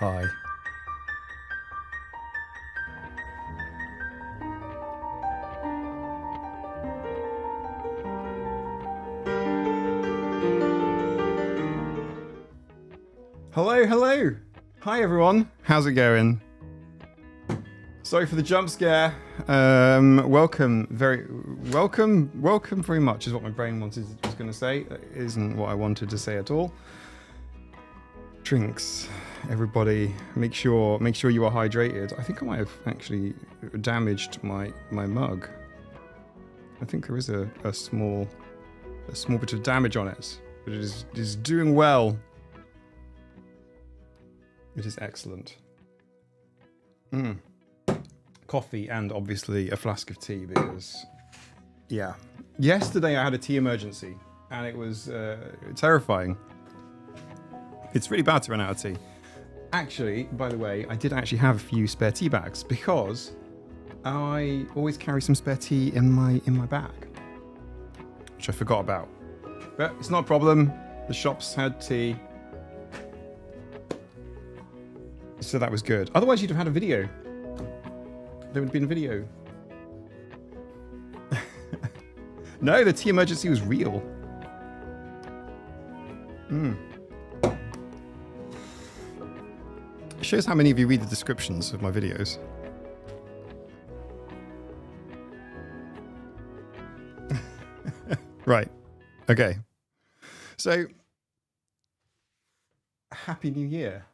Hi. Hello, hello. Hi everyone. How's it going? Sorry for the jump scare. Welcome very much is what my brain was going to say. That isn't what I wanted to say at all. Drinks, everybody. Make sure you are hydrated. I think I might have actually damaged my mug. I think there is a small bit of damage on it, but it is doing well. It is excellent. Coffee and obviously a flask of tea because, yeah. Yesterday I had a tea emergency and it was terrifying. It's really bad to run out of tea. Actually, by the way, I did actually have a few spare tea bags because I always carry some spare tea in my bag, which I forgot about. But it's not a problem. The shops had tea. So that was good. Otherwise, you'd have had a video. There would have been a video. No, the tea emergency was real. It shows how many of you read the descriptions of my videos. Right. Okay. So, Happy New Year,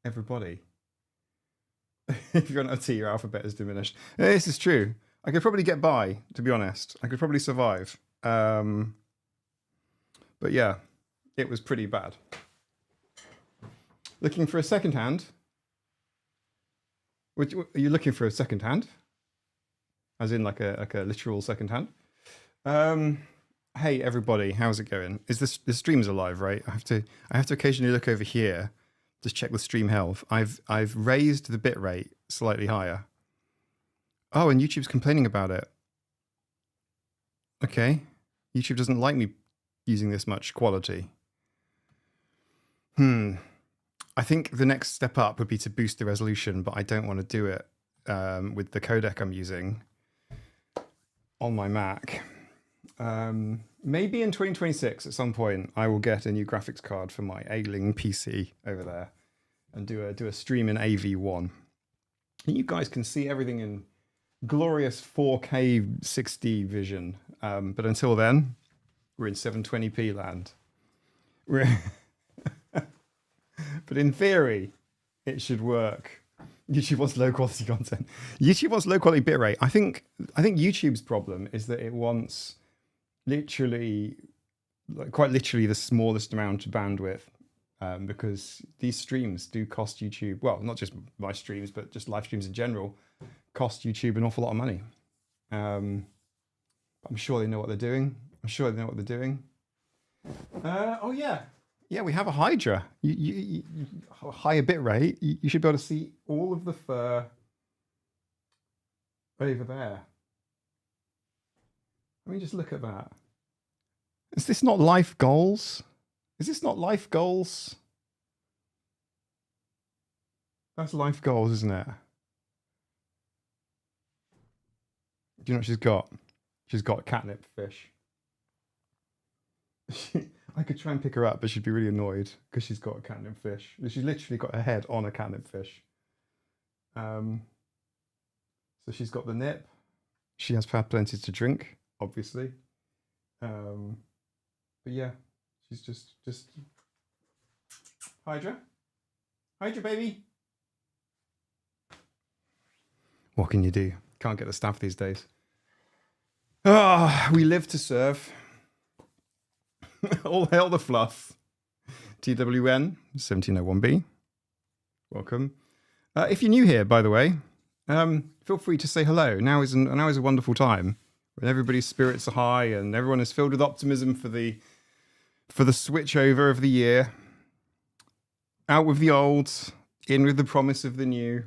everybody. If you're not a tea, your alphabet is diminished. This is true. I could probably get by, to be honest. I could probably survive. But yeah, it was pretty bad. Looking for a second hand? Are you looking for a second hand? As in like a literal second hand? Hey everybody, how's it going? Is the stream's alive, right? I have to occasionally look over here. Just check the stream health. I've raised the bitrate slightly higher. Oh, and YouTube's complaining about it. Okay. YouTube doesn't like me using this much quality. I think the next step up would be to boost the resolution, but I don't want to do it with the codec I'm using on my Mac. Maybe in 2026 at some point I will get a new graphics card for my ailing PC over there and do a stream in AV1. You guys can see everything in glorious 4K 60 vision, but until then we're in 720p land. But in theory it should work. YouTube wants low quality content. YouTube wants low quality bitrate. I think YouTube's problem is that it wants literally, quite literally, the smallest amount of bandwidth, because these streams do cost YouTube, well, not just my streams, but just live streams in general, cost YouTube an awful lot of money. I'm sure they know what they're doing. Oh yeah. Yeah, we have a Hydra. Higher bit rate. You should be able to see all of the fur over there. I mean, just look at that. Is this not life goals? That's life goals, isn't it? Do you know what she's got? She's got catnip fish. I could try and pick her up, but she'd be really annoyed because she's got a catnip fish. She's literally got her head on a catnip fish. So she's got the nip. She has had plenty to drink, obviously. But yeah, she's just Hydra, baby. What can you do? Can't get the staff these days. Ah, we live to serve. All hail the fluff. TWN 1701B. Welcome. If you're new here, by the way, feel free to say hello. Now is a wonderful time when everybody's spirits are high and everyone is filled with optimism for the switch over of the year. Out with the old, in with the promise of the new.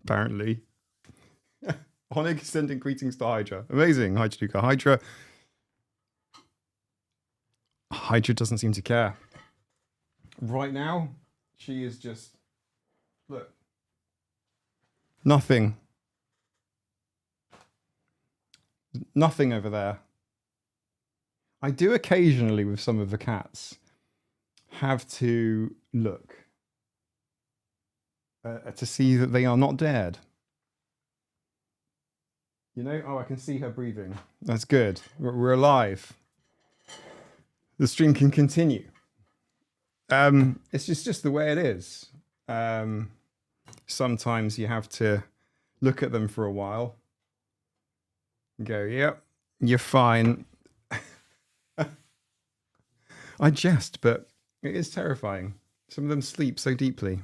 Apparently. Honig sending greetings to Hydra. Amazing, Hydra. Hydra doesn't seem to care. Right now, she is just, look, nothing. Nothing over there. I do occasionally with some of the cats have to look to see that they are not dead. You know, oh, I can see her breathing. That's good. We're alive. The stream can continue. It's just the way it is. Sometimes you have to look at them for a while and go, yep, you're fine. I jest, but it is terrifying. Some of them sleep so deeply.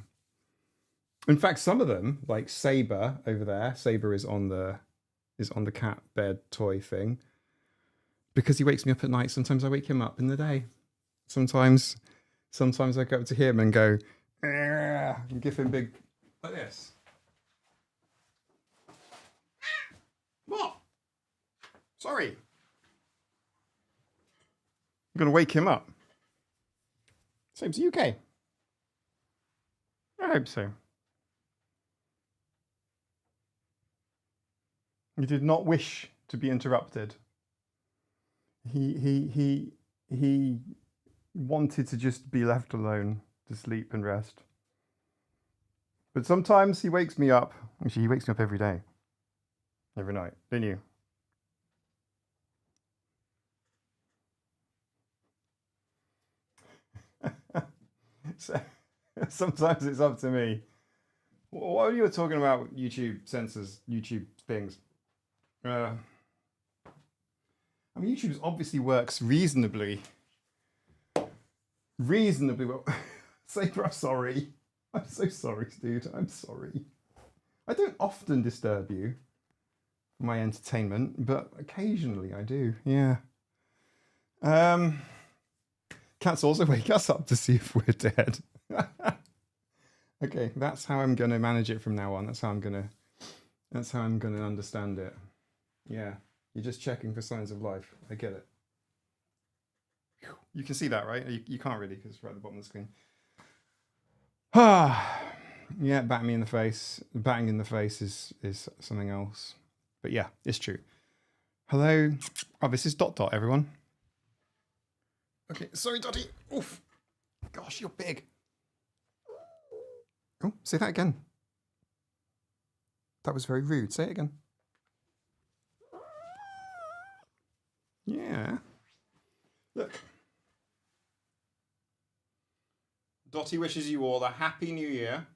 In fact, some of them, like Saber over there, Saber is on the cat bed toy thing, because he wakes me up at night. Sometimes I wake him up in the day. Sometimes I go up to him and go, and give him big, like this. What? Sorry. I'm going to wake him up. Sabe's UK. I hope so. He did not wish to be interrupted. He wanted to just be left alone to sleep and rest. But sometimes he wakes me up. Actually, he wakes me up every day. Every night, don't you? So, sometimes it's up to me. What you were talking about YouTube censors, YouTube things. I mean, YouTube obviously works reasonably well. Saber, I'm sorry. I'm so sorry, dude. I'm sorry. I don't often disturb you for my entertainment, but occasionally I do. Yeah. Cats also wake us up to see if we're dead. Okay, that's how I'm gonna manage it from now on. That's how I'm gonna understand it. Yeah, you're just checking for signs of life. I get it. You can see that, right? You can't really, because it's right at the bottom of the screen. Yeah, batting in the face is something else. But yeah, it's true. Hello. Oh, this is Dot, everyone. Okay, sorry, Dotty. Oof. Gosh, you're big. Oh, say that again. That was very rude. Say it again. Yeah. Look. Dotty wishes you all a happy new year.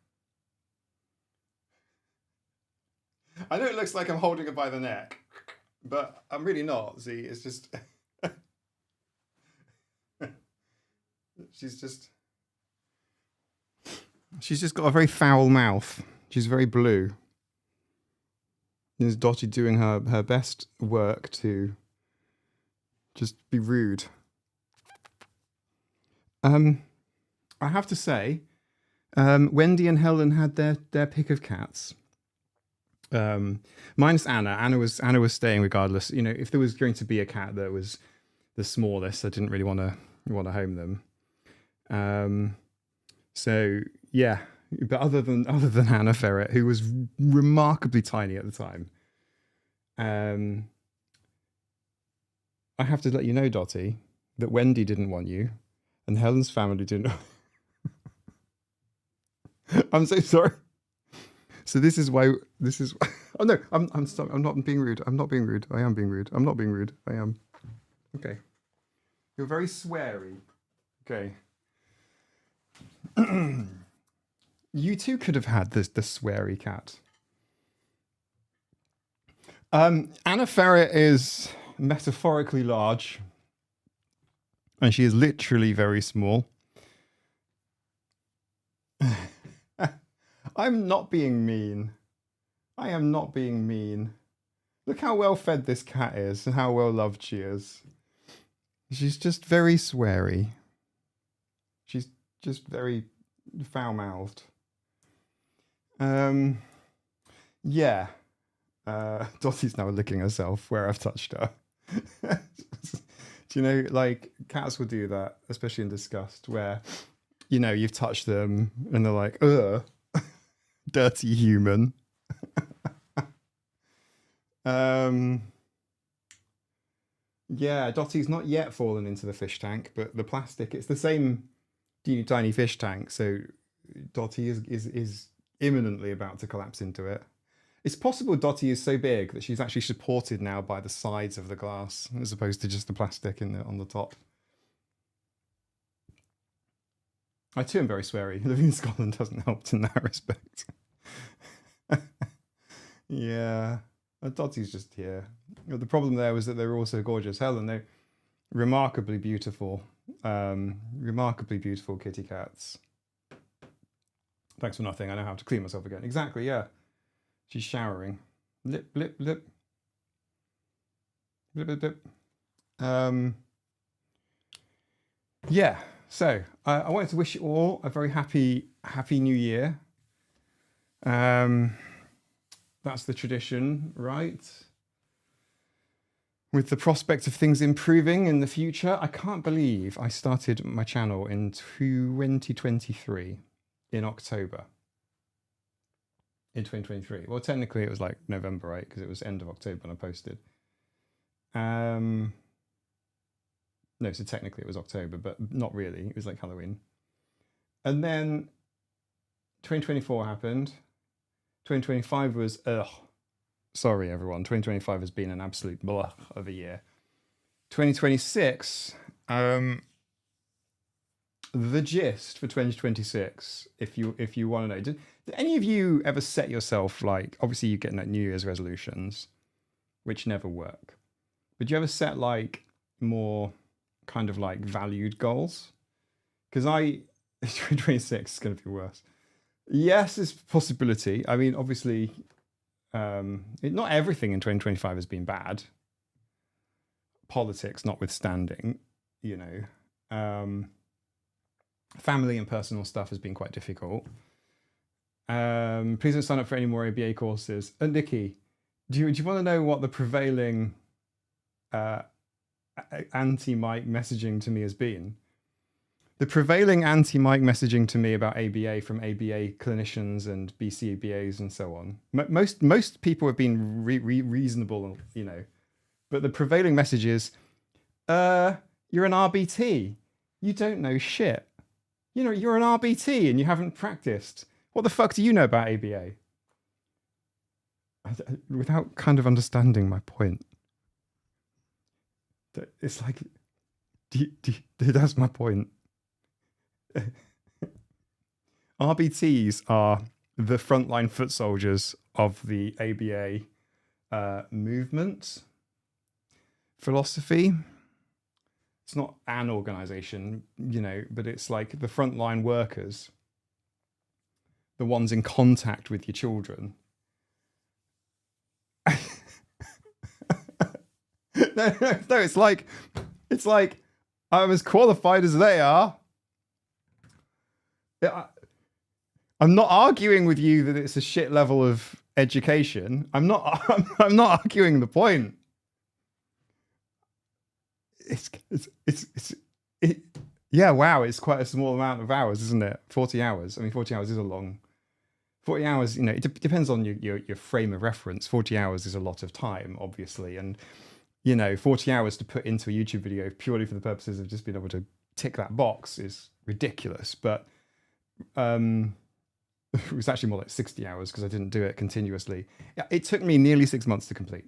I know it looks like I'm holding her by the neck, but I'm really not. See, it's just... She's just got a very foul mouth. She's very blue. There's Dotty doing her best work to just be rude. I have to say, Wendy and Helen had their pick of cats. Minus Anna. Anna was staying regardless. You know, if there was going to be a cat that was the smallest, I didn't really want to home them. So yeah, but other than Hannah Ferret, who was remarkably tiny at the time, I have to let you know, Dotty, that Wendy didn't want you, and Helen's family didn't. I'm so sorry. So this is why. Oh no, I'm not being rude. I'm not being rude. I am being rude. I'm not being rude. I am. Okay. You're very sweary. Okay. You too could have had the sweary cat. Anna Ferret is metaphorically large, and she is literally very small. I'm not being mean. I am not being mean. Look how well fed this cat is and how well loved she is. She's just very sweary. She's just very foul-mouthed. Yeah. Dottie's now licking herself where I've touched her. Do you know, like, cats will do that, especially in disgust, where you know, you've touched them and they're like, ugh, dirty human. Yeah, Dottie's not yet fallen into the fish tank, but the plastic, it's the same tiny fish tank. So Dottie is imminently about to collapse into it. It's possible Dottie is so big that she's actually supported now by the sides of the glass as opposed to just the plastic on the top. I too am very sweary. Living in Scotland doesn't help in that respect. Yeah, Dottie's just here. The problem there was that they were also gorgeous. Helen, they're remarkably beautiful kitty cats. Thanks for nothing. I know how to clean myself again. Exactly, yeah. She's showering. Lip, lip, lip. Lip, lip, lip. Yeah, so I wanted to wish you all a very happy new year. That's the tradition, right? With the prospect of things improving in the future. I can't believe I started my channel in 2023 in October. In 2023. Well, technically it was like November, right? Because it was end of October when I posted. No, so technically it was October, but not really. It was like Halloween. And then 2024 happened. 2025 was, sorry everyone, 2025 has been an absolute blah of a year. 2026, the gist for 2026, if you want to know, did any of you ever set yourself, like, obviously you get like New Year's resolutions, which never work, but do you ever set like more kind of like valued goals? Because 2026 is going to be worse. Yes, it's a possibility. I mean, obviously, not everything in 2025 has been bad. Politics notwithstanding, you know. Family and personal stuff has been quite difficult. Please don't sign up for any more ABA courses. And Nikki, do you want to know what the prevailing anti-Mike messaging to me has been? The prevailing anti-Mike messaging to me about ABA from ABA clinicians and BCABAs and so on. Most people have been reasonable, you know, but the prevailing message is, you're an RBT. You don't know shit. You know, you're an RBT and you haven't practiced. What the fuck do you know about ABA? Without kind of understanding my point. It's like, that's my point. RBTs are the frontline foot soldiers of the ABA movement philosophy. It's not an organization, you know, but it's like the frontline workers, the ones in contact with your children. No, it's like I'm as qualified as they are. I'm not arguing with you that it's a shit level of education. I'm not arguing the point. Yeah, wow, it's quite a small amount of hours, isn't it? 40 hours. I mean, 40 hours is a long. 40 hours, you know, it depends on your frame of reference. 40 hours is a lot of time, obviously, and you know, 40 hours to put into a YouTube video purely for the purposes of just being able to tick that box is ridiculous. But it was actually more like 60 hours because I didn't do it continuously. It took me nearly 6 months to complete.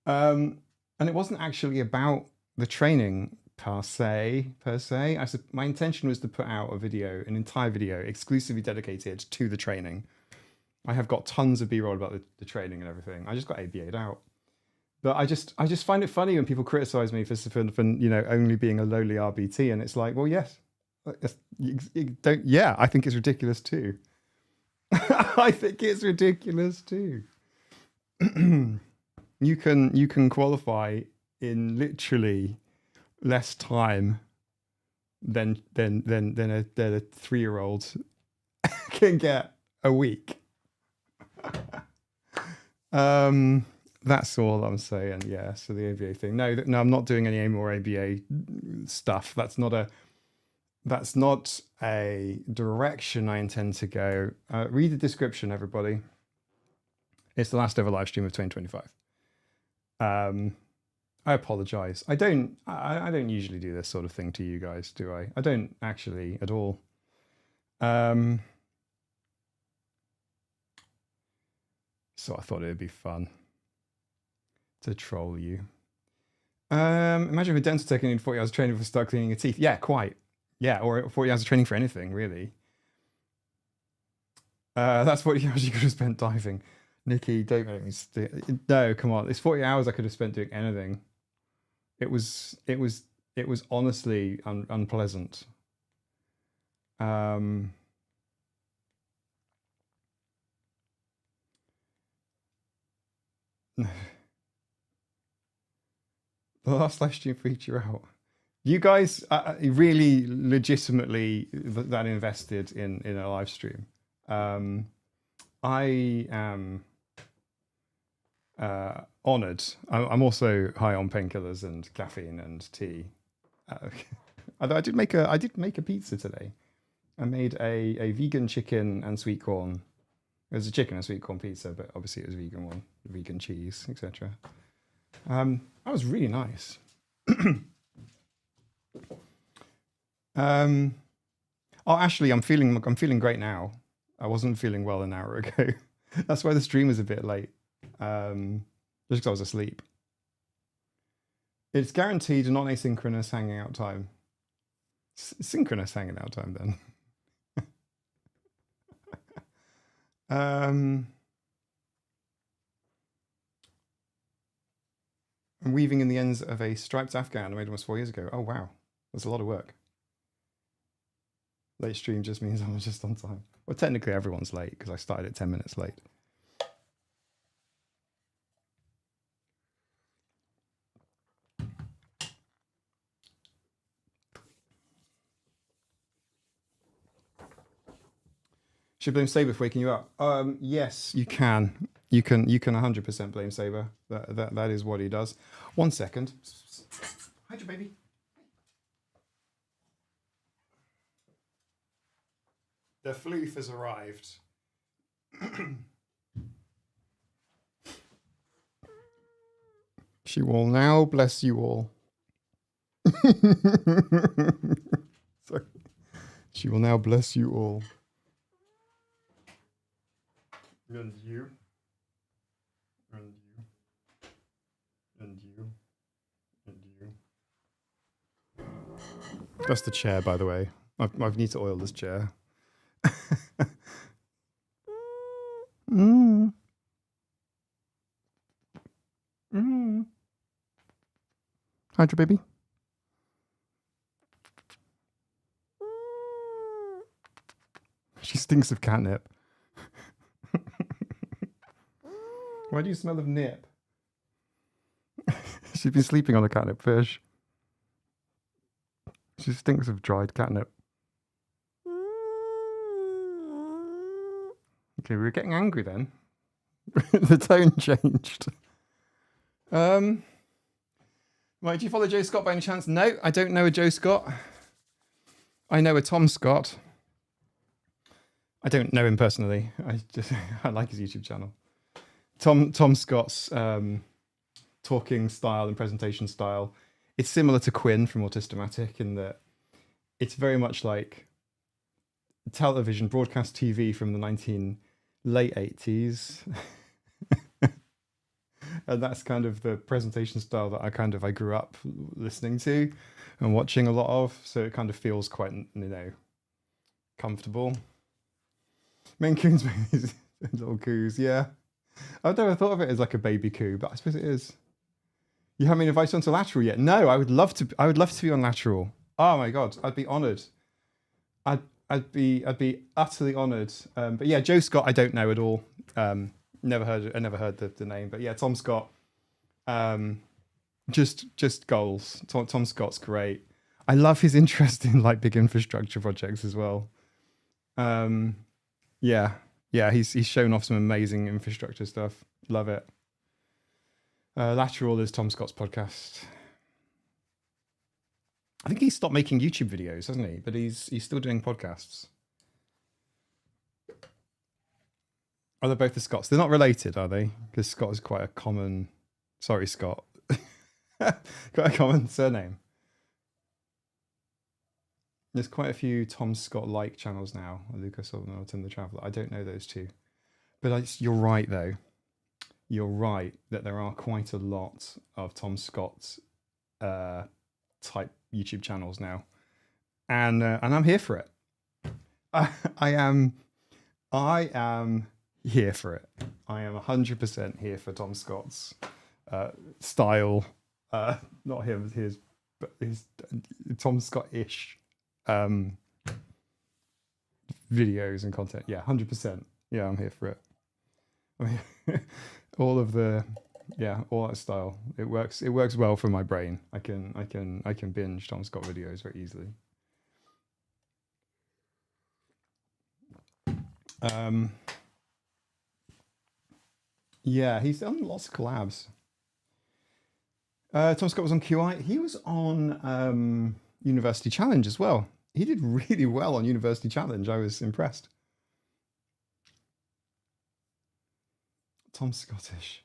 And it wasn't actually about the training per se. My intention was to put out an entire video exclusively dedicated to the training. I have got tons of B-roll about the training and everything. I just got ABA'd out. But I just find it funny when people criticize me for you know, only being a lowly RBT, and it's like, well, yes. You don't. Yeah, I think it's ridiculous too. I think it's ridiculous too. You can qualify in literally less time than a 3-year-old can get a week. That's all I'm saying. Yeah. So the ABA thing. No, I'm not doing any more ABA stuff. That's not a. That's not a direction I intend to go. Read the description, everybody. It's the last ever live stream of 2025. I apologize. I don't usually do this sort of thing to you guys, do I? I don't actually at all. So I thought it would be fun to troll you. Imagine if a dental tech needed 40 hours of training for start cleaning your teeth. Yeah, quite. Yeah, or 40 hours of training for anything, really. That's 40 hours you could have spent diving. Nikki, don't make me no, come on. It's 40 hours I could have spent doing anything. It was honestly unpleasant. The last live stream freaked you out. You guys really legitimately that invested in a live stream. I am honored. I'm also high on painkillers and caffeine and tea. Although I did make a pizza today. I made a vegan chicken and sweet corn. It was a chicken and sweet corn pizza, but obviously it was a vegan one, vegan cheese, etc. That was really nice. Oh, Ashley, I'm feeling great now. I wasn't feeling well an hour ago. That's why the stream was a bit late. Just because I was asleep. It's guaranteed non asynchronous hanging out time. Synchronous hanging out time then. I'm weaving in the ends of a striped Afghan I made almost 4 years ago. Oh wow, that's a lot of work. Late stream just means I was just on time. Well, technically everyone's late because I started at 10 minutes late. Should blame Saber for waking you up? Yes, you can. You can 100% blame Saber. That is what he does. 1 second. Hide your baby. The floof has arrived. She will now bless you all. Sorry. She will now bless you all. And you. And you. And you. And you. That's the chair, by the way. I need to oil this chair. Mm. Mm. Hide your baby. She stinks of catnip. Why do you smell of nip? She's been sleeping on a catnip fish. She stinks of dried catnip. Okay, we were getting angry then. The tone changed. Right, do you follow Joe Scott by any chance? No, I don't know a Joe Scott. I know a Tom Scott. I don't know him personally. I like his YouTube channel. Tom Scott's talking style and presentation style. It's similar to Quinn from Autistic in that it's very much like television, broadcast TV from the late 80s. And that's kind of the presentation style that I grew up listening to and watching a lot of. So it kind of feels quite, comfortable. Maine Coons make these little coos, yeah. I've never thought of it as like a baby coo, but I suppose it is. You haven't been invited onto Lateral yet? No, I would love to be on Lateral. Oh my god, I'd be honoured. I'd be utterly honoured. But yeah, Joe Scott, I don't know at all. I never heard the name, but yeah, Tom Scott. Just goals. Tom Scott's great. I love his interest in like big infrastructure projects as well. Yeah, he's shown off some amazing infrastructure stuff. Love it. Lateral is Tom Scott's podcast. I think he's stopped making YouTube videos, hasn't he? But he's still doing podcasts. Are they both the Scotts? They're not related, are they? Because Scott is quite a common... Sorry, Scott. Quite a common surname. There's quite a few Tom Scott-like channels now. Lucas or Tim the Traveller. I don't know those two. But you're right, though. You're right that there are quite a lot of Tom Scott type YouTube channels now. And I'm here for it. I am here for it. I am 100% here for Tom Scott's style. Not him, but his Tom Scott-ish videos and content. Yeah, 100%. Yeah, I'm here for it. I mean, all that style. It works well for my brain. I can binge Tom Scott videos very easily. Yeah, he's done lots of collabs. Tom Scott was on QI. He was on University Challenge as well. He did really well on University Challenge. I was impressed. Tom Scottish.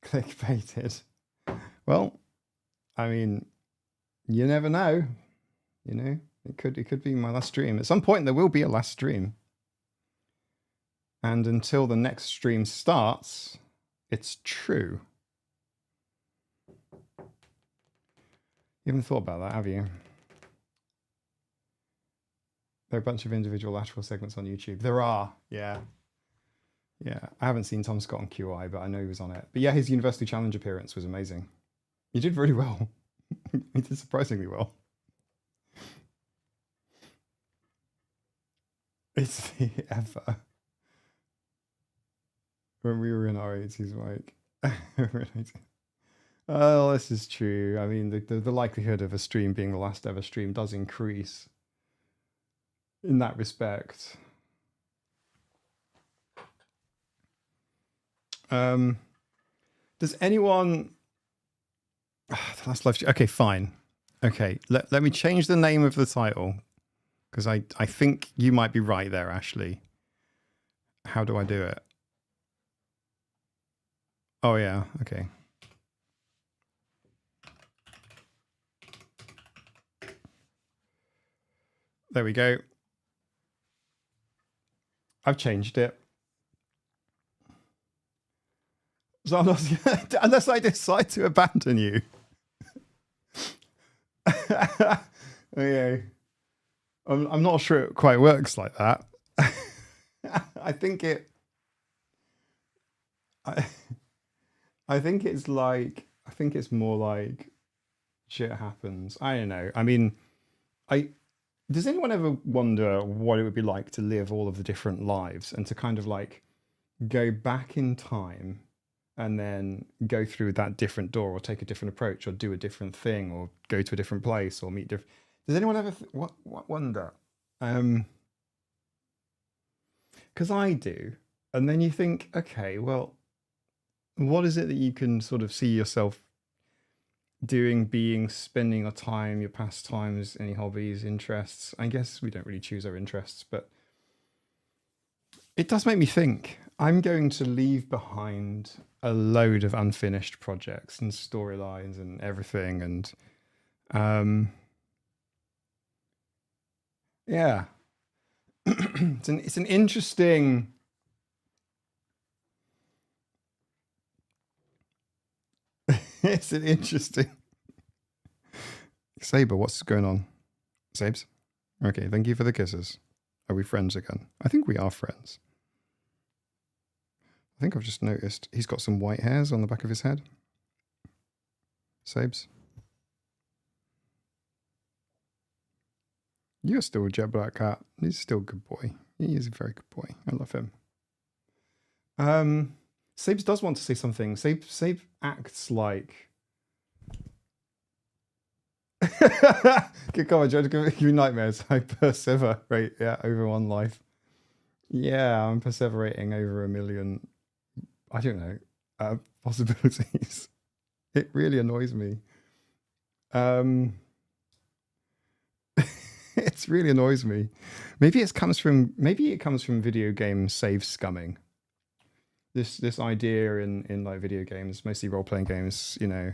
Clickbaited. Well, I mean, you never know. You know, it could be my last stream. At some point there will be a last stream. And until the next stream starts, it's true. You haven't thought about that, have you? There are a bunch of individual lateral segments on YouTube. There are, yeah. Yeah, I haven't seen Tom Scott on QI, but I know he was on it. But yeah, his University Challenge appearance was amazing. He did really well. He did surprisingly well. It's the ever. When we were in our 80s, Mike. Oh, this is true. I mean, the likelihood of a stream being the last ever stream does increase in that respect. Does anyone... the last live stream... Okay, fine. Okay, let me change the name of the title, because I think you might be right there, Ashley. How do I do it? Oh, yeah, okay. There we go. I've changed it. So I'm not, unless I decide to abandon you. Okay. I'm not sure it quite works like that. I think it... I think it's like... I think it's more like shit happens. I don't know. I mean, does anyone ever wonder what it would be like to live all of the different lives and to kind of like go back in time and then go through that different door or take a different approach or do a different thing or go to a different place or meet different... Does anyone ever wonder? Because I do. And then you think, okay, well, what is it that you can sort of see yourself doing, being, spending your time, your pastimes, any hobbies, interests? I guess we don't really choose our interests, but it does make me think. I'm going to leave behind a load of unfinished projects and storylines and everything. And yeah, it's an interesting... It's an interesting... Saber, what's going on? Sabes? Okay, thank you for the kisses. Are we friends again? I think we are friends. I think I've just noticed he's got some white hairs on the back of his head. Sabes? You're still a jet black cat. He's still a good boy. He is a very good boy. I love him. Sabes does want to say something. Sabes acts like... Good comment, Joe. Give you nightmares. I perseverate, yeah, over one life. Yeah, I'm perseverating over a million... I don't know, possibilities. It really annoys me. It really annoys me. Maybe it comes from video game save scumming. This idea in like video games, mostly role playing games, you know,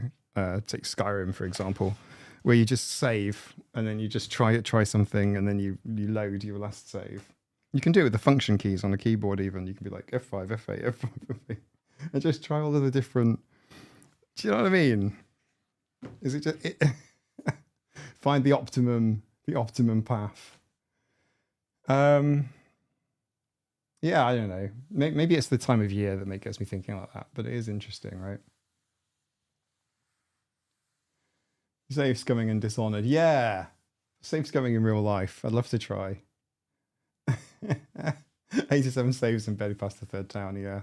take Skyrim for example, where you just save and then you just try something and then you load your last save. You can do it with the function keys on the keyboard even. You can be like F5, F8, F5, F8, and just try all of the different. Do you know what I mean? Is it just find the optimum path? Yeah, I don't know. Maybe it's the time of year that gets me thinking like that, but it is interesting, right? Save scumming and Dishonored. Yeah, save scumming in real life. I'd love to try. 87 saves and barely past the third town. Yeah,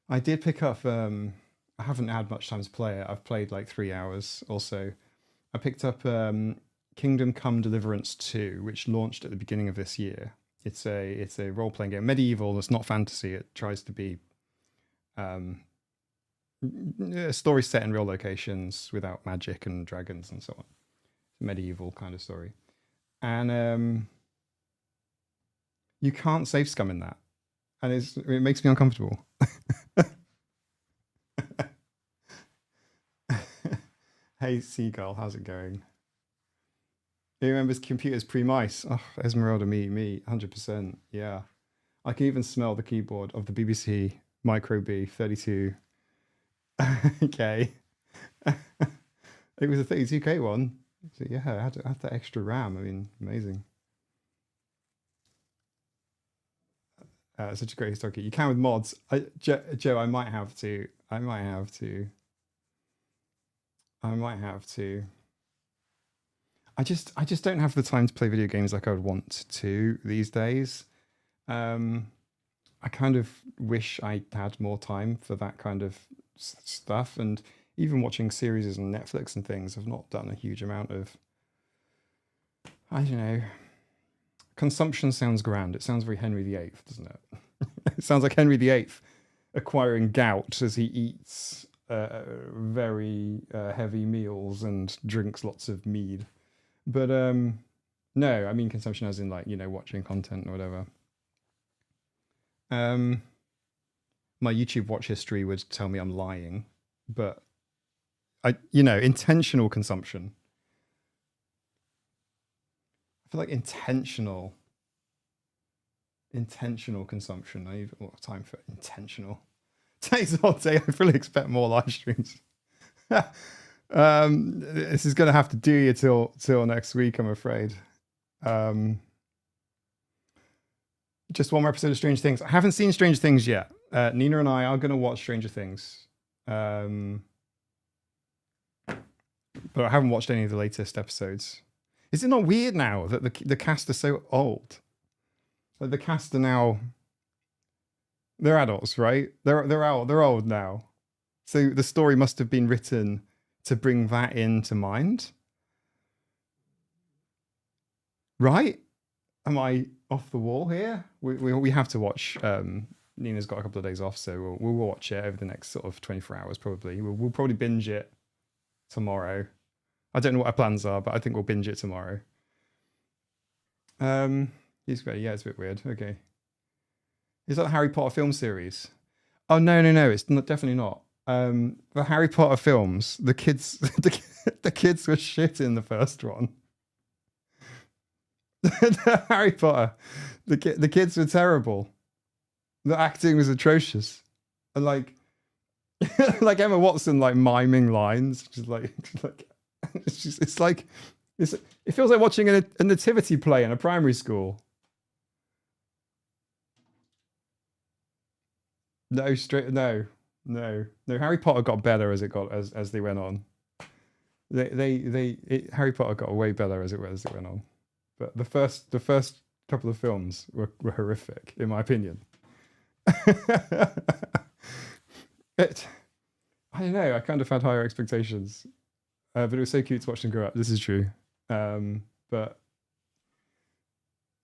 I did pick up. I haven't had much time to play it. I've played like 3 hours or so. I picked up Kingdom Come Deliverance 2, which launched at the beginning of this year. It's a role playing game, medieval. It's not fantasy. It tries to be a story set in real locations without magic and dragons and so on. Medieval kind of story, and you can't save scum in that, and it makes me uncomfortable. Hey Seagull, how's it going? Who remembers computers pre-mice? Oh, Esmeralda, me, 100%. Yeah, I can even smell the keyboard of the BBC Micro B 32. Okay, it was a 32K one. So yeah, I had that extra RAM. I mean, amazing. Such a great historic. You can with mods. Joe, I might have to. I might have to. I just don't have the time to play video games like I would want to these days. I kind of wish I had more time for that kind of stuff, and even watching series on Netflix and things, I've not done a huge amount of. I don't know. Consumption sounds grand. It sounds very Henry VIII, doesn't it? It sounds like Henry VIII acquiring gout as he eats very heavy meals and drinks lots of mead. But no, I mean consumption as in like, you know, watching content or whatever. My YouTube watch history would tell me I'm lying, but intentional consumption. I feel like intentional consumption. I need a lot of time for intentional. Today's all day. I fully expect more live streams. This is going to have to do you till next week, I'm afraid. Just one more episode of Stranger Things. I haven't seen Stranger Things yet. Nina and I are going to watch Stranger Things. But I haven't watched any of the latest episodes. Is it not weird now that the cast are so old? Like the cast are now, they're adults, right? They're old now. So the story must have been written to bring that into mind. Right? Am I off the wall here? We have to watch. Nina's got a couple of days off, so we'll watch it over the next sort of 24 hours probably. We'll probably binge it tomorrow. I don't know what our plans are, but I think we'll binge it tomorrow. He's great. Yeah, it's a bit weird. Okay. Is that the Harry Potter film series? Oh no, it's not, definitely not. The Harry Potter films, the kids the kids were shit in the first one. The Harry Potter, the kids were terrible. The acting was atrocious, and like like Emma Watson like miming lines, just like it feels like watching a nativity play in a primary school. No. Harry Potter got better as they went on. Harry Potter got way better as it went on. But the first couple of films were horrific, in my opinion. I don't know. I kind of had higher expectations, but it was so cute to watch them grow up. This is true. But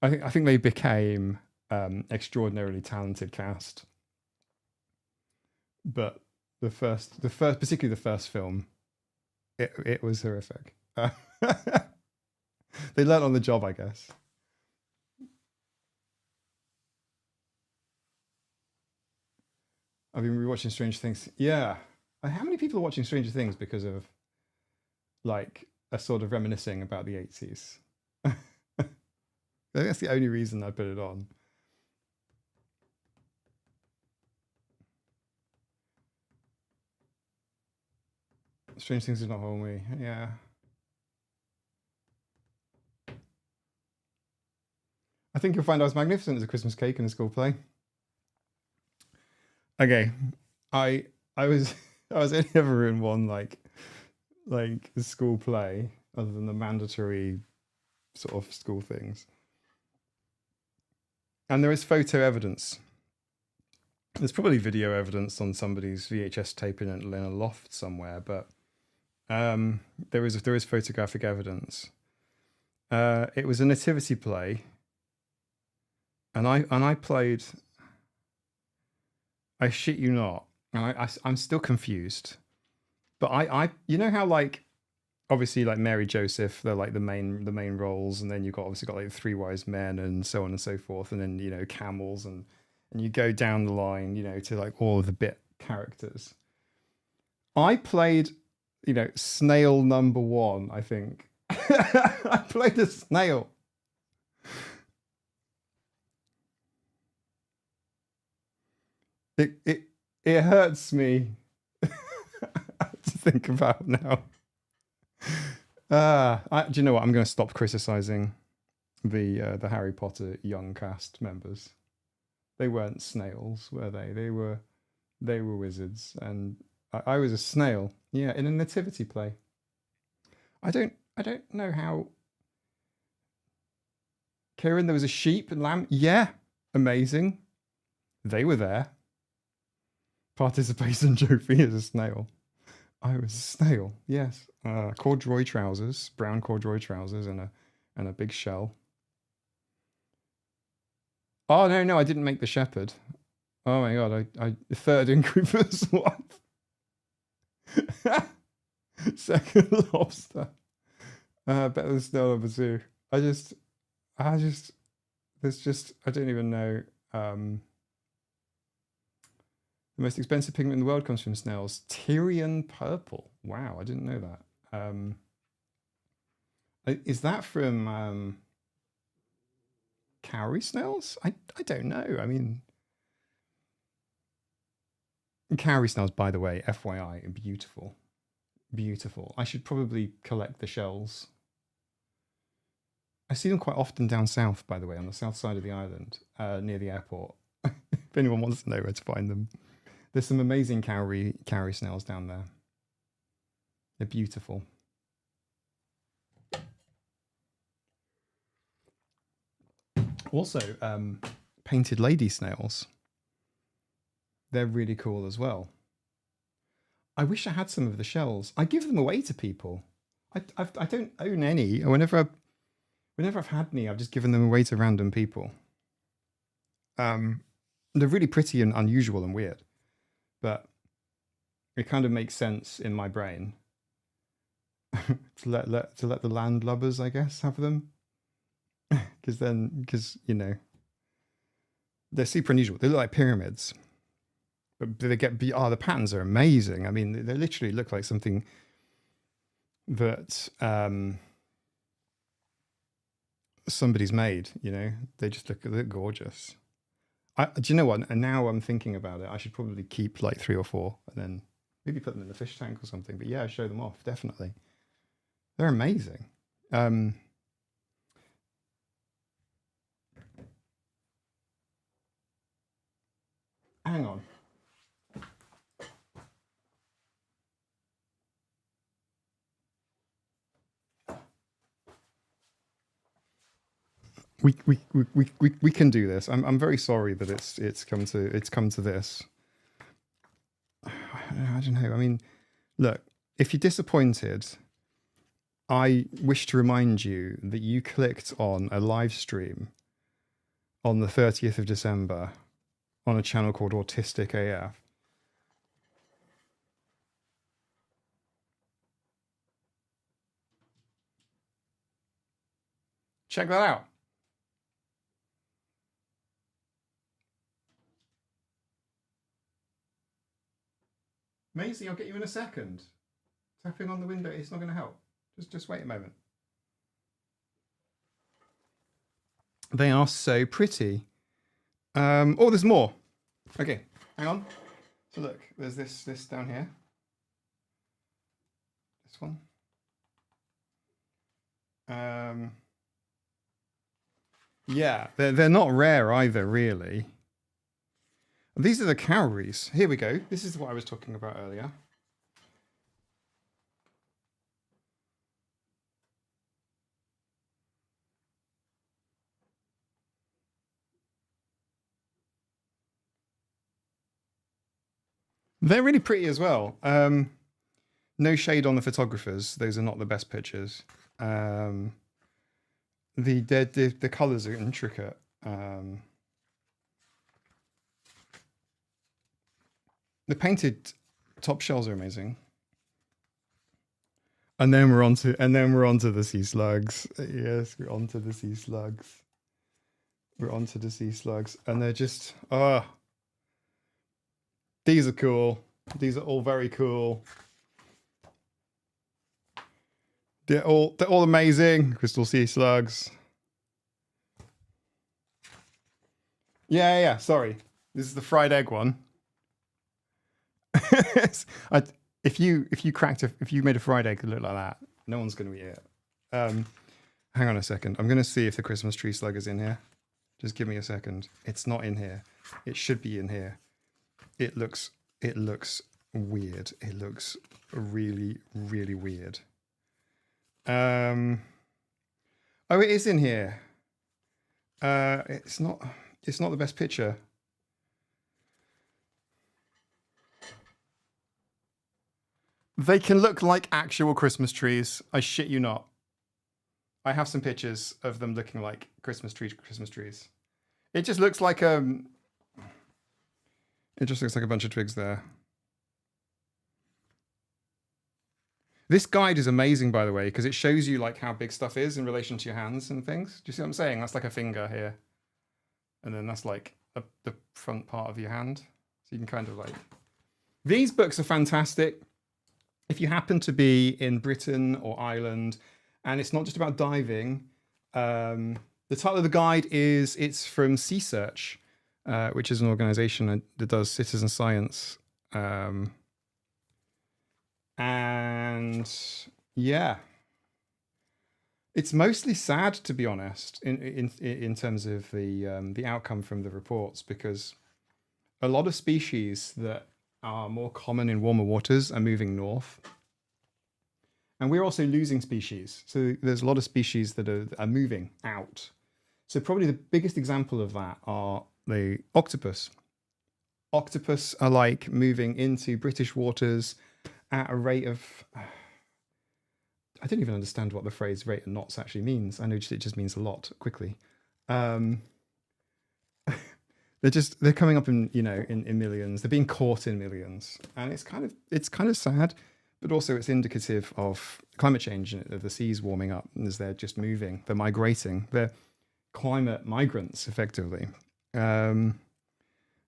I think they became extraordinarily talented cast. But particularly the first film, it was horrific. They learnt on the job, I guess. I've been rewatching Stranger Things. Yeah. How many people are watching Stranger Things because of like a sort of reminiscing about the 80s? I think that's the only reason I put it on. Strange Things did not hold me. Yeah. I think you'll find I was magnificent as a Christmas cake in a school play. Okay. I was I was only ever in one like school play other than the mandatory sort of school things. And there is photo evidence. There's probably video evidence on somebody's VHS tape in a loft somewhere, but there is photographic evidence. It was a nativity play, and I played. I shit you not, and I'm still confused. But I you know how like obviously like Mary Joseph, they're like the main roles, and then you've got obviously got like the three wise men and so on and so forth, and then you know camels and you go down the line, you know, to like all of the bit characters. I played, you know, snail number one, I think. I played a snail. It hurts me to think about now. Do you know what? I'm going to stop criticizing the Harry Potter young cast members. They weren't snails, were they? They were wizards, and I was a snail. Yeah, in a nativity play. I don't know how. Kieran, there was a sheep and lamb. Yeah, amazing. They were there. Participation trophy as a snail. I was a snail. Yes, corduroy trousers, brown corduroy trousers, and a big shell. Oh no, I didn't make the shepherd. Oh my god, I third in Cooper's wife. Second lobster. Better than snail number two. I don't even know. The most expensive pigment in the world comes from snails. Tyrian purple. Wow, I didn't know that. Is that from cowrie snails? I don't know. I mean, cowrie snails, by the way, FYI, are beautiful. Beautiful. I should probably collect the shells. I see them quite often down south, by the way, on the south side of the island, near the airport. If anyone wants to know where to find them. There's some amazing cowrie snails down there. They're beautiful. Also, painted lady snails. They're really cool as well. I wish I had some of the shells. I give them away to people. I don't own any. Whenever I've had any, I've just given them away to random people. They're really pretty and unusual and weird, but it kind of makes sense in my brain to let the landlubbers, I guess, have them, because you know they're super unusual. They look like pyramids, but they get the patterns are amazing. I mean, they literally look like something that somebody's made. You know, they just look gorgeous. Do you know what? And now I'm thinking about it, I should probably keep like 3 or 4 and then maybe put them in the fish tank or something. But yeah, show them off, definitely. They're amazing. Hang on. We can do this. I'm very sorry that it's come to this. I don't know. I mean, look, if you're disappointed, I wish to remind you that you clicked on a live stream on the 30th of December on a channel called Autistic AF. Check that out. Maisie, I'll get you in a second. Tapping on the window, it's not going to help. Just wait a moment. They are so pretty. Oh, there's more. Okay, hang on. So look, there's this down here. This one. Yeah, they're not rare either, really. These are the cowries. Here we go. This is what I was talking about earlier. They're really pretty as well. No shade on the photographers. Those are not the best pictures. The colors are intricate. The painted top shells are amazing. And then we're onto the sea slugs. Yes, we're onto the sea slugs. We're onto the sea slugs, and they're just these are cool. These are all very cool. They're all amazing. Crystal sea slugs. Yeah. Sorry, this is the fried egg one. If you made a fried egg that looked like that, no one's going to eat it. Hang on a second. I'm going to see if the Christmas tree slug is in here. Just give me a second. It's not in here. It should be in here. It looks weird. It looks really, really weird. Oh, it is in here. It's not the best picture. They can look like actual Christmas trees. I shit you not. I have some pictures of them looking like Christmas trees. It just looks like it just looks like a bunch of twigs there. This guide is amazing, by the way, because it shows you like how big stuff is in relation to your hands and things. Do you see what I'm saying? That's like a finger here. And then that's like the front part of your hand. So you can kind of like... These books are fantastic. If you happen to be in Britain or Ireland, and it's not just about diving, the title of the guide it's from Sea Search, which is an organization that does citizen science. And yeah, it's mostly sad, to be honest, in terms of the outcome from the reports, because a lot of species that are more common in warmer waters are moving north. And we're also losing species. So there's a lot of species that are moving out. So probably the biggest example of that are the octopus. Octopus are like moving into British waters at a rate of... I don't even understand what the phrase rate of knots actually means. I know it just means a lot, quickly. They're coming up in millions. They're being caught in millions, and it's kind of sad, but also it's indicative of climate change, of the seas warming up as they're just moving. They're migrating. They're climate migrants, effectively. I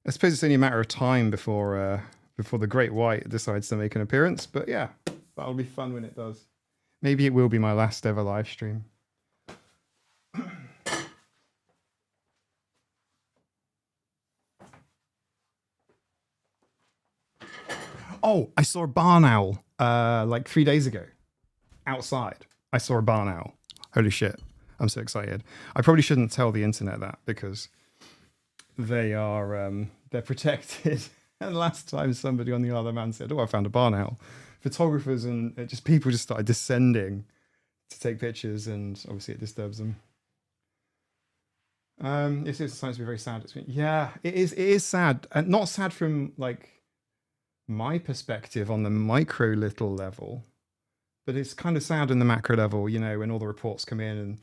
suppose it's only a matter of time before the great white decides to make an appearance. But yeah, that'll be fun when it does. Maybe it will be my last ever live stream. Oh, I saw a barn owl like 3 days ago outside. I saw a barn owl. Holy shit. I'm so excited. I probably shouldn't tell the internet that, because they're protected. And last time somebody on the other man said, "Oh, I found a barn owl," photographers and people just started descending to take pictures, and obviously it disturbs them. It's sometimes be very sad. Yeah, it is sad, and not sad from like my perspective on the micro little level, but it's kind of sad in the macro level, when all the reports come in. And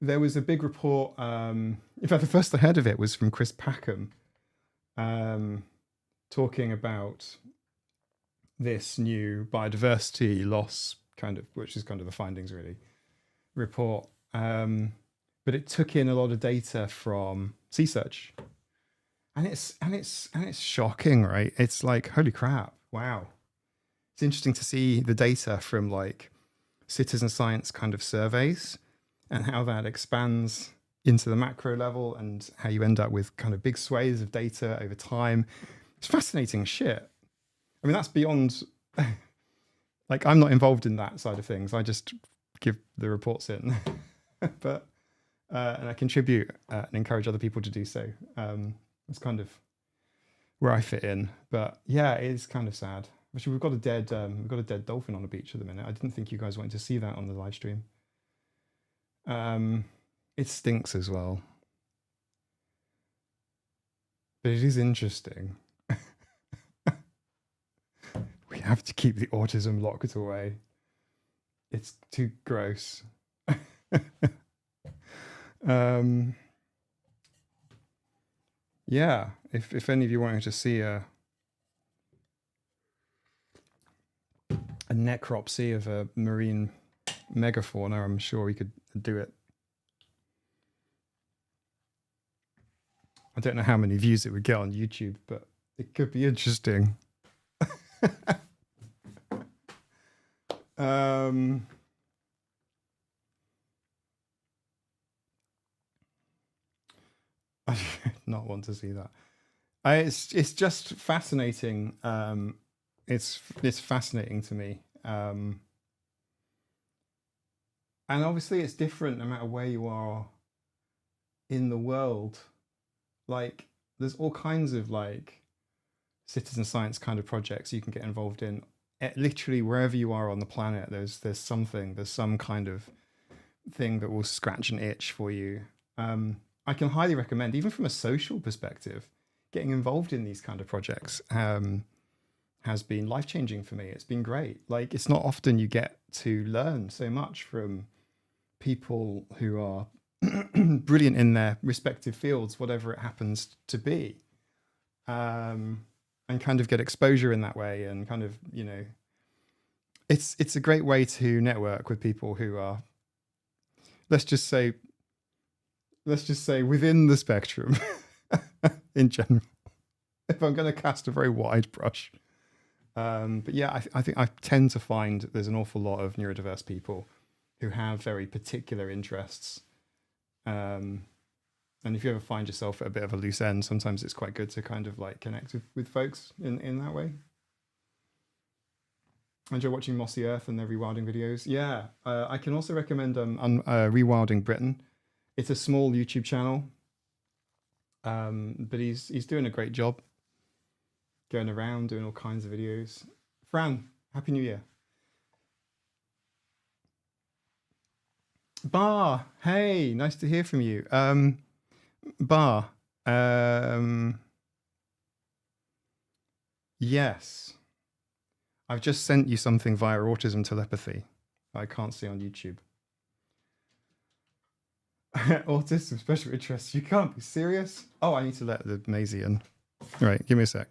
there was a big report, in fact the first I heard of it was from Chris Packham, talking about this new biodiversity loss which is kind of the findings really report, but it took in a lot of data from C search, and it's shocking, right? It's like, holy crap, wow. It's interesting to see the data from like citizen science kind of surveys and how that expands into the macro level and how you end up with kind of big swathes of data over time. It's fascinating shit. I mean, that's beyond, like, I'm not involved in that side of things. I just give the reports in, but, and I contribute and encourage other people to do so. It's kind of where I fit in, but yeah, it is kind of sad. Actually, we've got a dead dolphin on the beach at the minute. I didn't think you guys wanted to see that on the live stream. It stinks as well, but it is interesting. We have to keep the autism locked away. It's too gross. Yeah, if any of you wanted to see a necropsy of a marine megafauna, I'm sure we could do it. I don't know how many views it would get on YouTube, but it could be interesting. I do not want to see that. It's just fascinating. It's fascinating to me. And obviously it's different no matter where you are in the world. Like, there's all kinds of like citizen science kind of projects you can get involved in. Literally wherever you are on the planet, there's some kind of thing that will scratch an itch for you. I can highly recommend, even from a social perspective, getting involved in these kind of projects has been life-changing for me. It's been great. Like, it's not often you get to learn so much from people who are brilliant in their respective fields, whatever it happens to be, and kind of get exposure in that way. And kind of, you know, it's a great way to network with people who are, let's just say within the spectrum in general, if I'm going to cast a very wide brush. But yeah, I think I tend to find there's an awful lot of neurodiverse people who have very particular interests. And if you ever find yourself at a bit of a loose end, sometimes it's quite good to kind of like connect with folks in that way. I enjoy watching Mossy Earth and their rewilding videos. Yeah, I can also recommend Rewilding Britain. It's a small YouTube channel, but he's doing a great job going around doing all kinds of videos. Fran, Happy New Year. Bar, hey, nice to hear from you. Bar, yes. I've just sent you something via autism telepathy I can't see on YouTube. Autism special interests. You can't be serious. Oh, I need to let the Maisie in. All right, give me a sec.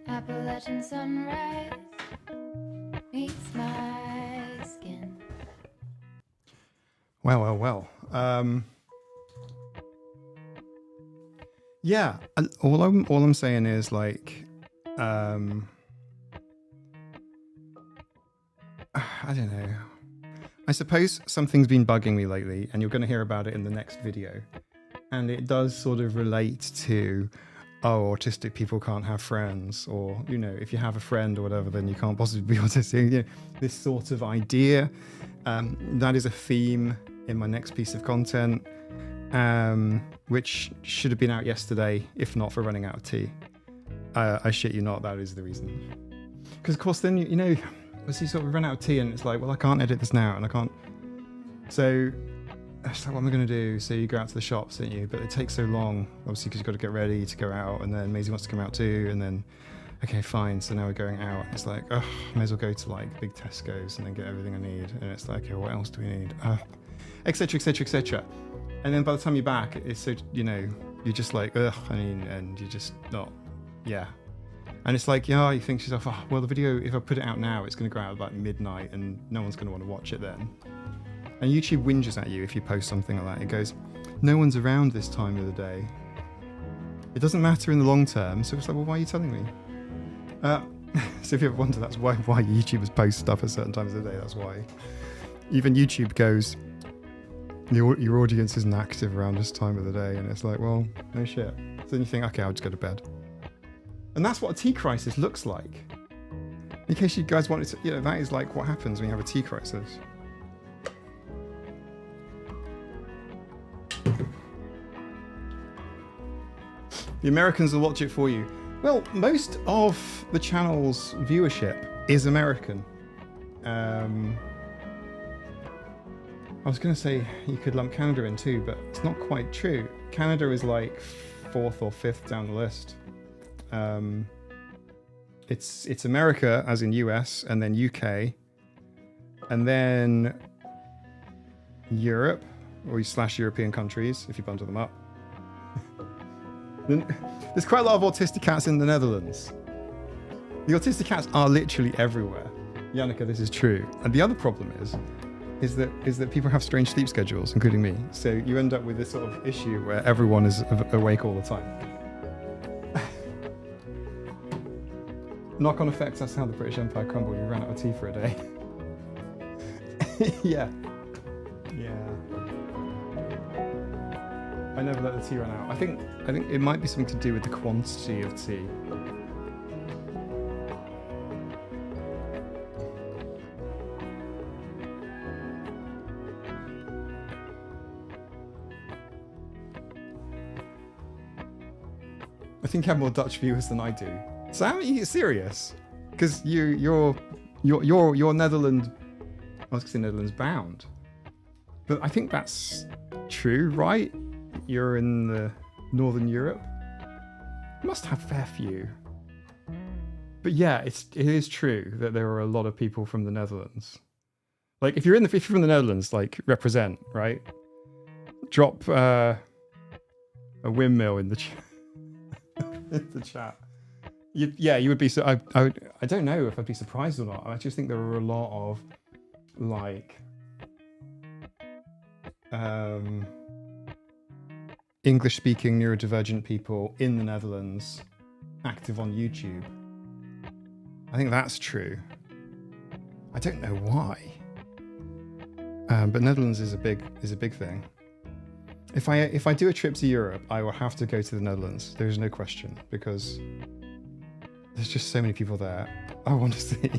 Appalachian sunrise meets my skin. Well. Yeah, all I'm saying is like, I don't know. I suppose something's been bugging me lately, and you're going to hear about it in the next video. And it does sort of relate to, oh, autistic people can't have friends, or, you know, if you have a friend or whatever, then you can't possibly be autistic. You know, this sort of idea. That is a theme in my next piece of content, which should have been out yesterday, if not for running out of tea. I shit you not, that is the reason. Because, of course, then, you know, as you sort of run out of tea, and it's like, well, I can't edit this now, and I can't. So it's like, what am I going to do? So you go out to the shops, don't you? But it takes so long, obviously, because you've got to get ready to go out, and then Maisie wants to come out too, and then, okay, fine, so now we're going out. It's like, oh, may as well go to like big Tesco's and then get everything I need. And it's like, okay, what else do we need? Etc., etc., etc. And then by the time you're back, it's so, you know, you're just like, ugh, I mean, and you're just not, yeah. And it's like, yeah, you think to yourself, oh, well, the video, if I put it out now, it's going to go out at like midnight and no one's going to want to watch it then. And YouTube whinges at you if you post something like that. It goes, no one's around this time of the day. It doesn't matter in the long term. So it's like, well, why are you telling me? So if you ever wonder, that's why YouTubers post stuff at certain times of the day. That's why. Even YouTube goes, your audience isn't active around this time of the day. And it's like, well, no shit. So then you think, okay, I'll just go to bed. And that's what a tea crisis looks like. In case you guys wanted to, you know, that is like what happens when you have a tea crisis. The Americans will watch it for you. Well, most of the channel's viewership is American. I was going to say you could lump Canada in too, but it's not quite true. Canada is like 4th or 5th down the list. It's America, as in US, and then UK, and then Europe, or / European countries, if you bundle them up. There's quite a lot of autistic cats in the Netherlands. The autistic cats are literally everywhere. Janneke, this is true. And the other problem is that people have strange sleep schedules, including me. So you end up with this sort of issue where everyone is awake all the time. Knock-on effects, that's how the British Empire crumbled. We ran out of tea for a day. Yeah. I never let the tea run out. I think it might be something to do with the quantity of tea. I think you have more Dutch viewers than I do. Sam, are you serious? Because you're Netherlands. I was going to say Netherlands bound, but I think that's true, right? You're in the Northern Europe. You must have fair few. But yeah, it is true that there are a lot of people from the Netherlands. Like if you're from the Netherlands, like represent, right? Drop a windmill in the chat. You would be. So I don't know if I'd be surprised or not. I just think there are a lot of like English-speaking neurodivergent people in the Netherlands active on YouTube. I think that's true. I don't know why, but Netherlands is a big thing. If I do a trip to Europe, I will have to go to the Netherlands. There is no question, because there's just so many people there I want to see.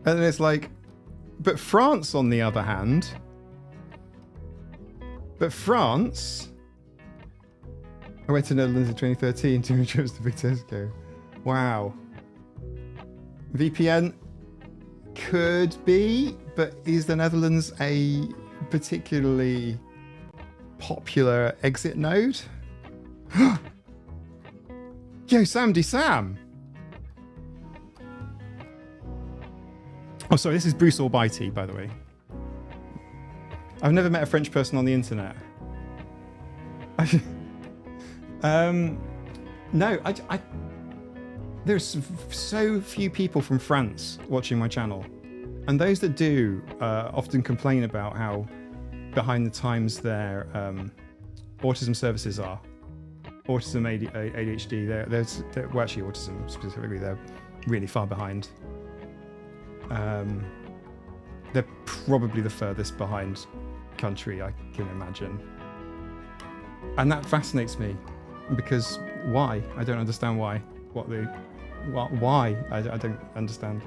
And it's like, but France, on the other hand, I went to Netherlands in 2013, 2 trips to Big Tesco. Wow. VPN could be, but is the Netherlands a particularly popular exit node? Yo, Sam. Oh, sorry, this is Bruce Almighty, by the way. I've never met a French person on the internet. No, there's so few people from France watching my channel. And those that do often complain about how behind the times their autism services are. Autism, ADHD, they're well, actually autism specifically, they're really far behind. They're probably the furthest behind country I can imagine. And that fascinates me, because why? I don't understand why. Why? I don't understand.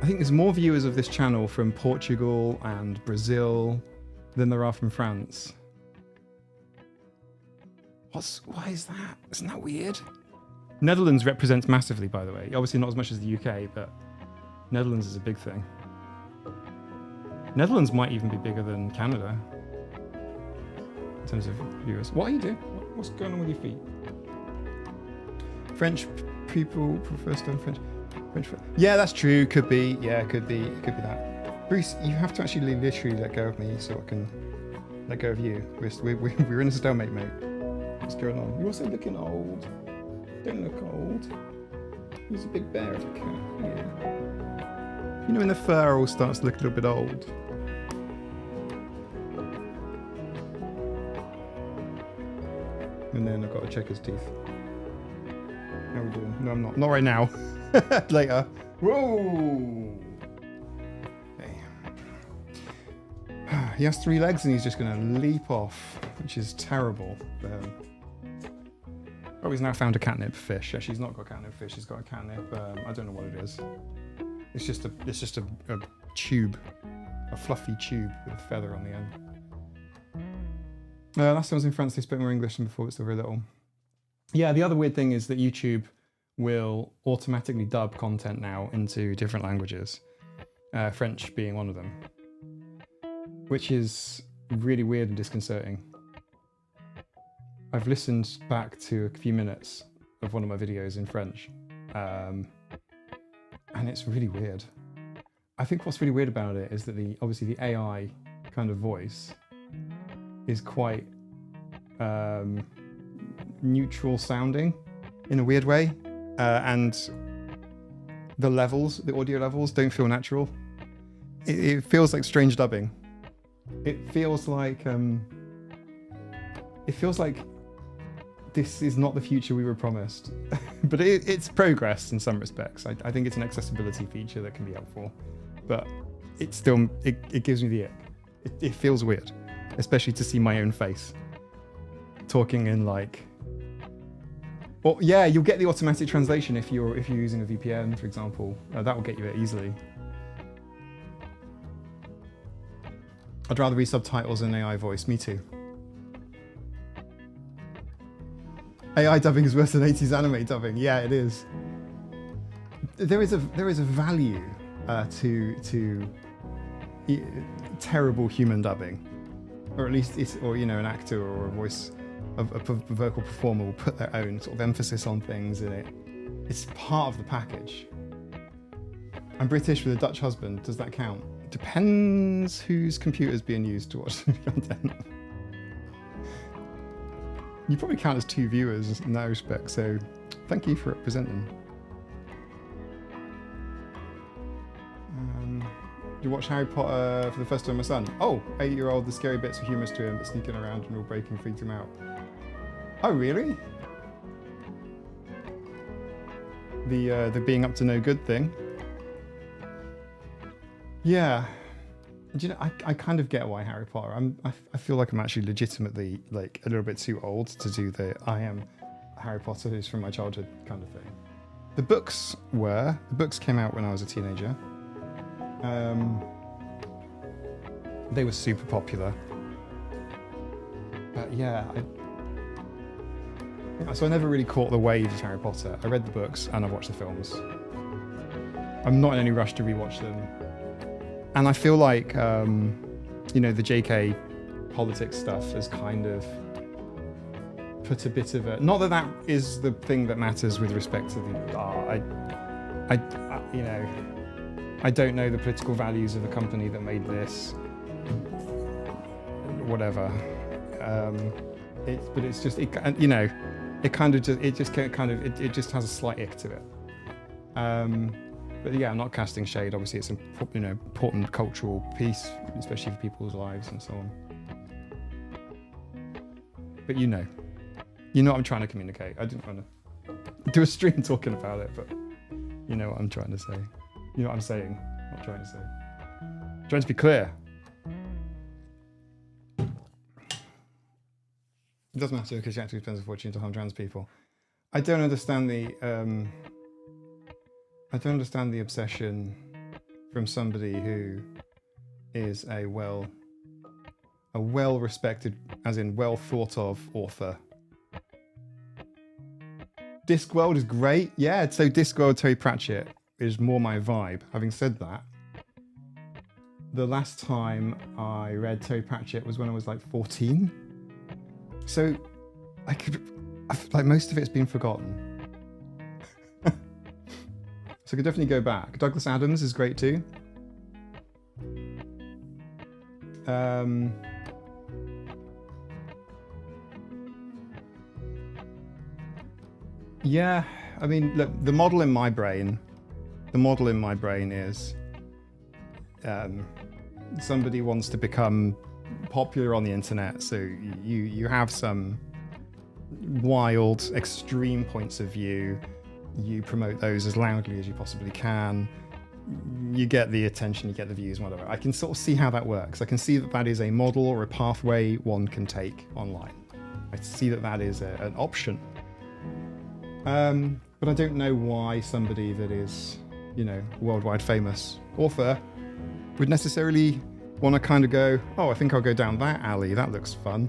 I think there's more viewers of this channel from Portugal and Brazil than there are from France. Why is that? Isn't that weird? Netherlands represents massively, by the way. Obviously not as much as the UK, but Netherlands is a big thing. Netherlands might even be bigger than Canada in terms of viewers. What are you doing? What's going on with your feet? French people prefer stone French. Yeah, that's true. Could be. Yeah, could be that. Bruce, you have to actually literally let go of me so I can let go of you. We're in a stalemate, mate. What's going on? You're also looking old. Don't look old. He's a big bear of a cat. Yeah. You know when the fur all starts to look a little bit old? And then I've got to check his teeth. How are we doing? No, I'm not. Not right now. Later. Whoa! Hey. He has 3 legs and he's just going to leap off, which is terrible. Oh, he's now found a catnip fish. Actually, he's not got a catnip fish. He's got a catnip. I don't know what it is. It's just a tube, a fluffy tube with a feather on the end. Last time I was in France, they spoke more English than before, but still very little. Yeah, the other weird thing is that YouTube will automatically dub content now into different languages, French being one of them, which is really weird and disconcerting. I've listened back to a few minutes of one of my videos in French, and it's really weird. I think what's really weird about it is that obviously the AI kind of voice is quite neutral sounding in a weird way, and the audio levels don't feel natural. It feels like strange dubbing. It feels like this is not the future we were promised. But it's progress in some respects. I think it's an accessibility feature that can be helpful, but it gives me the ick. It feels weird, especially to see my own face talking in like. Well, yeah, you'll get the automatic translation if you're using a VPN, for example. That will get you it easily. I'd rather read subtitles than AI voice. Me too. AI dubbing is worse than 80s anime dubbing. Yeah, it is. There is a value to terrible human dubbing, or at least an actor or a voice, a vocal performer will put their own sort of emphasis on things in it. It's part of the package. I'm British with a Dutch husband. Does that count? Depends whose computer's being used to watch the content. You probably count as 2 viewers in that respect, so thank you for representing. You watch Harry Potter for the first time with my son? Oh, 8-year-old, the scary bits are humorous to him, but sneaking around and rule breaking freaked him out. Oh, really? The being up to no good thing. Yeah. Do you know, I kind of get why Harry Potter. I feel like I'm actually legitimately like a little bit too old to do I am Harry Potter who's from my childhood kind of thing. The books came out when I was a teenager. They were super popular. But yeah, so I never really caught the wave of Harry Potter. I read the books and I watched the films. I'm not in any rush to rewatch them. And I feel like, the JK politics stuff has kind of put a bit of a... Not that that is the thing that matters with respect to the... I don't know the political values of the company that made this. Whatever. But it's just, it just has a slight ick to it. But yeah, I'm not casting shade. Obviously, it's an important cultural piece, especially for people's lives and so on. But you know what I'm trying to communicate. I didn't want to do a stream talking about it, but you know what I'm trying to say. You know what I'm saying, not trying to say. I'm trying to be clear. It doesn't matter because she actually spends a fortune to harm trans people. I don't understand the obsession from somebody who is a well-respected, as in well thought of author. Discworld is great. Yeah, so Discworld, Terry Pratchett is more my vibe. Having said that, the last time I read Terry Pratchett was when I was like 14. So I feel like most of it's been forgotten. So I could definitely go back. Douglas Adams is great too. Yeah, I mean, look, the model in my brain is somebody wants to become popular on the internet, so you have some wild, extreme points of view. You promote those as loudly as you possibly can. You get the attention, you get the views, whatever. I can sort of see how that works. I can see that that is a model or a pathway one can take online. I see that that is an option. But I don't know why somebody that is, you know, worldwide famous author would necessarily want to kind of go, oh, I think I'll go down that alley. That looks fun.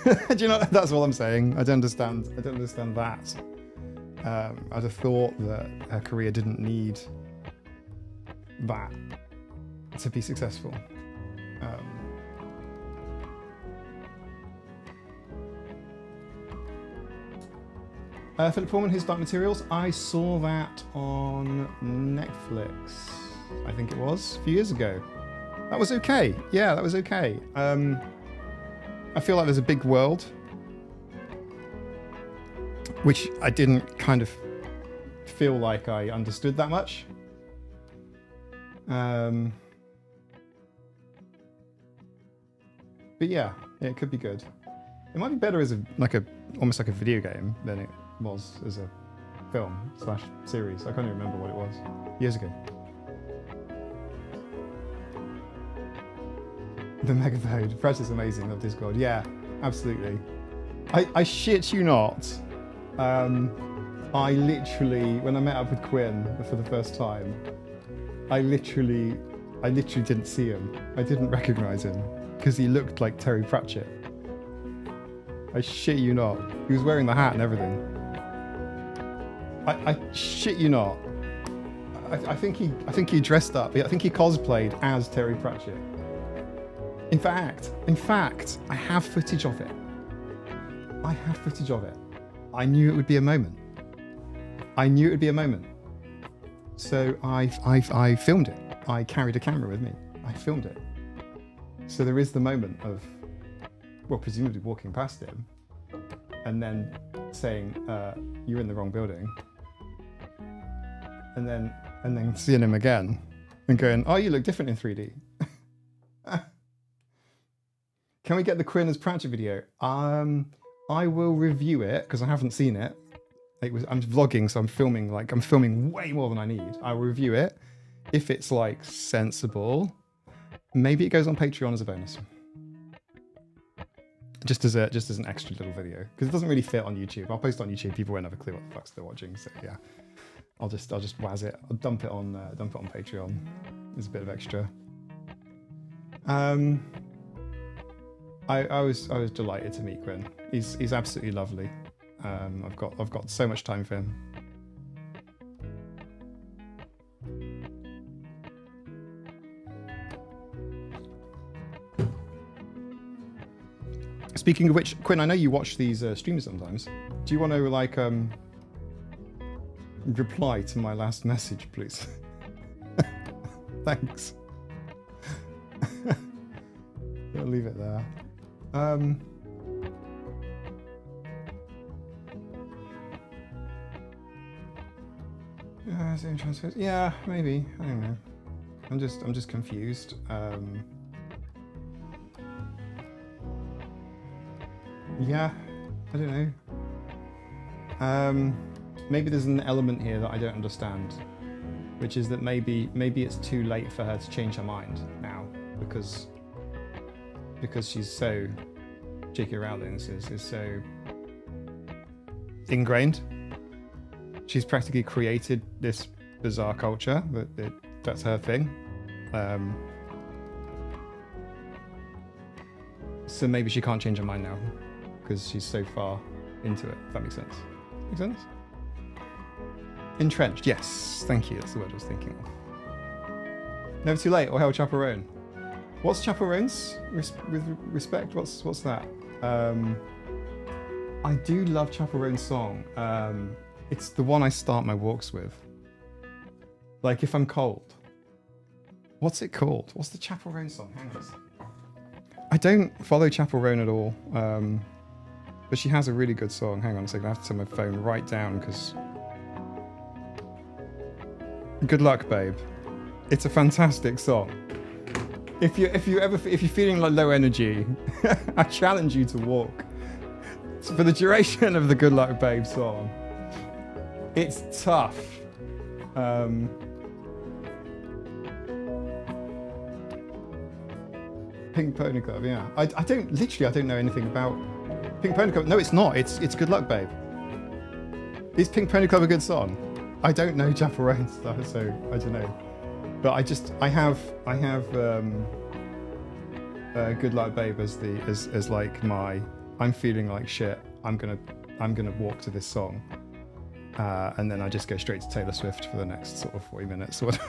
Do you know? That's all I'm saying. I don't understand that. I'd have thought that her career didn't need that to be successful. Philip Pullman, His Dark Materials. I saw that on Netflix. I think it was a few years ago. That was okay. Yeah, that was okay. I feel like there's a big world, which I didn't kind of feel like I understood that much. But yeah, it could be good. It might be better as almost like a video game than it was as a film / series. I can't even remember what it was years ago. The Megapode. Press is amazing of Discord. Yeah, absolutely. I shit you not. I literally, when I met up with Quinn for the first time, I literally didn't see him. I didn't recognize him because he looked like Terry Pratchett. I shit you not. He was wearing the hat and everything. I shit you not. I think he dressed up. I think he cosplayed as Terry Pratchett. In fact, I have footage of it. I knew it would be a moment. So I filmed it. I carried a camera with me. I filmed it. So there is the moment of, well, presumably walking past him and then saying, you're in the wrong building. And then seeing him again and going, oh, you look different in 3D. Can we get the Quinn as Pratchett video? I will review it because I haven't seen it. I'm vlogging, so I'm filming way more than I need. I'll review it. If it's like sensible, maybe it goes on Patreon as a bonus. Just as an extra little video, because it doesn't really fit on YouTube. I'll post it on YouTube. People won't have a clue what the fuck they're watching. So yeah, I'll just waz it. I'll dump it on Patreon. There's a bit of extra. I was delighted to meet Quinn. He's absolutely lovely. I've got so much time for him. Speaking of which, Quinn, I know you watch these streams sometimes. Do you want to reply to my last message, please? Thanks. I'll leave it there. Yeah, maybe. I don't know. I'm just confused. Yeah, I don't know. Maybe there's an element here that I don't understand, which is that maybe it's too late for her to change her mind now because she's so J.K. Rowling is so ingrained. She's practically created this bizarre culture that's her thing. So maybe she can't change her mind now because she's so far into it. If that makes sense. Make sense? Entrenched. Yes, thank you. That's the word I was thinking of. Never too late or hell chaperone. What's chaperones? With respect, what's that? I do love Chaperone's song. It's the one I start my walks with. Like if I'm cold, What's it called? What's the Chapel Roan song? Hang on a second. I don't follow Chapel Roan at all, but she has a really good song. Hang on a second, I have to turn my phone right down because... Good Luck, Babe. It's a fantastic song. If you're feeling like low energy, I challenge you to walk. So for the duration of the Good Luck, Babe song, it's tough. Pink Pony Club, yeah. I don't know anything about Pink Pony Club. No, it's not. It's Good Luck, Babe. Is Pink Pony Club a good song? I don't know Chapel Roan stuff, so I don't know. But I have Good Luck, Babe as like my, I'm feeling like shit. I'm gonna walk to this song, and then I just go straight to Taylor Swift for the next sort of 40 minutes or whatever.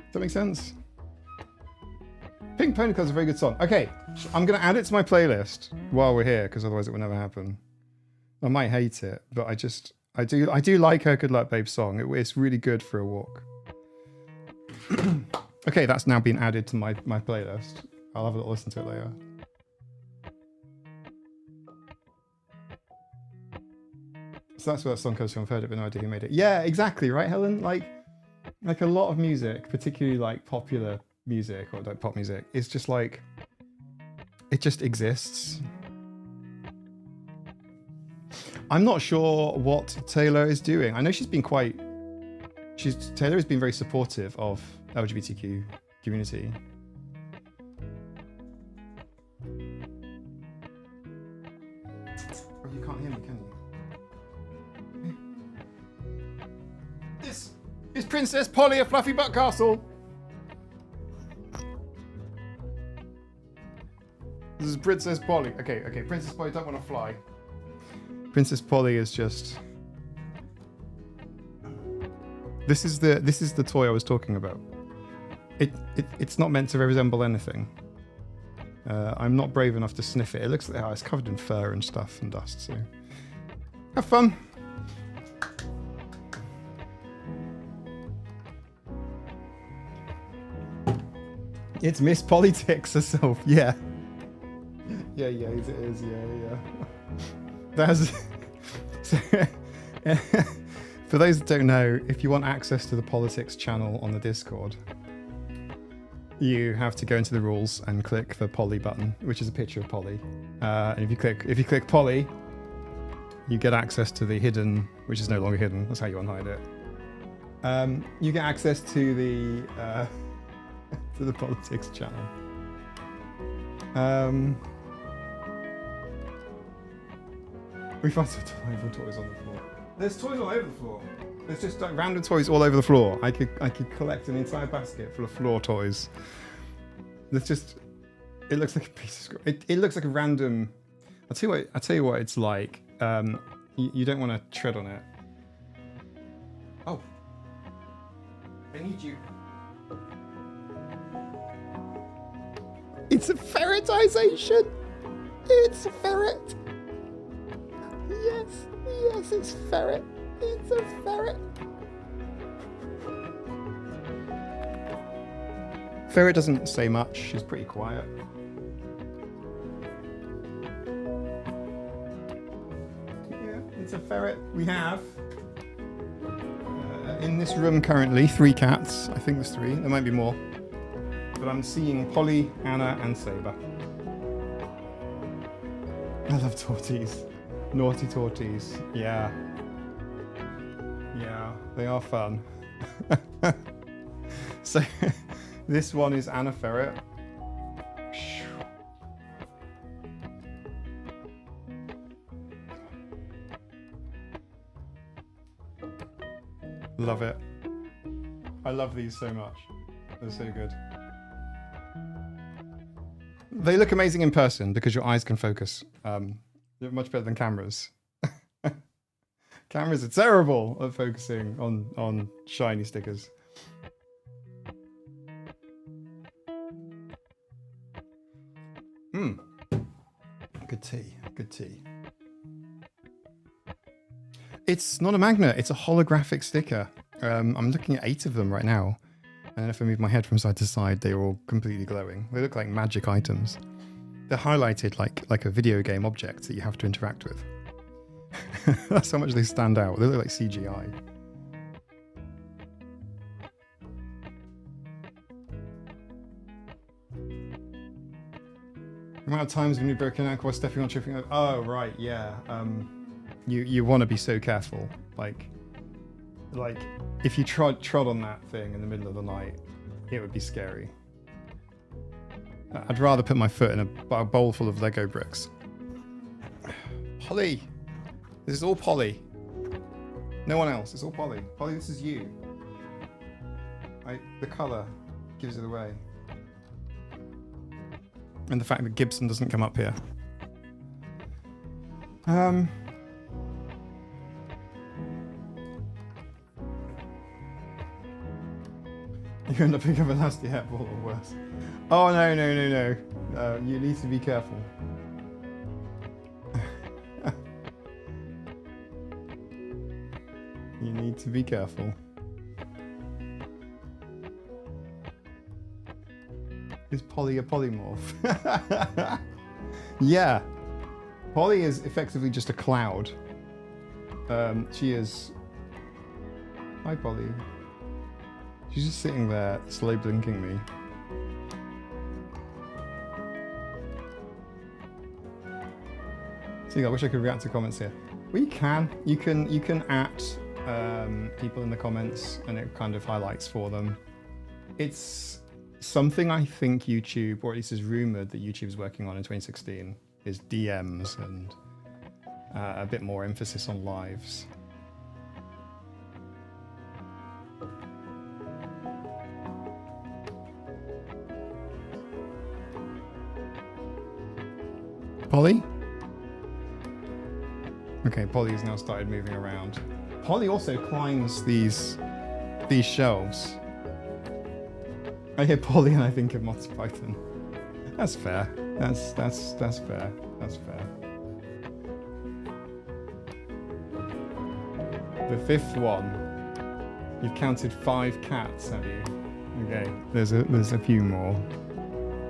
Does that make sense? Pink Pony Club's a very good song. Okay, I'm gonna add it to my playlist while we're here because otherwise it will never happen. I might hate it, but I do like her Good Luck, Babe song. It's really good for a walk. Okay, that's now been added to my playlist. I'll have a little listen to it later. So that's where that song comes from. I've heard it, but no idea who made it. Yeah, exactly, right, Helen? Like a lot of music, particularly like popular music or like pop music, is just like, it just exists. I'm not sure what Taylor is doing. I know Taylor has been very supportive of LGBTQ community. Oh, you can't hear me, can you? This is Princess Polly of Fluffy Butt Castle. This is Princess Polly. Okay, Princess Polly don't want to fly. Princess Polly is just... This is the toy I was talking about. It's not meant to resemble anything. I'm not brave enough to sniff it. It looks like it's covered in fur and stuff and dust, so have fun. It's Miss Politics herself, yeah. Yeah, it is, yeah. That's... So, for those that don't know, if you want access to the politics channel on the Discord, you have to go into the rules and click the Polly button, which is a picture of Polly. And if you click Polly, you get access to the hidden, which is no longer hidden. That's how you unhide it. You get access to the to the politics channel. We find some delightful toys on the floor. There's toys all over the floor. There's just like random toys all over the floor. I could collect an entire basket full of floor toys. There's just, it looks like a piece of, it looks like a random, I'll tell you what it's like. You don't want to tread on it. Oh. I need you. It's a ferretization. It's a ferret. Yes, it's ferret. It's a ferret. Ferret doesn't say much. She's pretty quiet. Yeah, it's a ferret. We have in this room currently 3 cats. I think there's 3. There might be more. But I'm seeing Polly, Anna, and Saber. I love torties. Naughty torties. Yeah. Yeah, they are fun. So this one is Anna Ferret. Love it. I love these so much. They're so good. They look amazing in person because your eyes can focus. They're much better than cameras. Cameras are terrible at focusing on shiny stickers. Good tea, good tea. It's not a magnet, it's a holographic sticker. I'm looking at 8 of them right now. And if I move my head from side to side, they're all completely glowing. They look like magic items. They're highlighted like a video game object that you have to interact with. That's how much they stand out. They look like CGI. The amount of times when you've broken ankle while stepping on tripping over. Oh, right, yeah. You want to be so careful. Like if you trod on that thing in the middle of the night, it would be scary. I'd rather put my foot in a bowl full of Lego bricks. Polly! This is all Polly. No one else. It's all Polly. Polly, this is you. The colour gives it away. And the fact that Gibson doesn't come up here. You end up picking up a nasty hairball or worse. Oh, no. You need to be careful. You need to be careful. Is Polly a polymorph? Yeah. Polly is effectively just a cloud. She is... Hi, Polly. She's just sitting there, slow blinking me. See, I wish I could react to comments here. Well, you can. You can at people in the comments, and it kind of highlights for them. It's something I think YouTube, or at least is rumored that YouTube is working on in 2016, is DMs and a bit more emphasis on lives. Polly? Okay, Polly has now started moving around. Polly also climbs these shelves. I hear Polly and I think of Monty Python. That's fair. That's fair. That's fair. The 5th one. You've counted 5 cats, have you? Okay, there's a few more.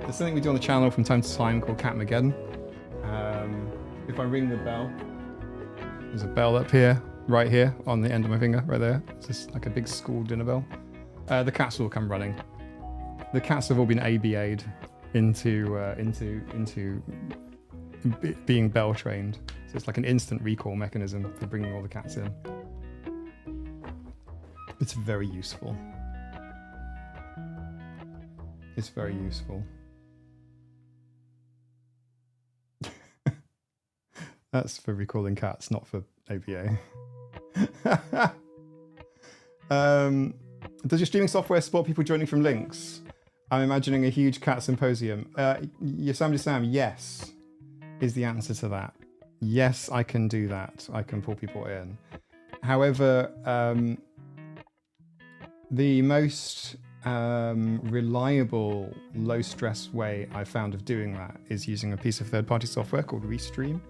There's something we do on the channel from time to time called Catmageddon. If I ring the bell, there's a bell up here, right here, on the end of my finger, right there. It's just like a big school dinner bell. The cats will come running. The cats have all been ABA'd into being bell trained. So it's like an instant recall mechanism for bringing all the cats in. It's very useful. It's very useful. That's for recalling cats, not for ABA. Does your streaming software support people joining from links? I'm imagining a huge cat symposium. Sam, yes, is the answer to that. Yes, I can do that. I can pull people in. However, the most reliable, low-stress way I found of doing that is using a piece of third-party software called LIVESTREAM.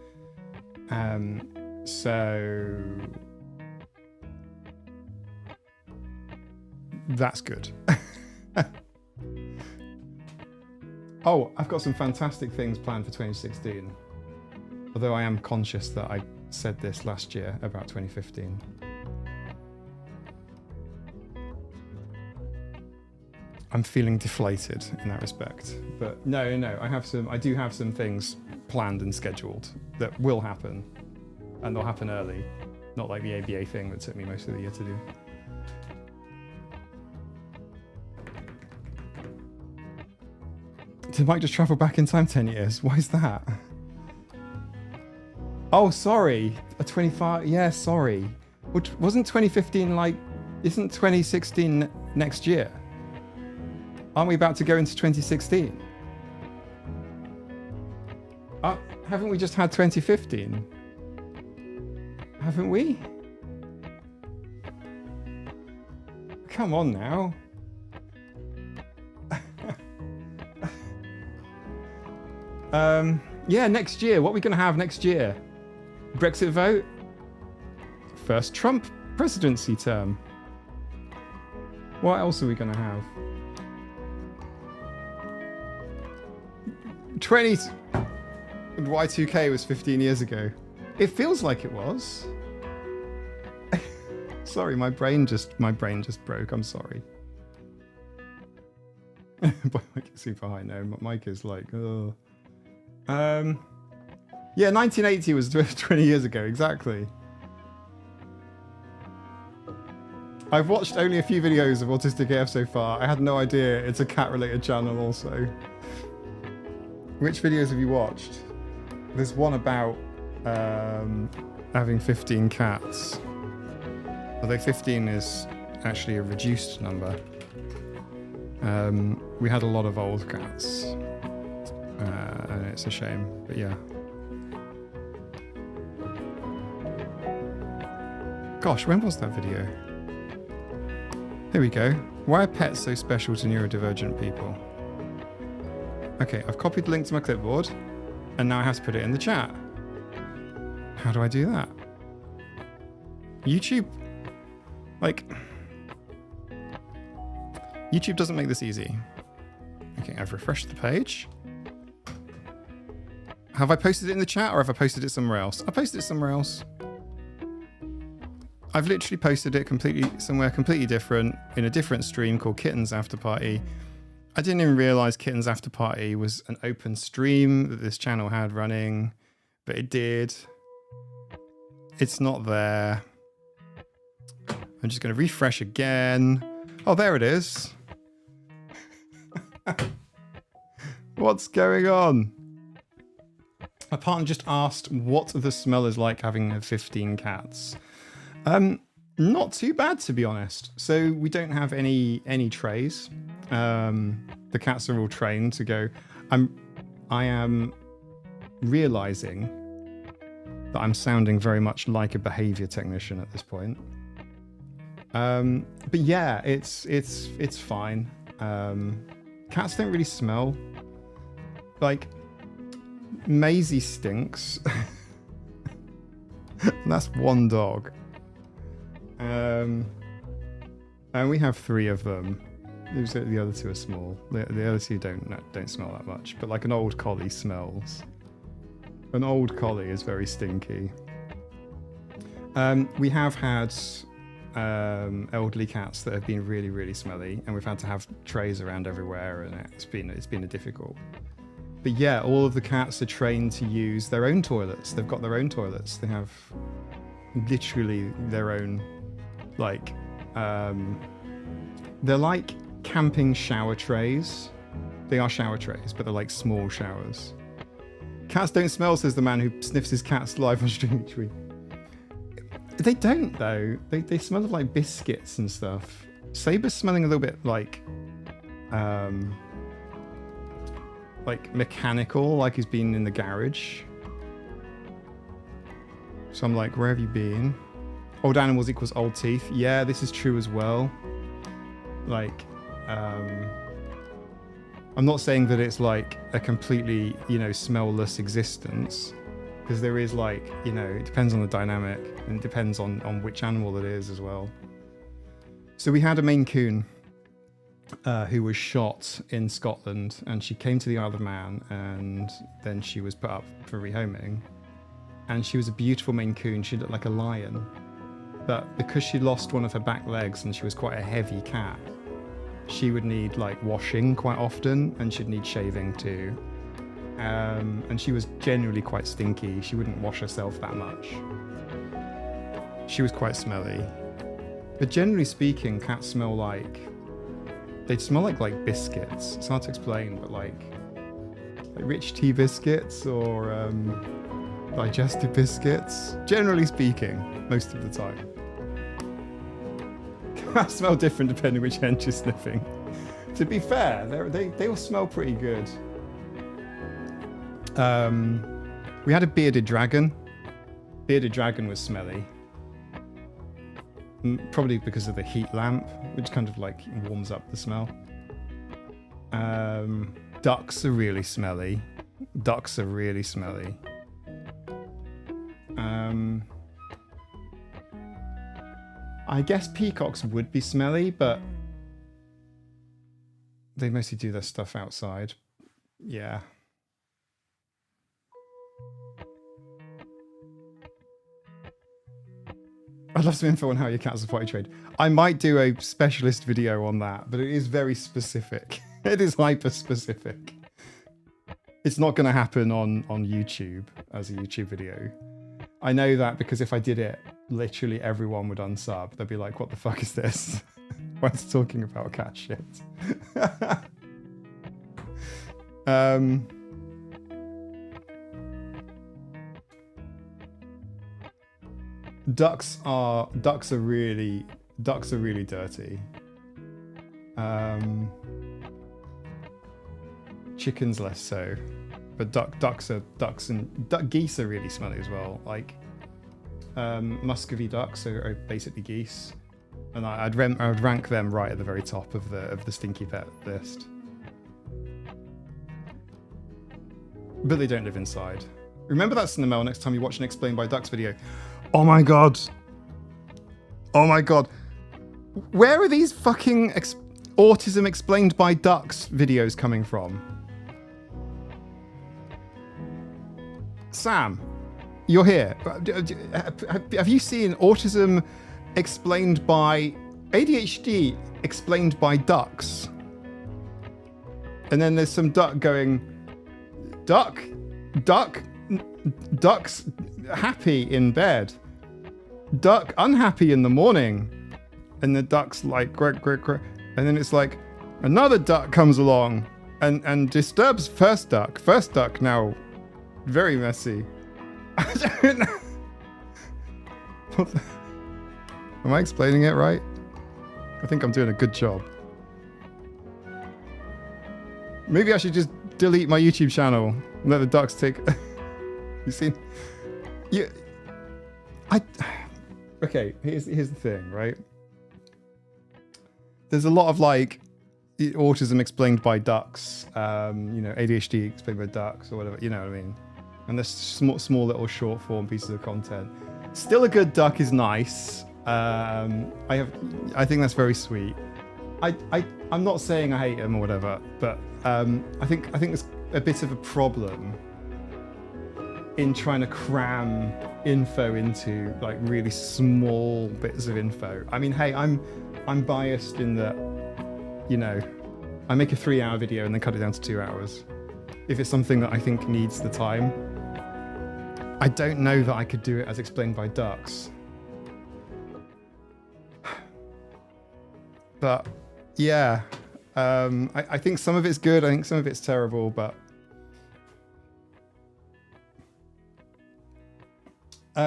So that's good. Oh, I've got some fantastic things planned for 2016. Although I am conscious that I said this last year about 2015. I'm feeling deflated in that respect. But no, I do have some things planned and scheduled that will happen, and they'll happen early, not like the ABA thing that took me most of the year to do. Did Mike just travel back in time 10 years? Why is that? Oh, sorry, a 25, yeah, sorry. Wasn't 2015 like, isn't 2016 next year? Aren't we about to go into 2016? Haven't we just had 2015? Haven't we? Come on now. Yeah, next year. What are we going to have next year? Brexit vote? first Trump presidency term. What else are we going to have? Y2K was 15 years ago. It feels like it was. Sorry, my brain just broke. I'm sorry. My mic is super high now. My mic is like, oh. Yeah, 1980 was 20 years ago, exactly. I've watched only a few videos of Autistic AF so far. I had no idea it's a cat-related channel also. Which videos have you watched? There's one about having 15 cats. Although 15 is actually a reduced number. We had a lot of old cats. And it's a shame, but yeah. Gosh, when was that video? Here we go. Why are pets so special to neurodivergent people? Okay, I've copied the link to my clipboard, and now I have to put it in the chat. How do I do that? YouTube, like, YouTube doesn't make this easy. Okay, I've refreshed the page. Have I posted it in the chat or have I posted it somewhere else? I posted it somewhere else. I've literally posted it somewhere completely different in a different stream called Kittens After Party. I didn't even realize Kittens After Party was an open stream that this channel had running, but it did. It's not there. I'm just going to refresh again. Oh, there it is. What's going on? My partner just asked what the smell is like having 15 cats. Not too bad, to be honest. So we don't have any trays. The cats are all trained to go. I am realizing that I'm sounding very much like a behavior technician at this point. But yeah, it's fine. Cats don't really smell. Like, Maisie stinks. And that's one dog. And we have 3 of them. The other 2 are small. The other 2 don't smell that much. But like an old collie smells. An old collie is very stinky. We have had elderly cats that have been really, really smelly, and we've had to have trays around everywhere, and it's been a difficult. But yeah, all of the cats are trained to use their own toilets. They've got their own toilets. They have literally their own, like, they're like camping shower trays. They are shower trays, but they're like small showers. Cats don't smell, says the man who sniffs his cats live on stream each week. They don't, though. They smell of like biscuits and stuff. Saber's smelling a little bit like mechanical, like he's been in the garage. So I'm like, where have you been? Old animals equals old teeth. Yeah, this is true as well. Like, I'm not saying that it's like a completely, smell-less existence, because there is like, it depends on the dynamic, and it depends on which animal it is as well. So we had a Maine Coon who was shot in Scotland, and she came to the Isle of Man, and then she was put up for rehoming. And she was a beautiful Maine Coon. She looked like a lion. But because she lost one of her back legs and she was quite a heavy cat, she would need like washing quite often, and she'd need shaving too. And she was generally quite stinky. She wouldn't wash herself that much. She was quite smelly. But generally speaking, cats smell like... They smell like biscuits. It's hard to explain, but like rich tea biscuits or digestive biscuits. Generally speaking, most of the time. Cats smell different depending which end you're sniffing. To be fair, they all smell pretty good. We had a bearded dragon. Bearded dragon was smelly. Probably because of the heat lamp, which kind of like warms up the smell. Ducks are really smelly. Ducks are really smelly. I guess peacocks would be smelly, but they mostly do their stuff outside. Yeah. I'd love some info on how your cats are potty trained. I might do a specialist video on that, but it is very specific. It is hyper specific. It's not going to happen on YouTube as a YouTube video. I know that because if I did it, literally everyone would unsub. They'd be like, what the fuck is this? Why's talking about cat shit? Ducks are really dirty. Chickens less so, but ducks and geese are really smelly as well. Like Muscovy ducks are basically geese, and I'd rank them right at the very top of the stinky pet list. But they don't live inside. Remember that Cinnamel next time you watch an Explained by Ducks video. Oh my god. Oh my god. Where are these fucking autism explained by ducks videos coming from? Sam, you're here. Have you seen autism explained by ADHD explained by ducks? And then there's some duck going, ducks happy in bed. Duck unhappy in the morning. And the duck's like, quack, quack, quack. And then it's like, another duck comes along and disturbs first duck. First duck now very messy. I don't know. Am I explaining it right? I think I'm doing a good job. Maybe I should just delete my YouTube channel and let the ducks take... You seen? Okay, here's the thing, right? There's a lot of like autism explained by ducks, ADHD explained by ducks or whatever, you know what I mean? And there's small little short form pieces of content. Still a good duck is nice. I think that's very sweet. I'm not saying I hate them or whatever, but I think there's a bit of a problem in trying to cram info into like really small bits of info. I mean, hey, I'm biased in that, I make a 3-hour video and then cut it down to 2 hours. If it's something that I think needs the time, I don't know that I could do it as explained by ducks. But yeah, I think some of it's good. I think some of it's terrible, but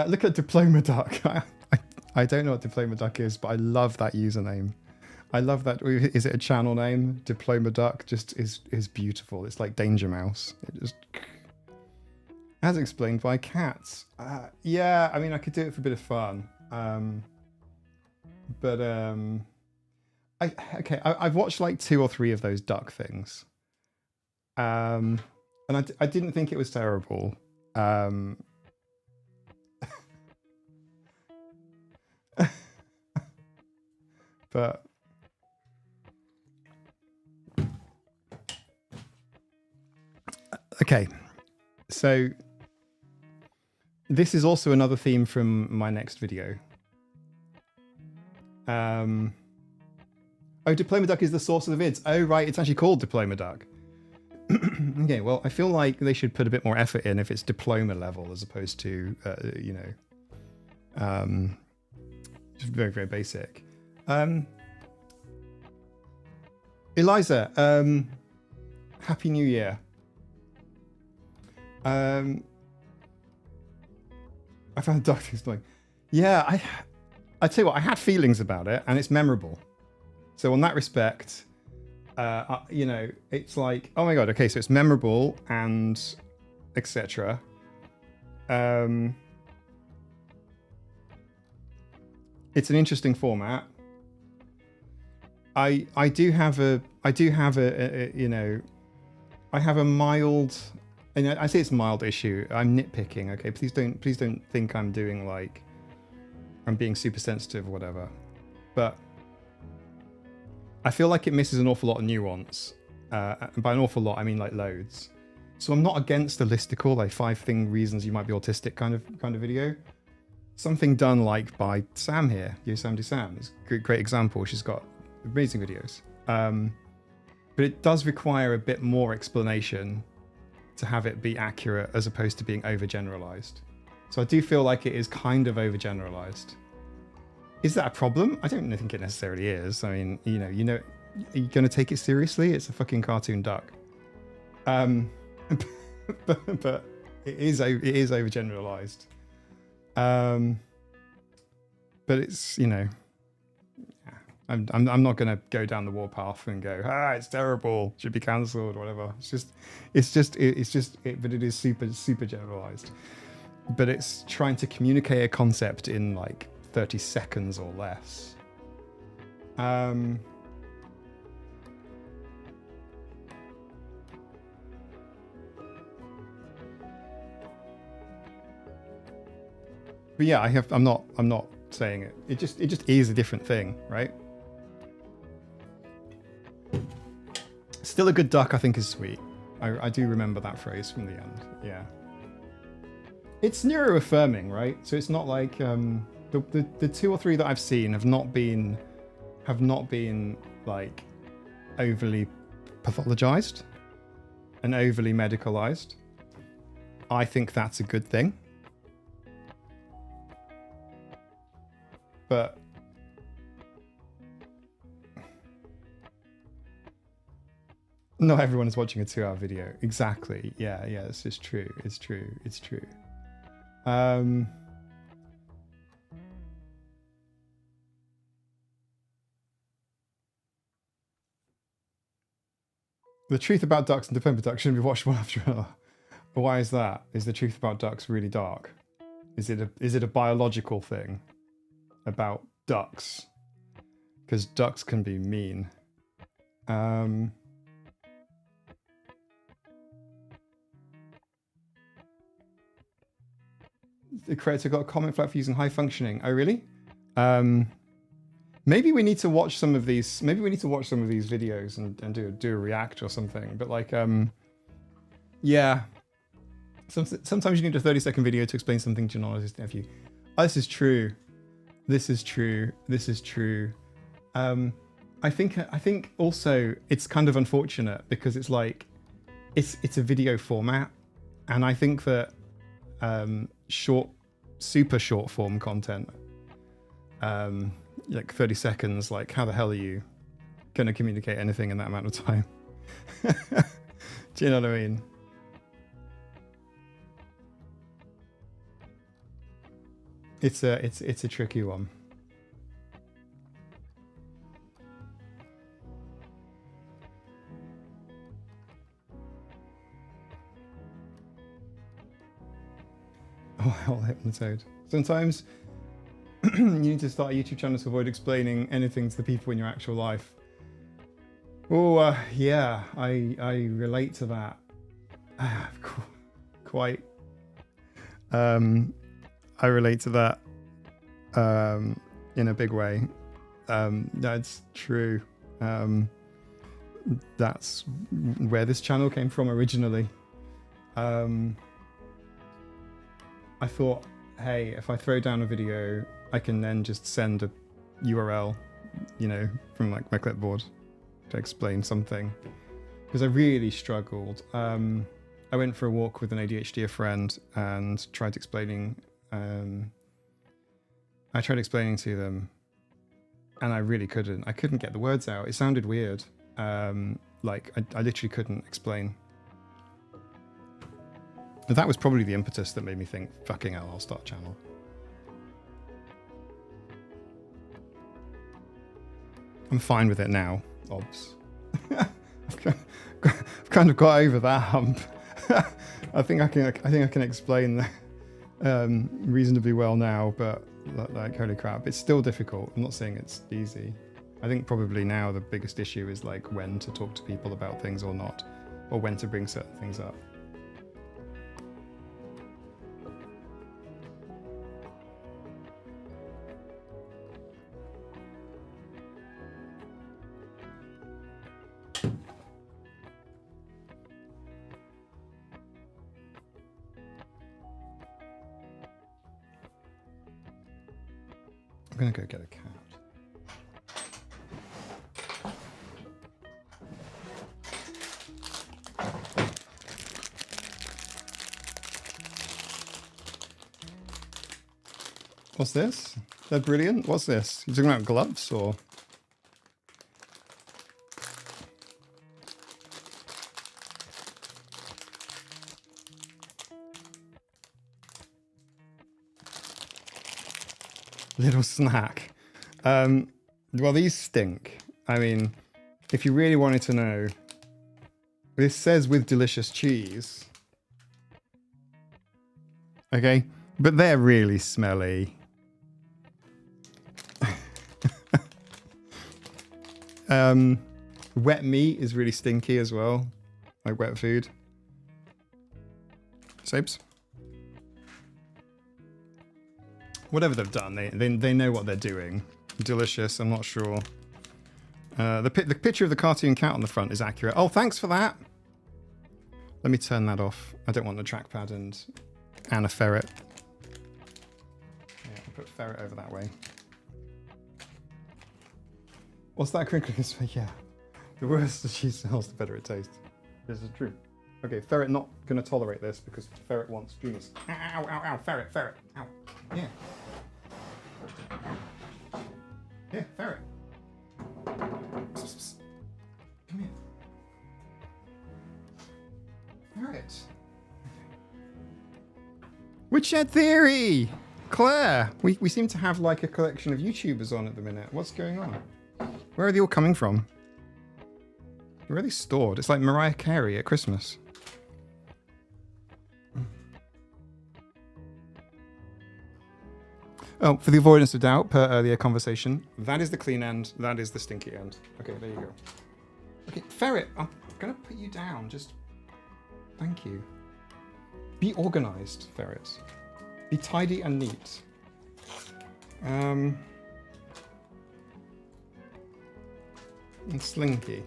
look at Diploma Duck. I don't know what Diploma Duck is, but I love that username. I love that. Is it a channel name? Diploma Duck just is beautiful. It's like Danger Mouse. It just, as explained by cats. Yeah, I mean, I could do it for a bit of fun. I've watched like 2 or 3 of those duck things. And I didn't think it was terrible. But okay, so this is also another theme from my next video. Oh, Diploma Duck is the source of the vids. Oh, right, it's actually called Diploma Duck. Okay, well, I feel like they should put a bit more effort in if it's diploma level as opposed to, just very, very basic. Eliza, Happy New Year. I found duck things annoying. Yeah, I tell you what, I had feelings about it, and it's memorable. So on that respect, it's like, oh my god, okay, so it's memorable and etc. It's an interesting format. I have a mild, and I say it's a mild issue. I'm nitpicking, okay? Please don't think I'm doing like, I'm being super sensitive or whatever. but I feel like it misses an awful lot of nuance. And by an awful lot, I mean like loads. So I'm not against the listicle, like 5 reasons you might be autistic kind of video. Something done like by Sam here, Yo Sam Do Sam, is a great example. She's got amazing videos. But it does require a bit more explanation to have it be accurate as opposed to being overgeneralized. So I do feel like it is kind of overgeneralized. Is that a problem? I don't think it necessarily is. I mean, you know, are you going to take it seriously? It's a fucking cartoon duck. But it is overgeneralized. But it's, you know, I'm not going to go down the warpath and go, it's terrible, should be cancelled or whatever. But it is super generalized. But it's trying to communicate a concept in like 30 seconds or less. But yeah, I'm not saying it. It just is a different thing, right? Still a good duck, I think, is sweet. I do remember that phrase from the end. Yeah. It's neuroaffirming, right? So it's not like the 2 or 3 that I've seen have not been like overly pathologized and overly medicalized. I think that's a good thing. But not everyone is watching a 2-hour video. Exactly. Yeah, this is true. It's true. The truth about ducks and dependent ducks shouldn't be watched one after another. But why is that? Is the truth about ducks really dark? Is it a biological thing about ducks? Because ducks can be mean. The creator got a comment flag for using high functioning. Oh, really? Maybe we need to watch some of these. Maybe we need to watch some of these videos and do a react or something. But like, yeah. Sometimes you need a 30-second video to explain something to your non-autistic nephew. Oh, this is true. This is true. I think also it's kind of unfortunate because it's like it's a video format, and I think that super short form content, like 30 seconds, like how the hell are you going to communicate anything in that amount of time? Do you know what I mean? It's a tricky one. Oh, I'll hypnotoad. Sometimes you need to start a YouTube channel to avoid explaining anything to the people in your actual life. Oh, yeah, I relate to that. Quite. I relate to that in a big way. That's true. That's where this channel came from originally. I thought, hey, if I throw down a video, I can then just send a URL, you know, from like my clipboard to explain something. Because I really struggled. I went for a walk with an ADHD friend and tried explaining. I tried explaining to them, and I really couldn't. I couldn't get the words out. It sounded weird. Like I literally couldn't explain. But that was probably the impetus that made me think, fucking hell, I'll start a channel. I'm fine with it now, obs. I've kind of got over that hump. I think I can explain reasonably well now, but like, holy crap, it's still difficult. I'm not saying it's easy. I think probably now the biggest issue is like when to talk to people about things or not, or when to bring certain things up. I'm gonna go get a cat. What's this? They're brilliant. What's this? You talking about gloves or? Little snack. Well, these stink. I mean, if you really wanted to know, this says with delicious cheese. Okay, but they're really smelly. Wet meat is really stinky as well, like wet food. Sapes? Whatever they've done, they know what they're doing. Delicious, I'm not sure. The picture of the cartoon cat on the front is accurate. Oh, thanks for that. Let me turn that off. I don't want the trackpad and a ferret. Yeah, I'll put ferret over that way. What's that crinkling? Yeah. The worse the cheese smells, the better it tastes. This is true. Okay, ferret not going to tolerate this because ferret wants dreamies. Ow, ow, ow, ferret, ferret, ow. Yeah. Yeah, ferret. Come here. Ferret. Woodshed Theory! Claire! We seem to have like a collection of YouTubers on at the minute. What's going on? Where are they all coming from? Where are they stored? It's like Mariah Carey at Christmas. Oh, for the avoidance of doubt, per earlier conversation, that is the clean end, that is the stinky end. Okay, there you go. Okay, ferret, I'm gonna put you down, just... Thank you. Be organized, ferret. Be tidy and neat. And slinky.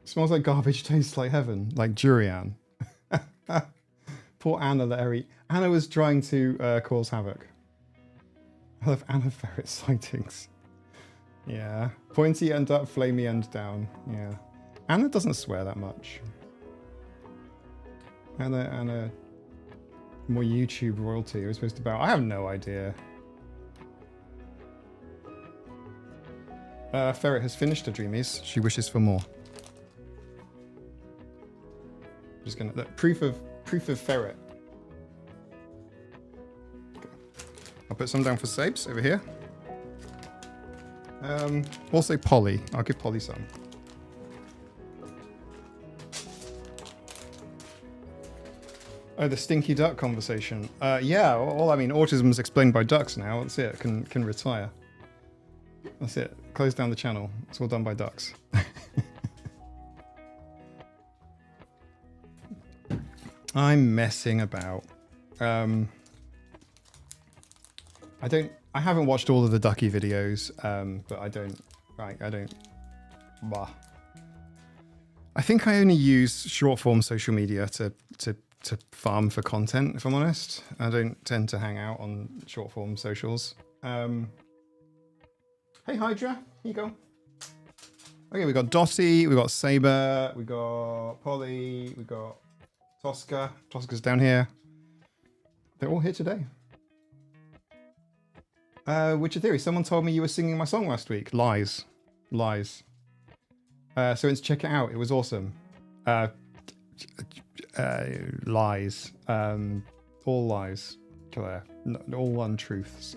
Smells like garbage, tastes like heaven, like durian. Poor Anna let her eat. Anna was trying to cause havoc. I love Anna ferret sightings. Yeah. Pointy end up, flamey end down. Yeah. Anna doesn't swear that much. Anna, more YouTube royalty. It was supposed to about. I have no idea. Ferret has finished her dreamies. She wishes for more. Just gonna look, proof of ferret. Okay. I'll put some down for Sapes over here. Also Polly. I'll give Polly some. Oh, the stinky duck conversation. Yeah. Well, I mean, autism's explained by ducks now. That's it. Can retire. That's it. Close down the channel. It's all done by ducks. I'm messing about. I haven't watched all of the ducky videos, but I don't. Bah. I think I only use short form social media to farm for content. If I'm honest, I don't tend to hang out on short form socials. Hey Hydra, here you go. Okay, we got Dottie, we got Saber, we got Polly, we got Tosca. Tosca's down here. They're all here today. Witcher Theory, someone told me you were singing my song last week. Lies. Lies. So let's check it out. It was awesome. Lies. All lies, Claire. All untruths.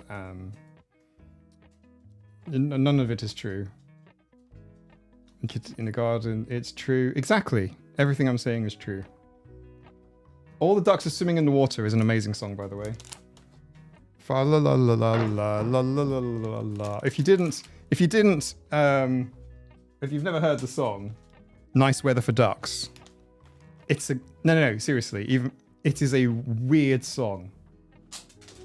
None of it is true. In the garden, it's true. Exactly. Everything I'm saying is true. All the Ducks Are Swimming in the Water is an amazing song, by the way. Fa la la la la la la la la la la. If you've never heard the song, Nice Weather for Ducks. It's a no, seriously. It is a weird song.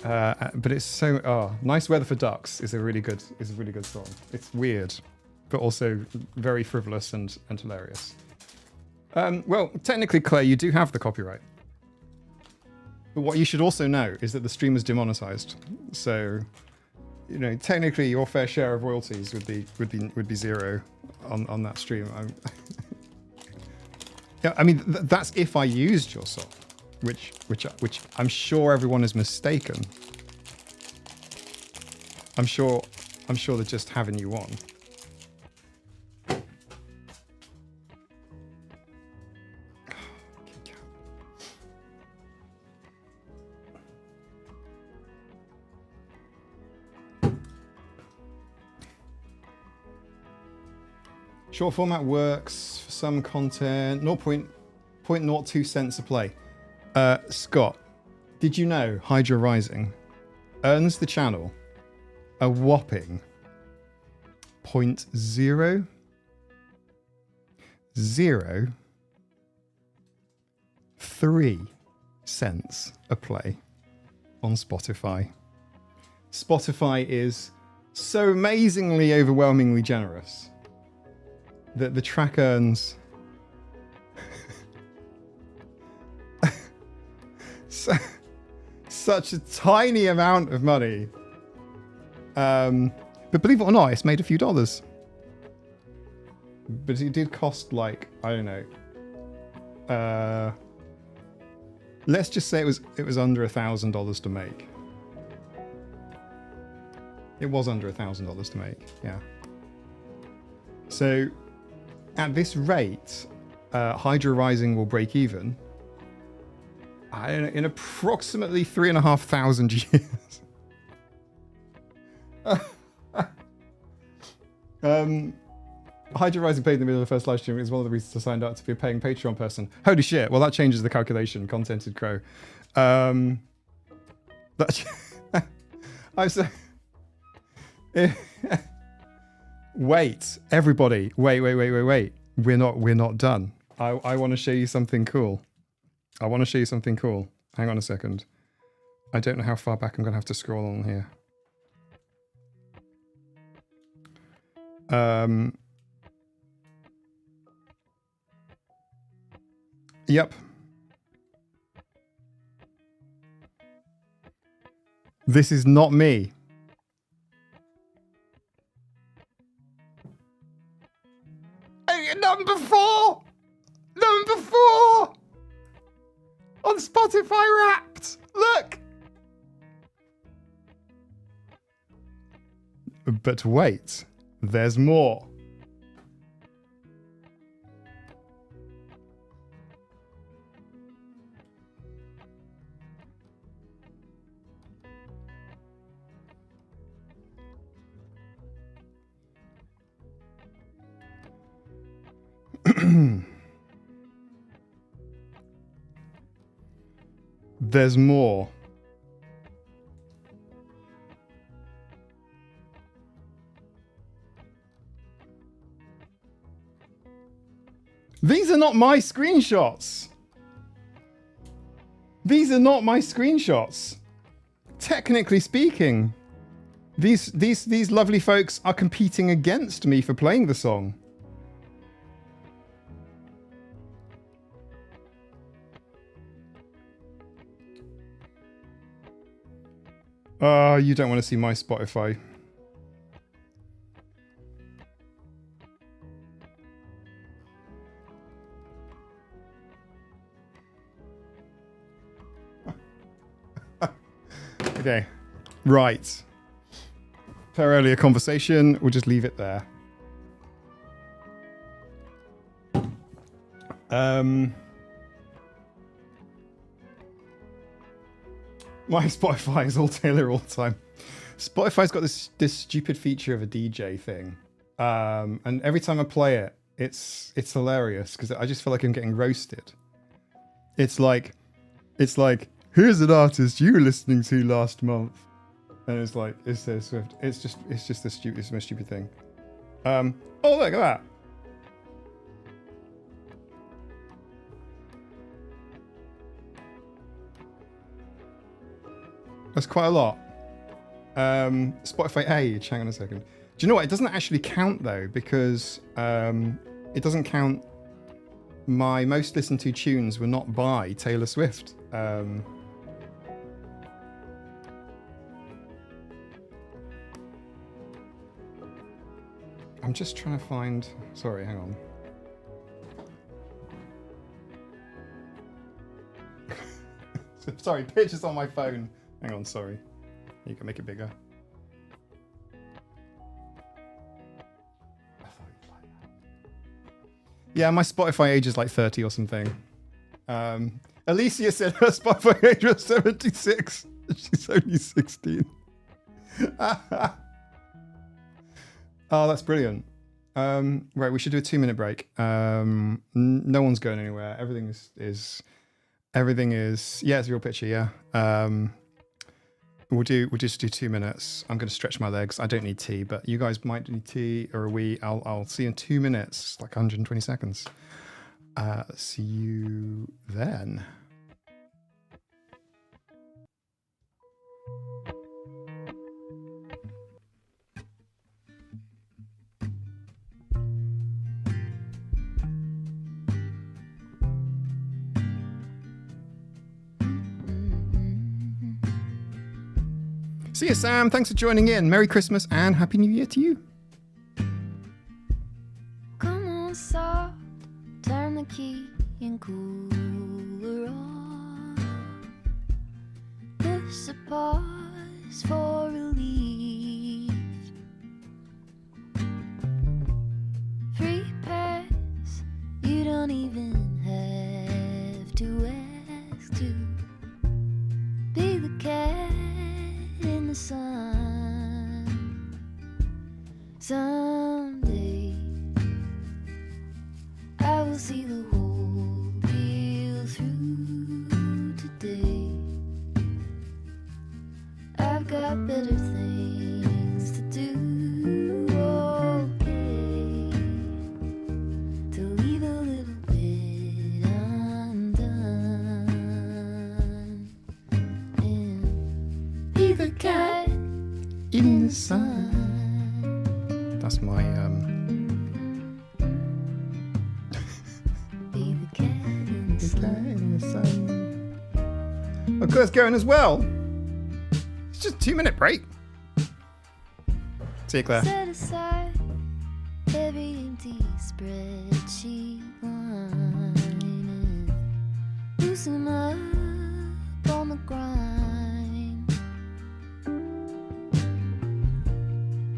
But it's so Nice Weather for Ducks is a really good song. It's weird, but also very frivolous and hilarious. Well, technically, Claire, you do have the copyright. But what you should also know is that the stream was demonetized. So, you know, technically your fair share of royalties would be zero on that stream. Yeah, I mean that's if I used your song, which I'm sure everyone is mistaken. I'm sure they're just having you on. Short format works for some content. 0.02 cents a play. Scott, did you know Hydra Rising earns the channel a whopping 0.003 cents a play on Spotify? Spotify is so amazingly, overwhelmingly generous that the track earns such a tiny amount of money. But believe it or not, it's made a few dollars. But it did cost like, I don't know. Let's just say it was under $1,000 to make. It was under $1,000 to make, yeah. So at this rate, Hydra Rising will break even, I don't know, in approximately 3,500 years. Hydra Rising paid in the middle of the first live stream. It was one of the reasons I signed up to be a paying Patreon person. Holy shit! Well, that changes the calculation. Contented Crow. I'm so. Wait, everybody! Wait! We're not done. I want to show you something cool. Hang on a second. I don't know how far back I'm going to have to scroll on here. Yep. This is not me. Number 4! Number 4! On Spotify Wrapped! Look! But wait, there's more. There's more. These are not my screenshots. These are not my screenshots. Technically speaking, these lovely folks are competing against me for playing the song. You don't want to see my Spotify. Okay, right. Per earlier conversation, we'll just leave it there. My Spotify is all Taylor all the time. Spotify's got this stupid feature of a DJ thing, and every time I play it, it's hilarious because I just feel like I'm getting roasted. It's like, here's an artist you were listening to last month, and it's like, it's Taylor Swift. It's just the most stupid thing. Oh, look at that. That's quite a lot. Spotify age, hang on a second. Do you know what? It doesn't actually count though, because it doesn't count. My most listened to tunes were not by Taylor Swift. I'm just trying to find. Sorry, hang on. Sorry, pictures on my phone. Hang on, sorry. You can make it bigger. Yeah, my Spotify age is like 30 or something. Alicia said her Spotify age was 76. She's only 16. Oh, that's brilliant. Right, we should do a 2-minute break. No one's going anywhere. Everything is yeah, it's a real picture, yeah. We'll just do 2 minutes. I'm gonna stretch my legs. I don't need tea, but you guys might need tea, or I'll see you in 2 minutes, like 120 seconds. See you then. See you, Sam. Thanks for joining in. Merry Christmas and Happy New Year to you. Come on, soft, turn the key and cooler on. Push a pause for relief. Free pass, you don't even have to ask to be the cat in the sun. Someday I will see the whole deal through. Today I've got better things to do. Okay, to leave a little bit undone and be the cat In the sun. That's my be the cat in the sun. Of course, going as well. It's just a 2-minute break. See you, Claire. Set aside every empty spreadsheet line and loosen up on the grind.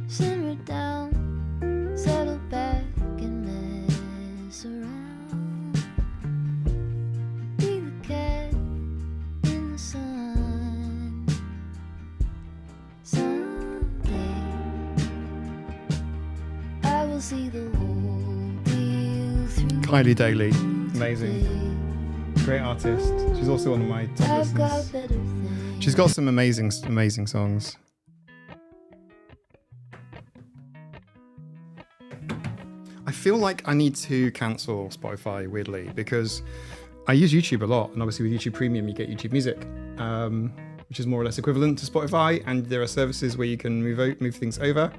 Simmer down, settle back and mess around. Be the cat in the sun. Someday I will see the whole deal through. Kylie Daly. Amazing. Great artist. She's also one of my top I've got listeners. better things. She's got some amazing songs. I feel like I need to cancel Spotify, weirdly, because I use YouTube a lot, and obviously with YouTube Premium you get YouTube Music, which is more or less equivalent to Spotify, and there are services where you can move things over.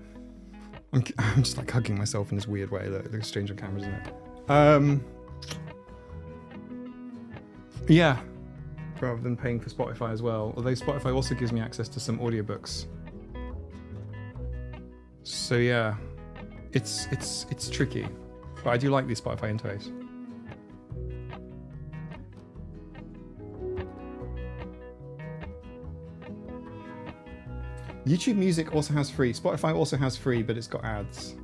I'm just like hugging myself in this weird way. Look, it looks strange on camera, doesn't it? Yeah, rather than paying for Spotify as well, although Spotify also gives me access to some audiobooks. So yeah, it's tricky, but I do like the Spotify interface. YouTube Music also has free. Spotify also has free, but it's got ads.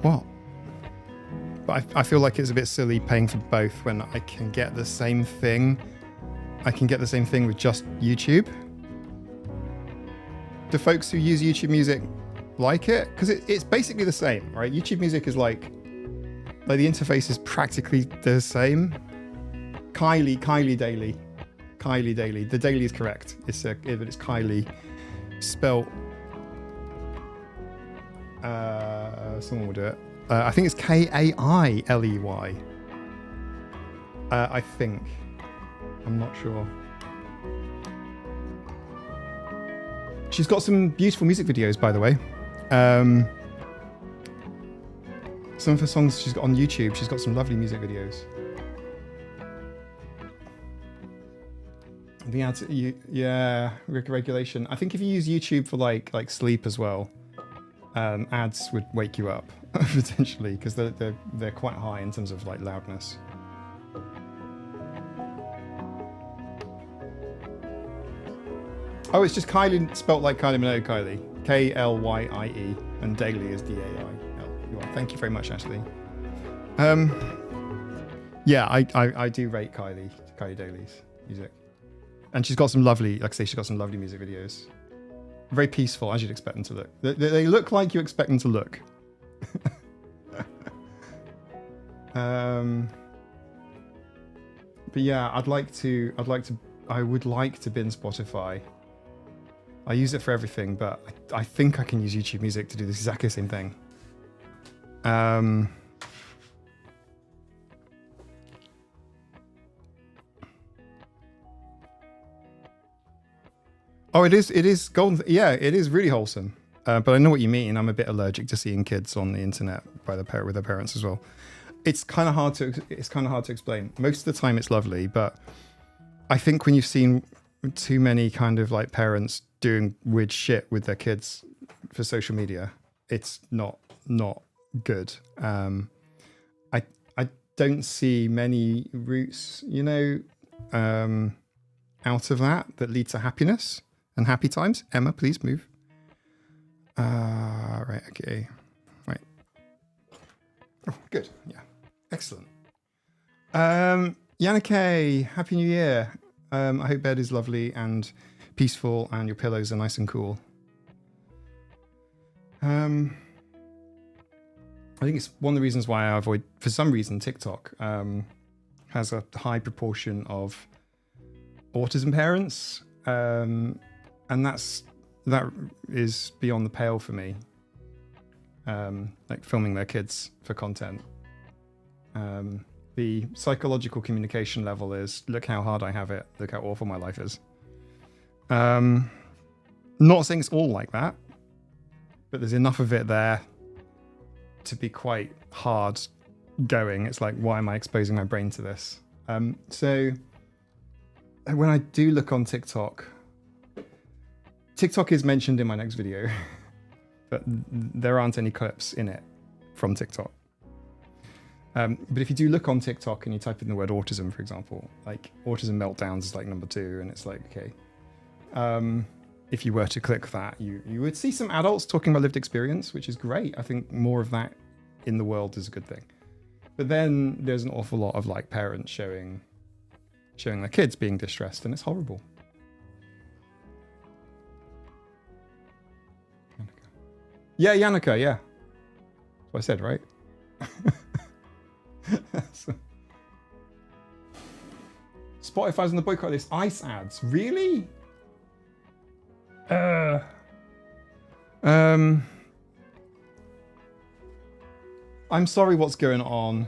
What? But I feel like it's a bit silly paying for both when I can get the same thing. I can get the same thing with just YouTube. Do folks who use YouTube Music like it? Because it's basically the same, right? YouTube Music is like the interface is practically the same. Kylie Daly. The Daily is correct. But it's Kylie, spelt. Someone will do it. I think it's Kailey. I think. I'm not sure. She's got some beautiful music videos, by the way. Some of her songs she's got on YouTube. She's got some lovely music videos. The ads, yeah, regulation. I think if you use YouTube for like sleep as well, ads would wake you up potentially because they're quite high in terms of like loudness. Oh, it's just Kylie spelt like Kylie Minogue, Kylie. K-L-Y-I-E, and Daily is D-A-I-L. Thank you very much, Ashley. Yeah, I do rate Kylie Daly's music. And she's got some lovely, like I say, she's got some lovely music videos. Very peaceful, as you'd expect them to look. They look like you expect them to look. But yeah, I would like to bin Spotify. I use it for everything, but I think I can use YouTube Music to do this exactly the same thing. Oh, it is golden. Yeah, it is really wholesome. But I know what you mean. I'm a bit allergic to seeing kids on the internet with their parents as well. It's kind of hard to explain. Most of the time, it's lovely, but I think when you've seen too many kind of like parents doing weird shit with their kids for social media, it's not good. I don't see many routes, out of that lead to happiness and happy times. Emma, please move. Right, okay. Right. Oh, good. Yeah. Excellent. Yannick, Happy New Year. I hope bed is lovely and peaceful and your pillows are nice and cool. I think it's one of the reasons why I avoid, for some reason, TikTok has a high proportion of autism parents, and that is beyond the pale for me. Like filming their kids for content. The psychological communication level is, look how hard I have it, look how awful my life is. Not saying it's all like that, but there's enough of it there to be quite hard going. It's like, why am I exposing my brain to this? So when I do look on TikTok is mentioned in my next video, but there aren't any clips in it from TikTok. But if you do look on TikTok and you type in the word autism, for example, like autism meltdowns is like number 2, and it's like, okay. If you were to click that, you would see some adults talking about lived experience, which is great. I think more of that in the world is a good thing. But then there's an awful lot of like parents showing their kids being distressed, and it's horrible. Yeah, Yannicka, yeah. That's what I said, right? Spotify's on the boycott list. ICE ads, really? I'm sorry what's going on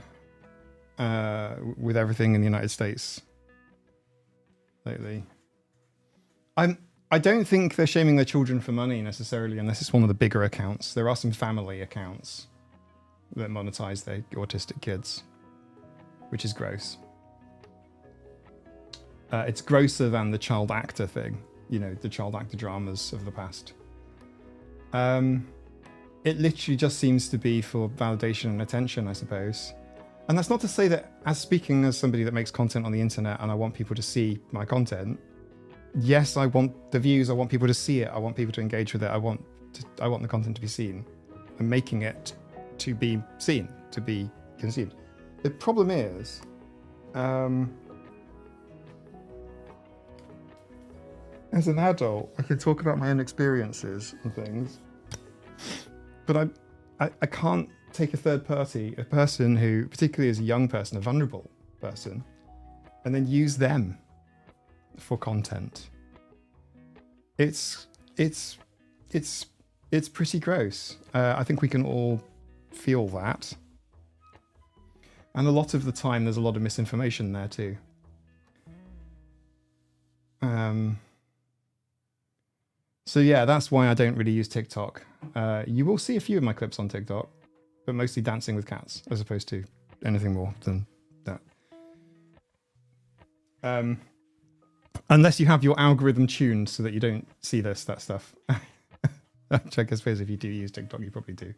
with everything in the United States lately. I don't think they're shaming their children for money necessarily, unless it's one of the bigger accounts. There are some family accounts that monetize their autistic kids, which is gross. It's grosser than the child actor thing, the child actor dramas of the past. It literally just seems to be for validation and attention, I suppose. And that's not to say that, speaking as somebody that makes content on the internet and I want people to see my content, yes, I want the views, I want people to see it, I want people to engage with it, I want the content to be seen. I'm making it to be seen, to be consumed. The problem is, as an adult, I can talk about my own experiences and things, but I can't take a third party, a person who, particularly as a young person, a vulnerable person, and then use them for content. It's pretty gross. I think we can all feel that. And a lot of the time, there's a lot of misinformation there too. So yeah, that's why I don't really use TikTok. You will see a few of my clips on TikTok, but mostly dancing with cats, as opposed to anything more than that. Unless you have your algorithm tuned so that you don't see that stuff. Which I suppose if you do use TikTok, you probably do.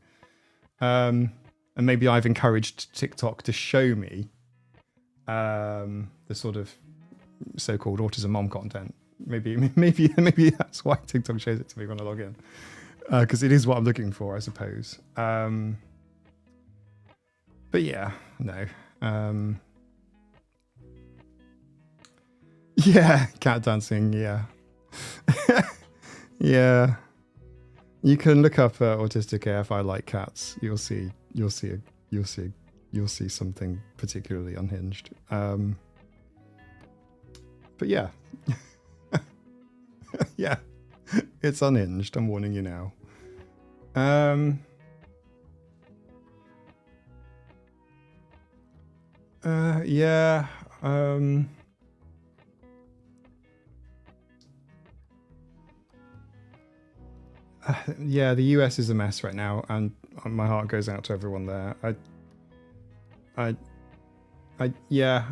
And maybe I've encouraged TikTok to show me the sort of so-called autism mom content. Maybe that's why TikTok shows it to me when I log in, because it is what I'm looking for, I suppose. But yeah, no. Yeah, cat dancing. Yeah, yeah. You can look up autistic AF. I like cats. You'll see something particularly unhinged. But yeah, yeah, it's unhinged. I'm warning you now. Yeah. Yeah, the US is a mess right now, and my heart goes out to everyone there. Yeah,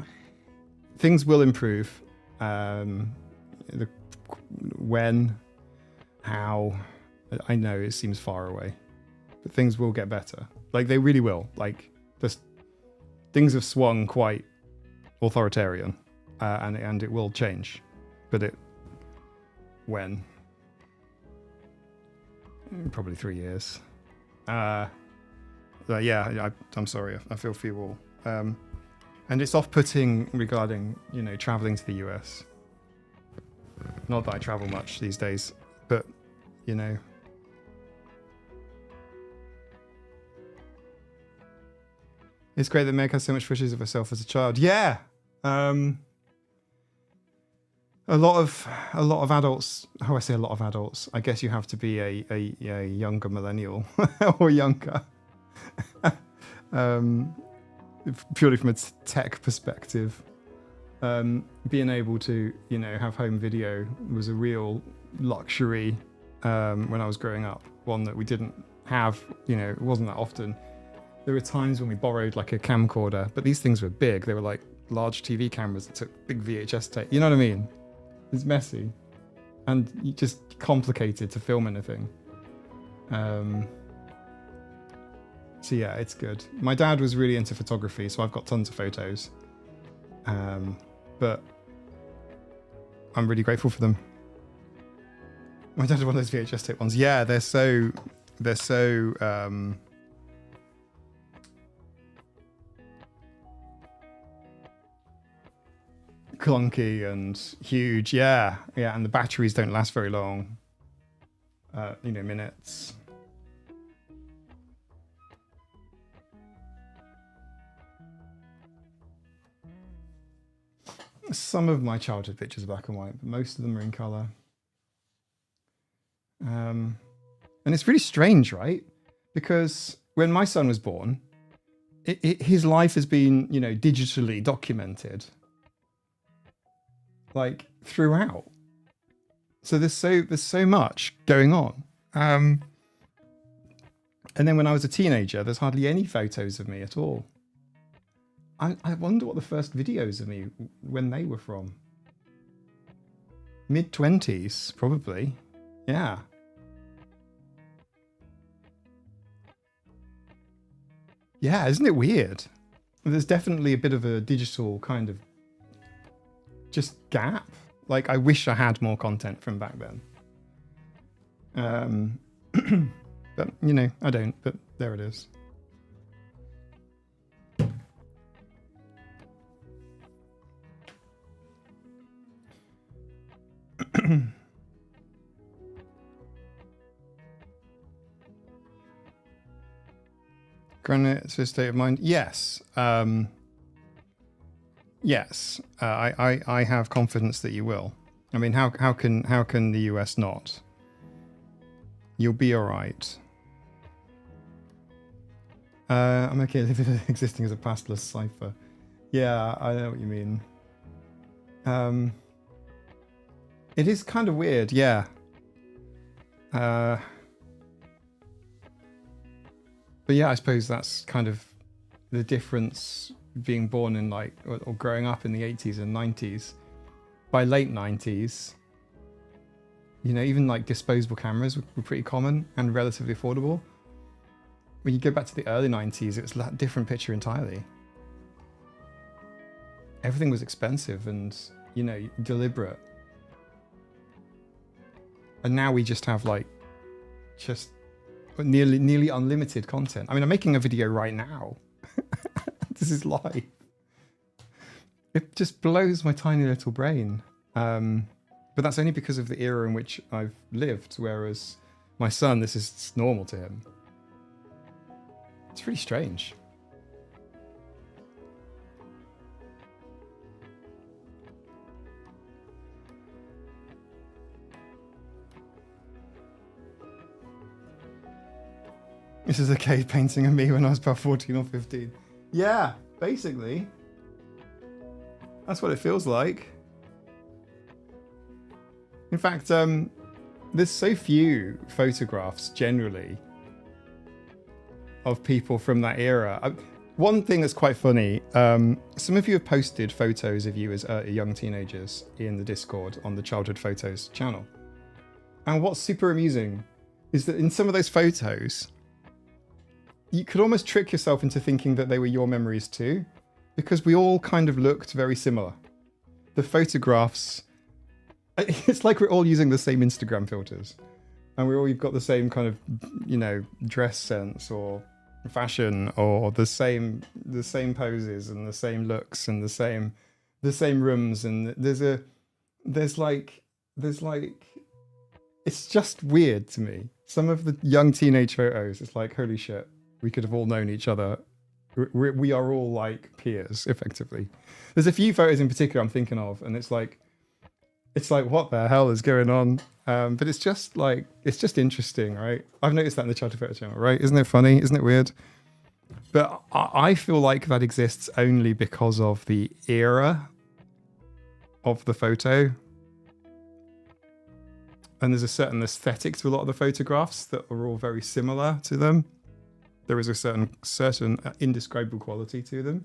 things will improve. When, how, I know it seems far away, but things will get better. Like they really will. Like things have swung quite authoritarian, and it will change, but when? Probably 3 years. Yeah, I'm sorry. I feel for you all. And it's off-putting regarding, traveling to the US. Not that I travel much these days, but, It's great that Meg has so much footage of herself as a child. Yeah. A lot of adults. How I say a lot of adults? I guess you have to be a younger millennial or younger, purely from a tech perspective. Being able to have home video was a real luxury when I was growing up. One that we didn't have. It wasn't that often. There were times when we borrowed like a camcorder, but these things were big. They were like large TV cameras that took big VHS tape. You know what I mean? It's messy and just complicated to film anything. So yeah, it's good. My dad was really into photography, so I've got tons of photos. But I'm really grateful for them. My dad had one of those VHS tape ones. Yeah, they're so clunky and huge. Yeah, and the batteries don't last very long. Minutes. Some of my childhood pictures are black and white, but most of them are in color. And it's really strange, right? Because when my son was born, his life has been, digitally documented. Like throughout. So there's so much going on. And then when I was a teenager, there's hardly any photos of me at all. I wonder what the first videos of me, when they were from. Mid-20s, probably. Yeah. Yeah, isn't it weird? There's definitely a bit of a digital kind of just gap. Like I wish I had more content from back then. But I don't, but there it is. Granite's a state of mind. Yes. Yes. I have confidence that you will. I mean, how can the US not? You'll be all right. I'm okay existing as a pastless cipher. Yeah, I know what you mean. It is kind of weird, yeah. But yeah, I suppose that's kind of the difference being born in or growing up in the 80s and 90s. by late 90s, you know, even like disposable cameras were pretty common and relatively affordable. When you go back to the early 90s, it was a different picture entirely. Everything was expensive and, you know, deliberate. And now we just have like, just nearly unlimited content. I mean, I'm making a video right now. This is live. It just blows my tiny little brain. But that's only because of the era in which I've lived, whereas my son, this is normal to him. It's really strange. This is a cave painting of me when I was about 14 or 15. Yeah, basically. That's what it feels like. In fact, there's so few photographs generally of people from that era. One thing that's quite funny, some of you have posted photos of you as young teenagers in the Discord on the Childhood Photos channel. And what's super amusing is that in some of those photos, you could almost trick yourself into thinking that they were your memories too, because we all kind of looked very similar. The photographs, it's like we're all using the same Instagram filters, and we've got the same kind of, you know, dress sense or fashion, or the same poses and the same looks and the same rooms, and there's like it's just weird to me. Some of the young teenage photos, it's like, holy shit, we could have all known each other. We are all like peers, effectively. There's a few photos in particular I'm thinking of, and it's like, what the hell is going on? But it's just interesting, right? I've noticed that in the Childhood Photo channel, right? Isn't it funny? Isn't it weird? But I feel like that exists only because of the era of the photo. And there's a certain aesthetic to a lot of the photographs that are all very similar to them. There is a certain indescribable quality to them.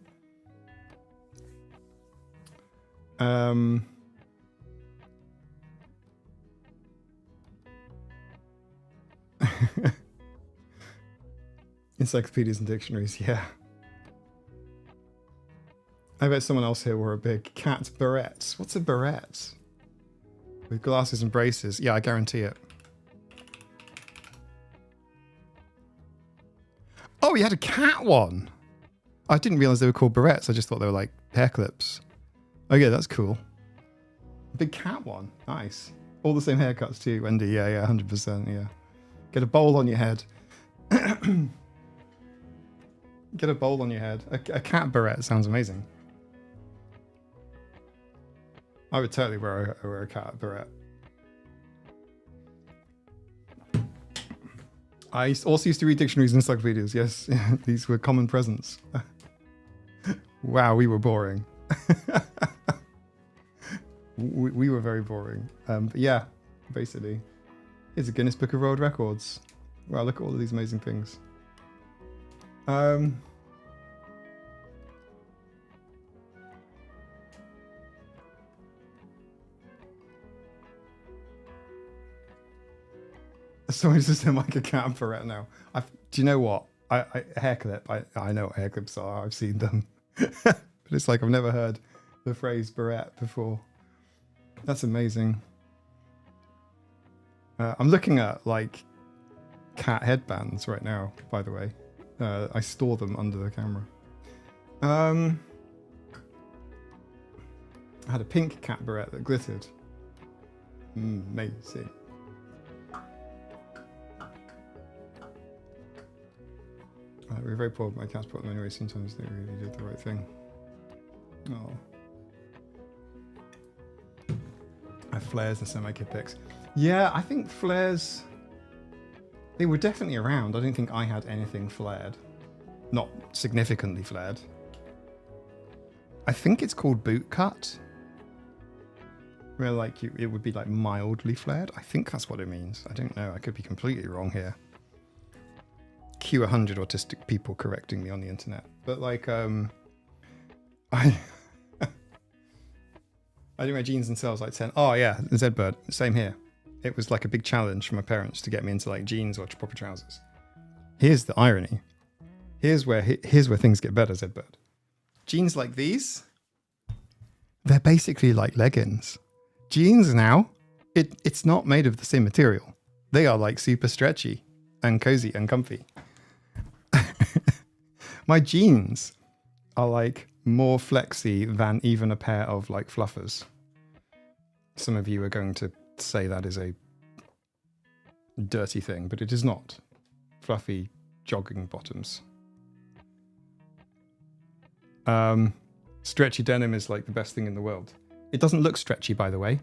Encyclopedias and dictionaries, yeah. I bet someone else here wore a big cat beret. What's a beret? With glasses and braces. Yeah, I guarantee it. Oh, you had a cat one. I didn't realize they were called berets. I just thought they were like hair clips. Oh yeah, that's cool. Big cat one. Nice. All the same haircuts too, Wendy. Yeah, 100%. Yeah. Get a bowl on your head. Get a bowl on your head. A cat beret sounds amazing. I would totally wear a cat beret. I also used to read dictionaries and encyclopedias. Yes, these were common presents. Wow, we were boring. we were very boring. But yeah, basically. Here's a Guinness Book of World Records. Wow, look at all of these amazing things. Someone just said like a cat beret now. Do you know what? A hair clip. I know what hair clips are. I've seen them. But it's like I've never heard the phrase beret before. That's amazing. I'm looking at like cat headbands right now, by the way. I store them under the camera. I had a pink cat beret that glittered. Amazing. We're very poor, but my cats put them anyway. Sometimes they really did the right thing. Oh. I have flares and semi-kid pics. Yeah, I think flares, they were definitely around. I don't think I had anything flared. Not significantly flared. I think it's called boot cut. Where like it would be like mildly flared. I think that's what it means. I don't know. I could be completely wrong here. Q 100 autistic people correcting me on the internet. But like, I didn't wear jeans until I was like 10. Oh yeah, Zbird, same here. It was like a big challenge for my parents to get me into like jeans or proper trousers. Here's the irony. Here's where things get better, Zbird. Jeans like these, they're basically like leggings. Jeans now, it's not made of the same material. They are like super stretchy and cozy and comfy. My jeans are like more flexy than even a pair of like fluffers. Some of you are going to say that is a dirty thing, but it is not. Fluffy jogging bottoms. Stretchy denim is like the best thing in the world. It doesn't look stretchy, by the way.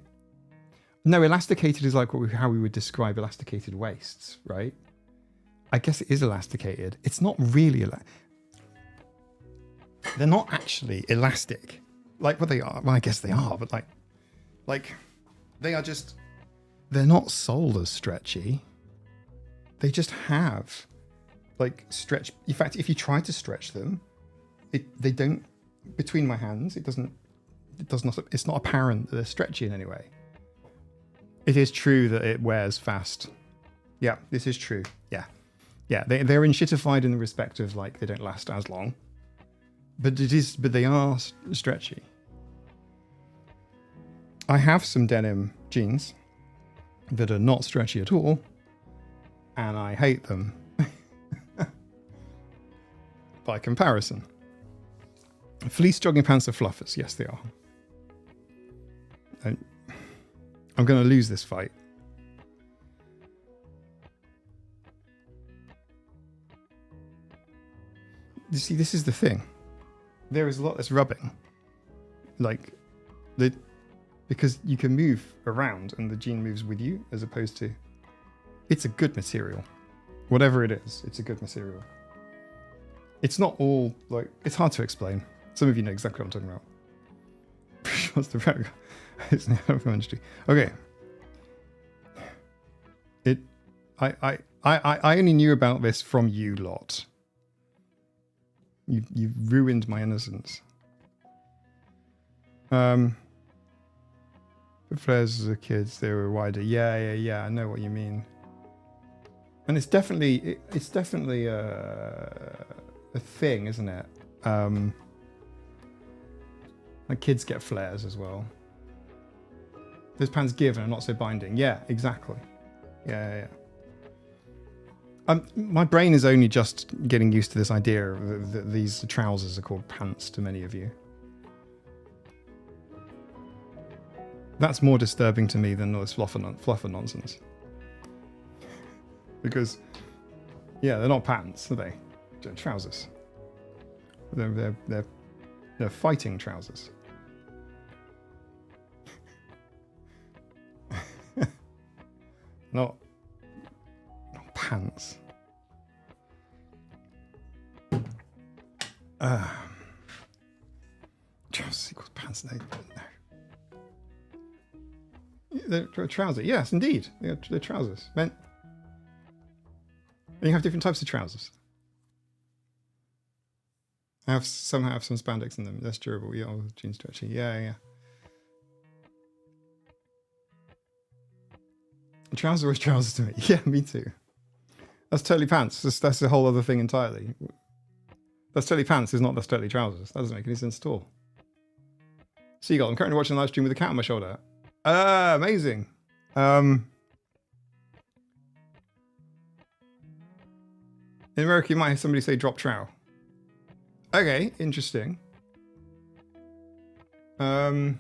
No, elasticated is like how we would describe elasticated waists, right? I guess it is elasticated. It's not really they're not actually elastic. Like what they are. Well, I guess they are, but like they are just, they're not sold as stretchy. They just have like stretch. In fact, if you try to stretch them, they don't, between my hands, it's not apparent that they're stretchy in any way. It is true that it wears fast. Yeah, this is true. Yeah. Yeah, they're enshittified in the respect of like they don't last as long. But they are stretchy. I have some denim jeans that are not stretchy at all, and I hate them by comparison. Fleece jogging pants are fluffers. Yes, they are. I'm going to lose this fight. You see, this is the thing. There is a lot less rubbing. Like, because you can move around and the jean moves with you, as opposed to... It's a good material. Whatever it is, it's a good material. It's not all, like... It's hard to explain. Some of you know exactly what I'm talking about. What's the record? It's the industry. Okay. I only knew about this from you lot. You've ruined my innocence. The flares as a kids, they were wider. Yeah. I know what you mean. And it's definitely a thing, isn't it? Like kids get flares as well. Those pants give and are not so binding. Yeah, exactly. Yeah. My brain is only just getting used to this idea that these trousers are called pants to many of you. That's more disturbing to me than all this fluffer nonsense. Because, yeah, they're not pants, are they? They're trousers. They're fighting trousers. Not pants. Trousers equals pants. No. They're trousers. Yes, indeed. They're trousers. And you have different types of trousers. Some have some spandex in them. That's durable. Yeah, jeans stretchy. Yeah. Trousers are always trousers to me. Yeah, me too. That's totally pants. That's a whole other thing entirely. That's totally pants is not that's totally trousers. That doesn't make any sense at all. Seagull, I'm currently watching a live stream with a cat on my shoulder. Amazing. In America, you might have somebody say drop trow. Okay, interesting. In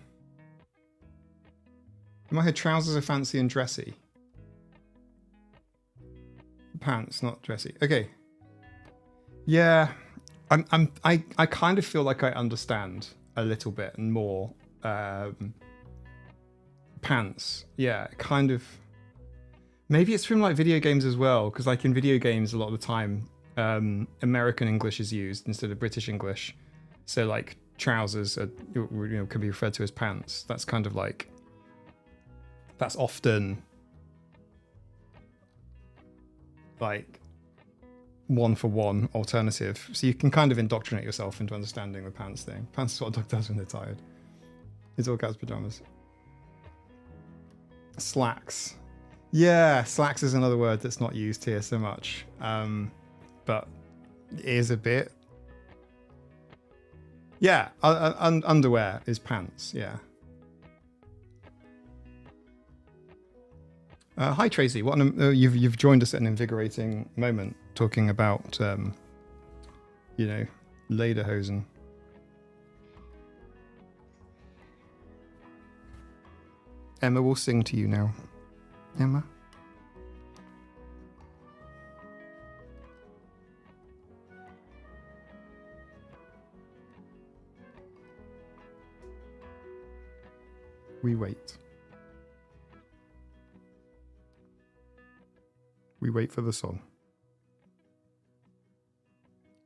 my head, trousers are fancy and dressy. Pants, not dressy. Okay. Yeah, I kind of feel like I understand a little bit and more. Pants, yeah, kind of. Maybe it's from like video games as well, because like in video games, a lot of the time, American English is used instead of British English. So like trousers are, can be referred to as pants. That's kind of like, that's often like one-for-one alternative. So you can kind of indoctrinate yourself into understanding the pants thing. Pants is what a dog does when they're tired. It's all cats pajamas. Slacks. Yeah, slacks is another word that's not used here so much. But it is a bit. Yeah, underwear is pants, yeah. Hi Tracy, what you've joined us at an invigorating moment talking about you know, lederhosen. Emma will sing to you now. Emma? We wait. We wait for the song.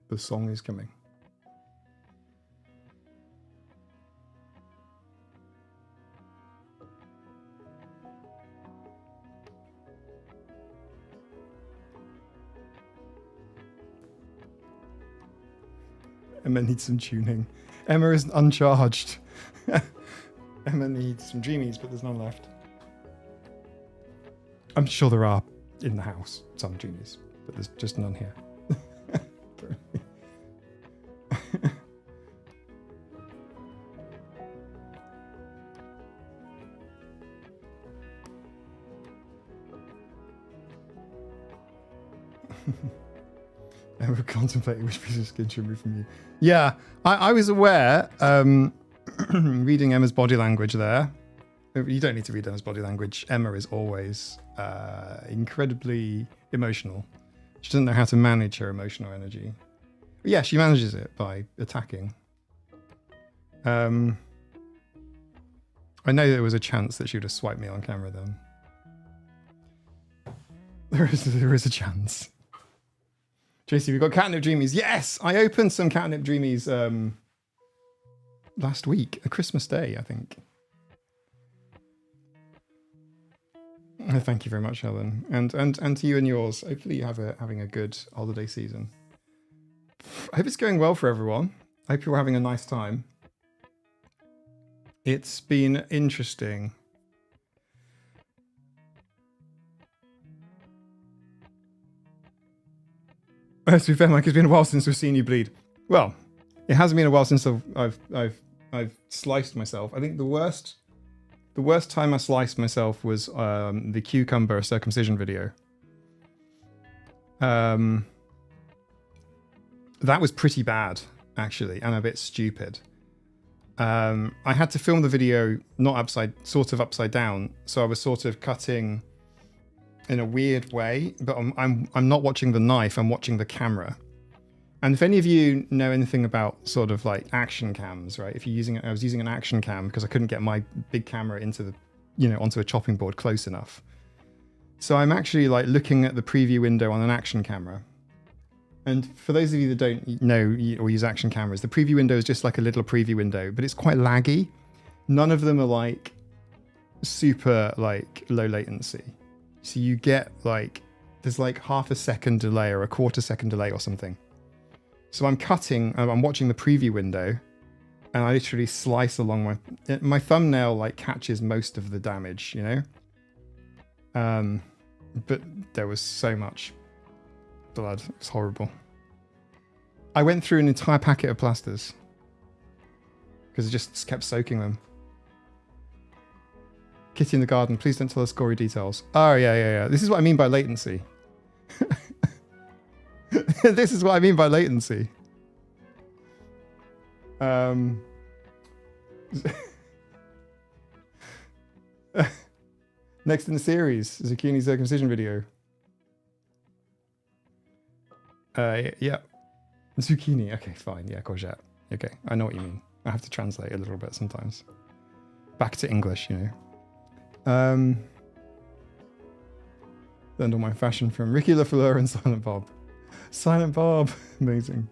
The song is coming. Emma needs some tuning. Emma is uncharged. Emma needs some dreamies, but there's none left. I'm sure there are in the house some dreamies, but there's just none here. Emma contemplating which piece of skin to remove from you. Yeah, I was aware, reading Emma's body language there. You don't need to read Emma's body language. Emma is always incredibly emotional. She doesn't know how to manage her emotional energy. But yeah, she manages it by attacking. I know there was a chance that she would have swiped me on camera then. There is a chance. Tracy, we've got Catnip Dreamies. Yes! I opened some Catnip Dreamies last week, a Christmas Day, I think. Thank you very much, Helen. And to you and yours. Hopefully you're having a good holiday season. I hope it's going well for everyone. I hope you're having a nice time. It's been interesting. To be fair, Mike, it's been a while since we've seen you bleed. Well, it hasn't been a while since I've sliced myself. I think the worst time I sliced myself was the cucumber circumcision video. That was pretty bad, actually, and a bit stupid. I had to film the video sort of upside down, so I was sort of cutting in a weird way, but I'm not watching the knife, I'm watching the camera. And if any of you know anything about sort of like action cams, right? If you're using, I was using an action cam because I couldn't get my big camera into the, onto a chopping board close enough. So I'm actually like looking at the preview window on an action camera. And for those of you that don't know or use action cameras, the preview window is just like a little preview window, but it's quite laggy. None of them are like super like low latency. So you get like, there's like half a second delay or a quarter second delay or something. So I'm watching the preview window and I literally slice along my thumbnail like catches most of the damage, but there was so much blood. It was horrible. I went through an entire packet of plasters because it just kept soaking them. Kitty in the garden, please don't tell us gory details. Oh, yeah. This is what I mean by latency. This is what I mean by latency. Next in the series, zucchini circumcision video. Yeah. Zucchini. Okay, fine. Yeah, courgette. Okay, I know what you mean. I have to translate a little bit sometimes. Back to English, Learned all my fashion from Ricky LaFleur and Silent Bob. Silent Bob. Amazing.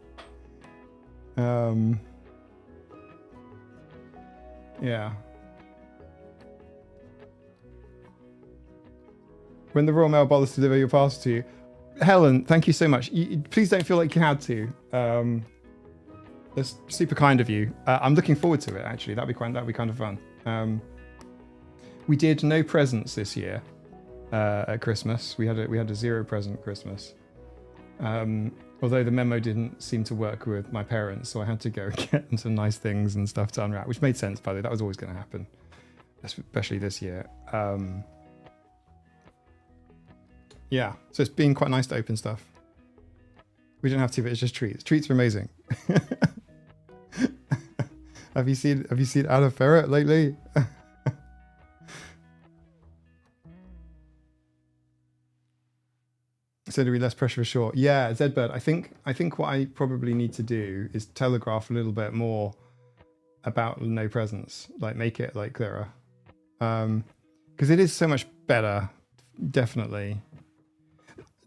Yeah. When the Royal Mail bothers to deliver your parcel to you. Helen, thank you so much. Please don't feel like you had to. That's super kind of you. I'm looking forward to it. Actually, that'd be kind of fun. We did no presents this year at Christmas. We had a 0 present Christmas. Although the memo didn't seem to work with my parents, so I had to go and get them some nice things and stuff to unwrap, which made sense, by the way. That was always going to happen, especially this year. Yeah, so it's been quite nice to open stuff. We don't have to, but it's just treats. Treats are amazing. Have you seen Anna Ferret lately? So do we less pressure for sure? Yeah, Zedbird. I think what I probably need to do is telegraph a little bit more about no presents, like make it like clearer, because it is so much better. Definitely,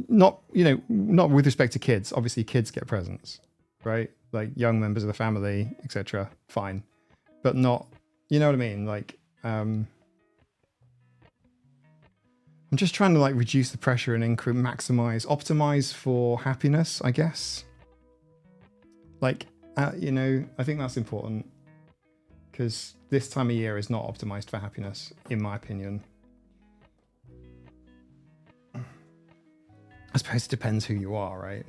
not with respect to kids. Obviously, kids get presents, right? Like young members of the family, etc. Fine, but not. You know what I mean? Like. I'm just trying to like reduce the pressure and optimize for happiness, I guess. Like, I think that's important because this time of year is not optimized for happiness, in my opinion. I suppose it depends who you are, right?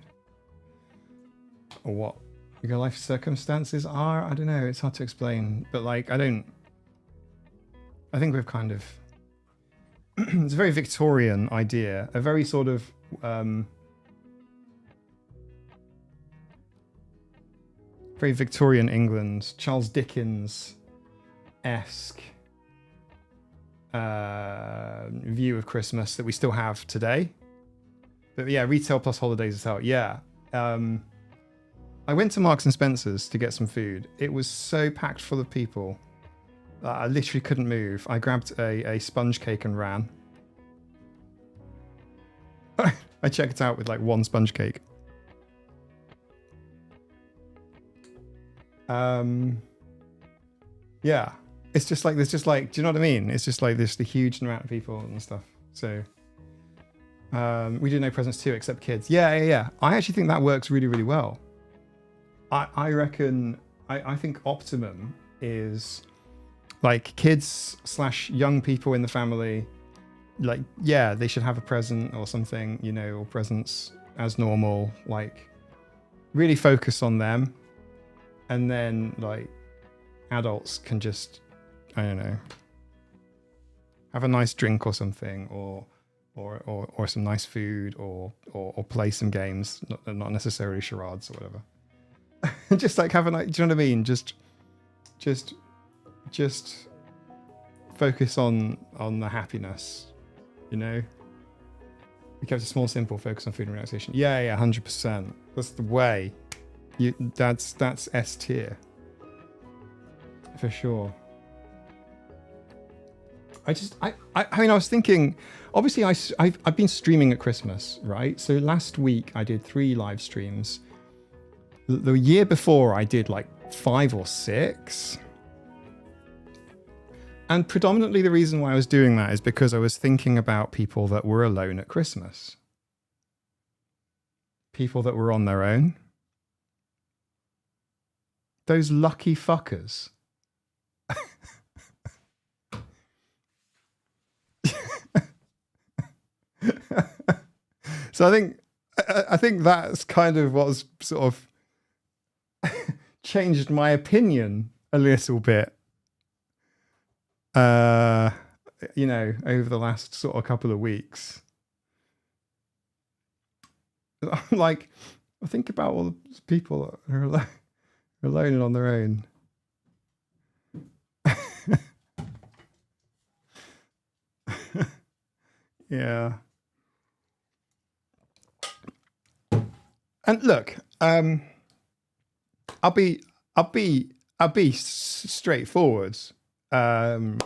Or what your life circumstances are. I don't know. It's hard to explain, but like, I think we've kind of. It's a very Victorian idea, a very sort of very Victorian England, Charles Dickens-esque view of Christmas that we still have today. But yeah, retail plus holidays is how. Yeah, I went to Marks and Spencer's to get some food. It was so packed full of people. I literally couldn't move. I grabbed a sponge cake and ran. I checked out with like 1 sponge cake. Yeah, it's just like there's just like, do you know what I mean? It's just like there's the huge amount of people and stuff. So we do no presents too, except kids. Yeah. I actually think that works really, really well. I reckon. I think optimum is. Like kids / young people in the family, like, yeah, they should have a present or something, or presents as normal, like really focus on them. And then like adults can just, I don't know, have a nice drink or something or some nice food or play some games, not necessarily charades or whatever. Just like have a night, do you know what I mean? Just focus on the happiness, We kept it small, simple, focus on food and relaxation. Yeah, 100%. That's the way. That's S tier. For sure. I was thinking, obviously I've been streaming at Christmas, right? So last week I did 3 live streams. The year before I did like 5 or 6. And predominantly the reason why I was doing that is because I was thinking about people that were alone at Christmas. People that were on their own. Those lucky fuckers. So I think that's kind of what's sort of changed my opinion a little bit. Over the last sort of couple of weeks. Like, I think about all the people that are alone and on their own. Yeah. And look, I'll be straightforward. And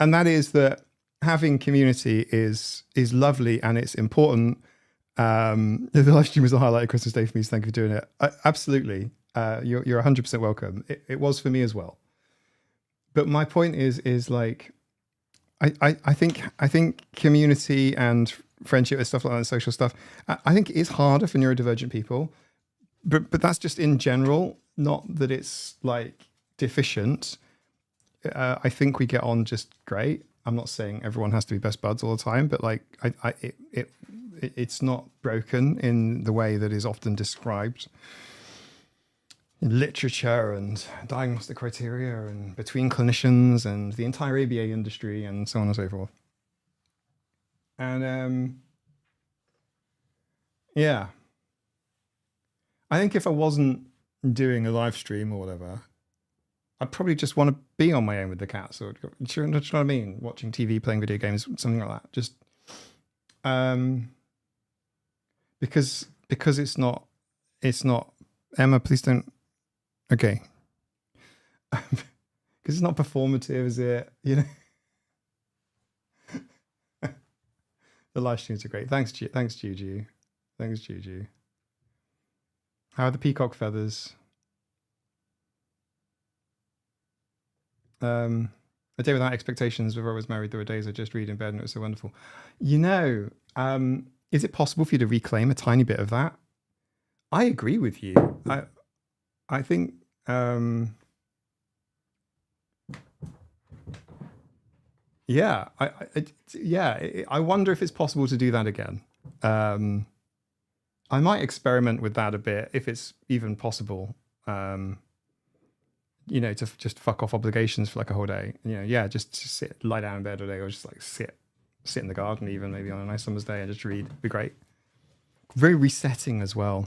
that is that having community is lovely and it's important. The live stream was a highlight of Christmas Day for me, so thank you for doing it. Absolutely. You're 100% welcome. It was for me as well. But my point is like, I think community and friendship and stuff like that, and social stuff, I think it is harder for neurodivergent people. But that's just in general. not that it's like deficient. I think we get on just great. I'm not saying everyone has to be best buds all the time, but like it's not broken in the way that is often described in literature and diagnostic criteria and between clinicians and the entire ABA industry and so on and so forth. And yeah, I think if I wasn't doing a live stream or whatever, I'd probably just want to be on my own with the cats, or do you know what I mean? Watching TV, playing video games, something like that. Just because it's not Emma, please don't. Okay, because it's not performative, is it? You know, the live streams are great. Thanks, Juju. Thanks, Juju. How are the peacock feathers? A Day Without Expectations. Before I was married, there were days I just read in bed and it was so wonderful. You know, is it possible for you to reclaim a tiny bit of that? I agree with you. I think yeah, I wonder if it's possible to do that again. I might experiment with that a bit if it's even possible. You know, to just fuck off obligations for like a whole day. You know, yeah, just sit, lie down in bed all day, or just like sit in the garden, even maybe on a nice summer's day, and just read. It'd be great. Very resetting as well.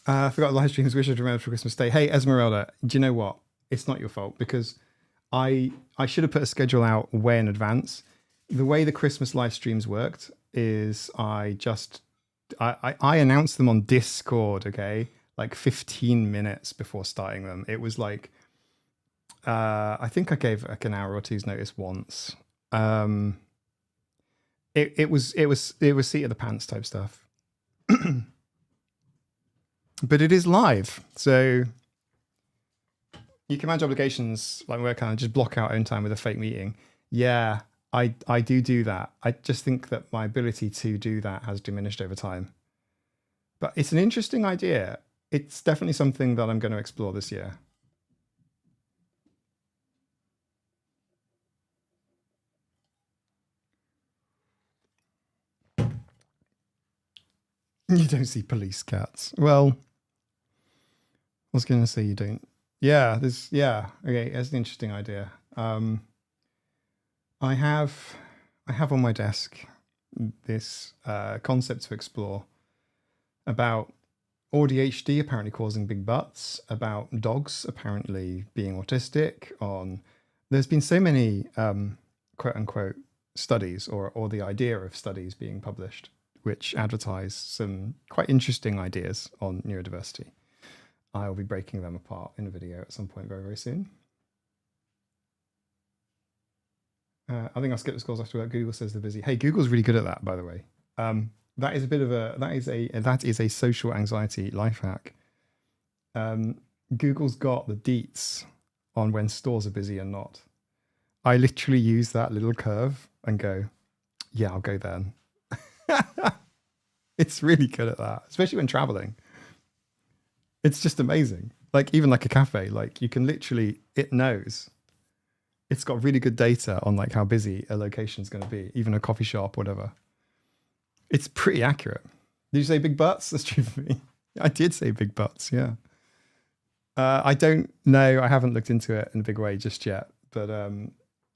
I forgot live streams. Wish I'd remembered for Christmas Day. Hey, Esmeralda, do you know what? It's not your fault, because I should have put a schedule out way in advance. The way the Christmas live streams worked is I announced them on Discord, okay, like 15 minutes before starting them. It was like, I think I gave like an hour or two's notice once. It was seat of the pants type stuff. But it is live, so you can manage obligations like where kind of just block out own time with a fake meeting. Yeah, I do that. I just think that my ability to do that has diminished over time. But it's an interesting idea. It's definitely something that I'm going to explore this year. You don't see police cats. Well, I was going to say you don't. Yeah, okay, that's an interesting idea. I have on my desk this concept to explore about ADHD apparently causing big butts, about dogs apparently being autistic. There's been so many quote unquote studies or the idea of studies being published which advertise some quite interesting ideas on neurodiversity. I'll be breaking them apart in a video at some point very, very soon. I think I'll skip the scores after that. Google says they're busy. Hey, Google's really good at that, by the way. That is a bit of that is a social anxiety life hack. Google's got the deets on when stores are busy and not. I literally use that little curve and go, yeah, I'll go then. It's really good at that, especially when traveling. It's just amazing. Like even like a cafe, like you can literally, it knows. It's got really good data on like how busy a location is going to be, even a coffee shop, whatever. It's pretty accurate. Did you say big butts? That's true for me. I did say big butts, yeah. I don't know. I haven't looked into it in a big way just yet, but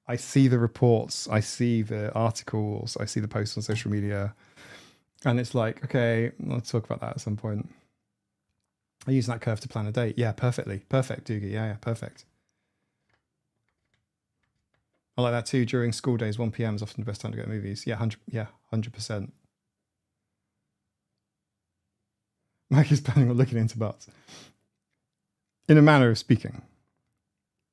I see the reports, I see the articles, I see the posts on social media, and it's like, okay, let's talk about that at some point. I use that curve to plan a date. Yeah, perfectly. Perfect, Doogie. Yeah, perfect. I like that too. During school days, 1 p.m. is often the best time to go to movies. Yeah, 100%. Mike is planning on looking into butts. In a manner of speaking.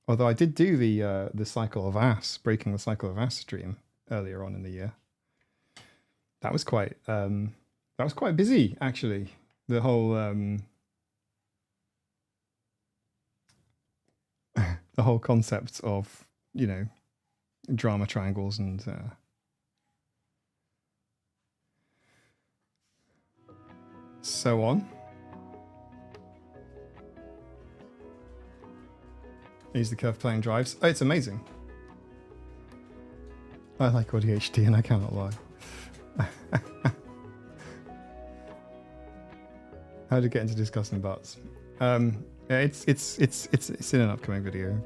Although I did do the cycle of ass, breaking the cycle of ass stream earlier on in the year. That was quite busy, actually. The whole the whole concept of, you know, drama triangles and so on. I use the curve playing drives. Oh, it's amazing. I like Audio HD and I cannot lie. How to get into discussing butts. Yeah, it's in an upcoming video.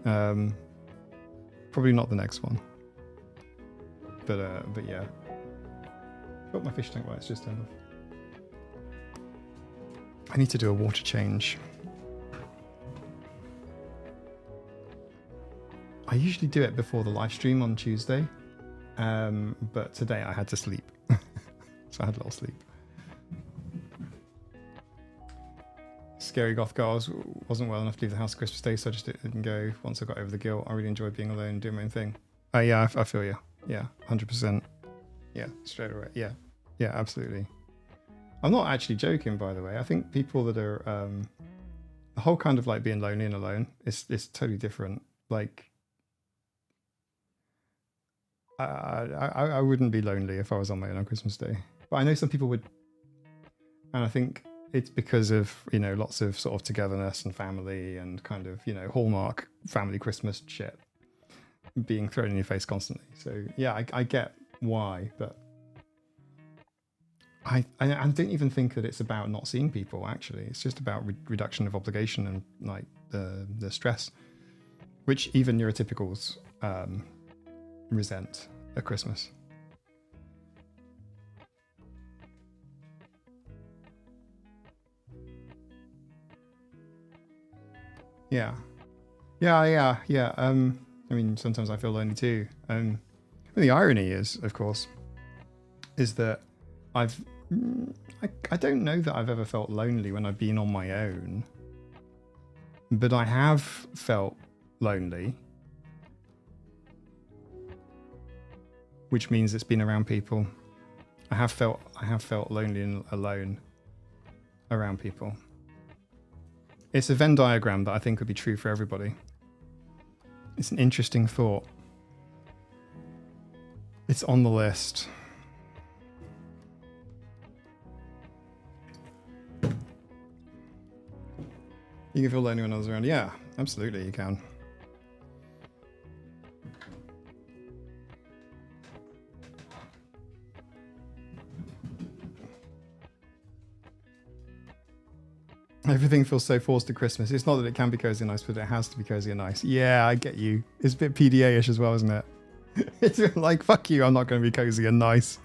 Probably not the next one. But yeah. Oh, my fish tank light's just turned off. I need to do a water change. I usually do it before the live stream on Tuesday, but today I had to sleep, so I had a little sleep. Scary Goth Girls wasn't well enough to leave the house Christmas Day, so I just didn't go. Once I got over the guilt, I really enjoyed being alone and doing my own thing. Yeah, I feel you. Yeah, 100%. Yeah, straight away. Yeah, yeah, absolutely. I'm not actually joking, by the way. I think people that are the whole kind of like being lonely and alone is totally different. Like, I wouldn't be lonely if I was on my own on Christmas Day, but I know some people would, and I think it's because of, you know, lots of sort of togetherness and family and kind of, you know, hallmark family Christmas shit being thrown in your face constantly. So yeah, I get why, but I don't even think that it's about not seeing people. Actually, it's just about reduction of obligation and like the stress, which even neurotypicals resent at Christmas. Yeah. I mean, sometimes I feel lonely too. And the irony is, of course, is that I don't know that I've ever felt lonely when I've been on my own, but I have felt lonely, which means it's been around people. I have felt lonely and alone around people. It's a Venn diagram that I think would be true for everybody. It's an interesting thought. It's on the list. You can feel lonely when others around. Yeah, absolutely, you can. Everything feels so forced at Christmas. It's not that it can be cozy and nice, but it has to be cozy and nice. Yeah, I get you. It's a bit PDA-ish as well, isn't it? It's like, fuck you, I'm not going to be cozy and nice.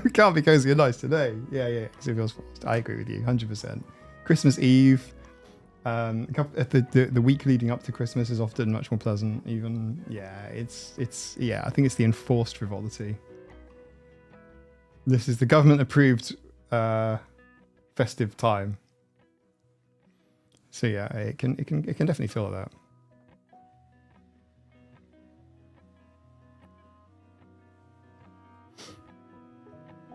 We can't be cozy and nice today. Yeah, because it feels forced. I agree with you, 100%. Christmas Eve, the week leading up to Christmas is often much more pleasant. Even, yeah, yeah, I think it's the enforced frivolity. This is the government-approved festive time. So yeah, it can definitely feel like that.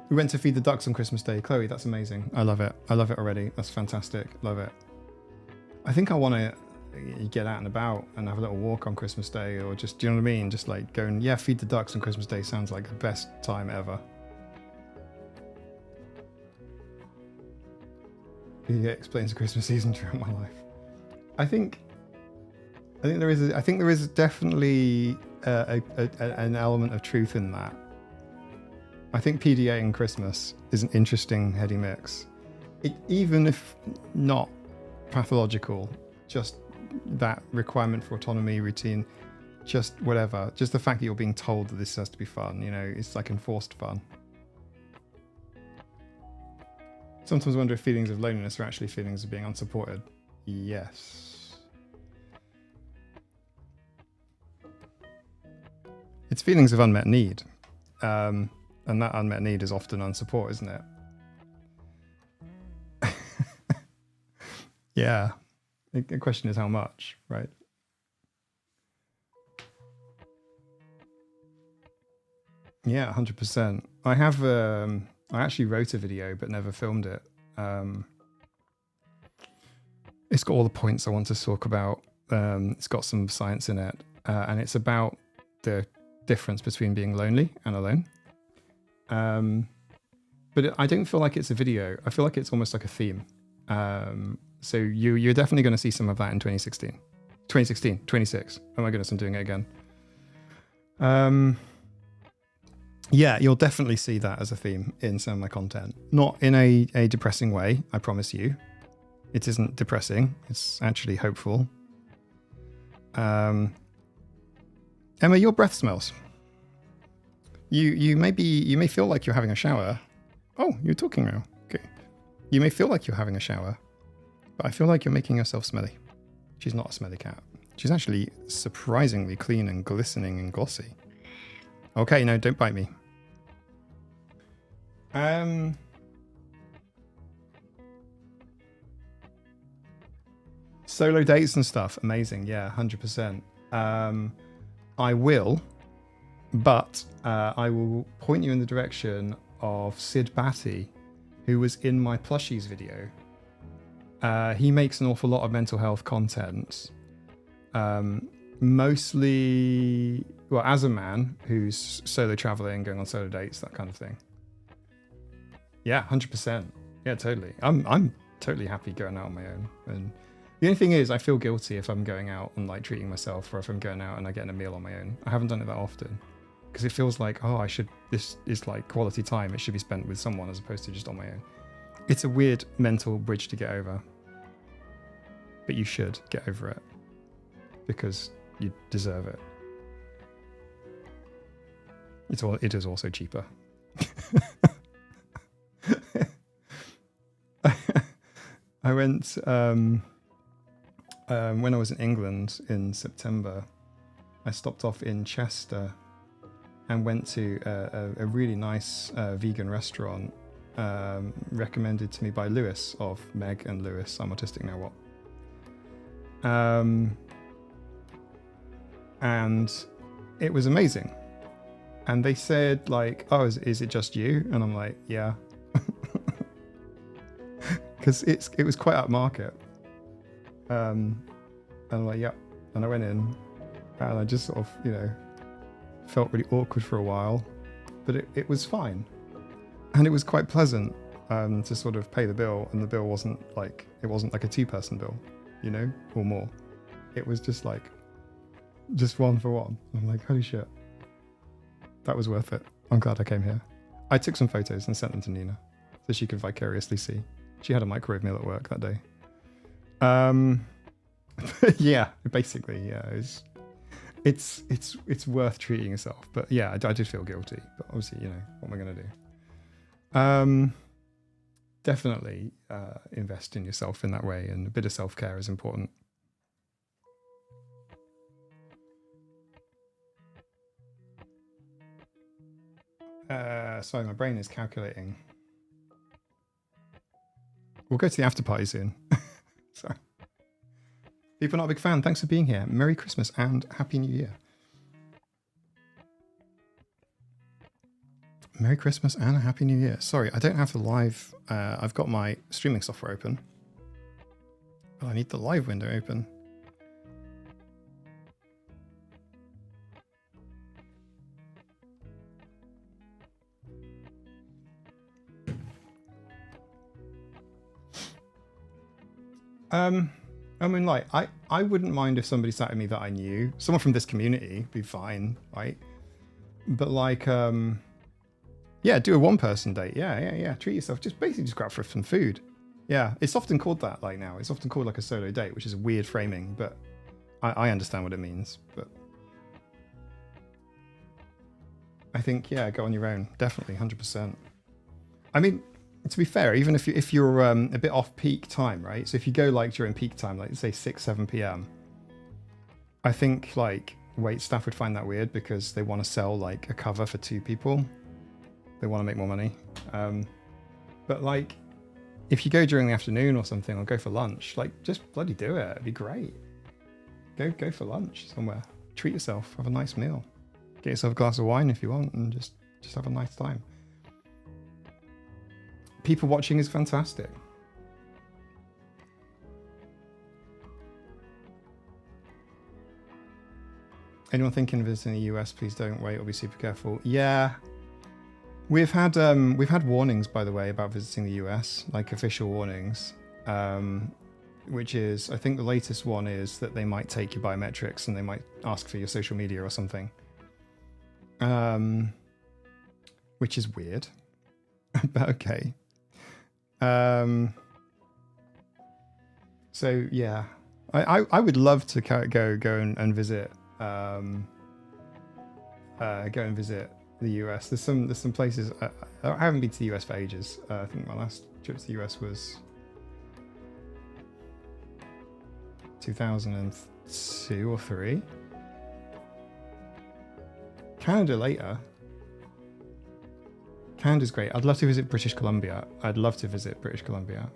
We went to feed the ducks on Christmas Day. Chloe, that's amazing. I love it. I love it already. That's fantastic. Love it. I think I want to get out and about and have a little walk on Christmas Day, or just, do you know what I mean? Just like going, yeah, feed the ducks on Christmas Day sounds like the best time ever. It explains the Christmas season throughout my life. I think there is definitely an element of truth in that. I think PDA and Christmas is an interesting heady mix. Even if not pathological, just that requirement for autonomy, routine, just whatever. Just the fact that you're being told that this has to be fun, you know, it's like enforced fun. Sometimes I wonder if feelings of loneliness are actually feelings of being unsupported. Yes. It's feelings of unmet need. And that unmet need is often unsupport, isn't it? Yeah. The question is how much, right? Yeah, 100%. I have... I actually wrote a video but never filmed it. It's got all the points I want to talk about. It's got some science in it, and it's about the difference between being lonely and alone. but I don't feel like it's a video. I feel like it's almost like a theme. So you're definitely going to see some of that in 2016. 26. Oh my goodness, I'm doing it again. Yeah, you'll definitely see that as a theme in some of my content. Not in a depressing way, I promise you. It isn't depressing. It's actually hopeful. Emma, your breath smells. You may feel like you're having a shower. Oh, you're talking now. Okay. You may feel like you're having a shower, but I feel like you're making yourself smelly. She's not a smelly cat. She's actually surprisingly clean and glistening and glossy. Okay, no, don't bite me. Solo dates and stuff, amazing. Yeah, 100%. I will, but I will point you in the direction of Sid Batty, who was in my plushies video. He makes an awful lot of mental health content. Mostly, well, as a man who's solo traveling, going on solo dates, that kind of thing. Yeah, 100%. Yeah, totally. I'm totally happy going out on my own. And the only thing is, I feel guilty if I'm going out and like treating myself, or if I'm going out and I get a meal on my own. I haven't done it that often because it feels like, oh, this is like quality time. It should be spent with someone as opposed to just on my own. It's a weird mental bridge to get over, but you should get over it because you deserve it. It is also cheaper. I went when I was in England in September. I stopped off in Chester and went to a really nice vegan restaurant recommended to me by Lewis of Meg and Lewis. I'm Autistic Now What? And it was amazing. And they said like, oh, is it just you? And I'm like, yeah. Because it was quite upmarket. And I'm like, yeah. And I went in and I just sort of, felt really awkward for a while, but it was fine. And it was quite pleasant to sort of pay the bill, and the bill wasn't like a 2-person bill, or more. It was just like, just one for one. I'm like, holy shit. That was worth it. I'm glad I came here. I took some photos and sent them to Nina so she could vicariously see. She had a microwave meal at work that day. Yeah, basically, yeah. It's worth treating yourself. But yeah, I did feel guilty. But obviously, what am I going to do? Definitely invest in yourself in that way, and a bit of self-care is important. Sorry, my brain is calculating. We'll go to the after party soon. Sorry. People not a big fan, thanks for being here. Merry Christmas and Happy New Year. Merry Christmas and a Happy New Year. Sorry, I don't have the live. I've got my streaming software open. But I need the live window open. I mean, like, I wouldn't mind if somebody sat with me that I knew. Someone from this community would be fine, right? But like, yeah, do a one-person date. Yeah. Treat yourself. Just basically just go out for some food. Yeah, it's often called that, like now. It's often called like a solo date, which is a weird framing, but I understand what it means. But I think, yeah, go on your own. Definitely, 100%. I mean, to be fair, even if you're a bit off peak time, right? So if you go like during peak time, like say 6-7 p.m, I think like wait staff would find that weird because they want to sell like a cover for 2 people. They want to make more money. But like if you go during the afternoon or something, or go for lunch, like just bloody do it. It'd be great. Go for lunch somewhere. Treat yourself. Have a nice meal. Get yourself a glass of wine if you want, and just have a nice time. People watching is fantastic. Anyone thinking of visiting the US, please don't wait or be super careful. Yeah. We've had warnings, by the way, about visiting the US, like official warnings, which is, I think the latest one is that they might take your biometrics and they might ask for your social media or something, which is weird, but okay. So yeah, I would love to go and visit go and visit the US. There's some places I haven't been to the US for ages. I think my last trip to the US was 2002 or 3. Canada later. Canada's great. I'd love to visit British Columbia. I'd love to visit British Columbia.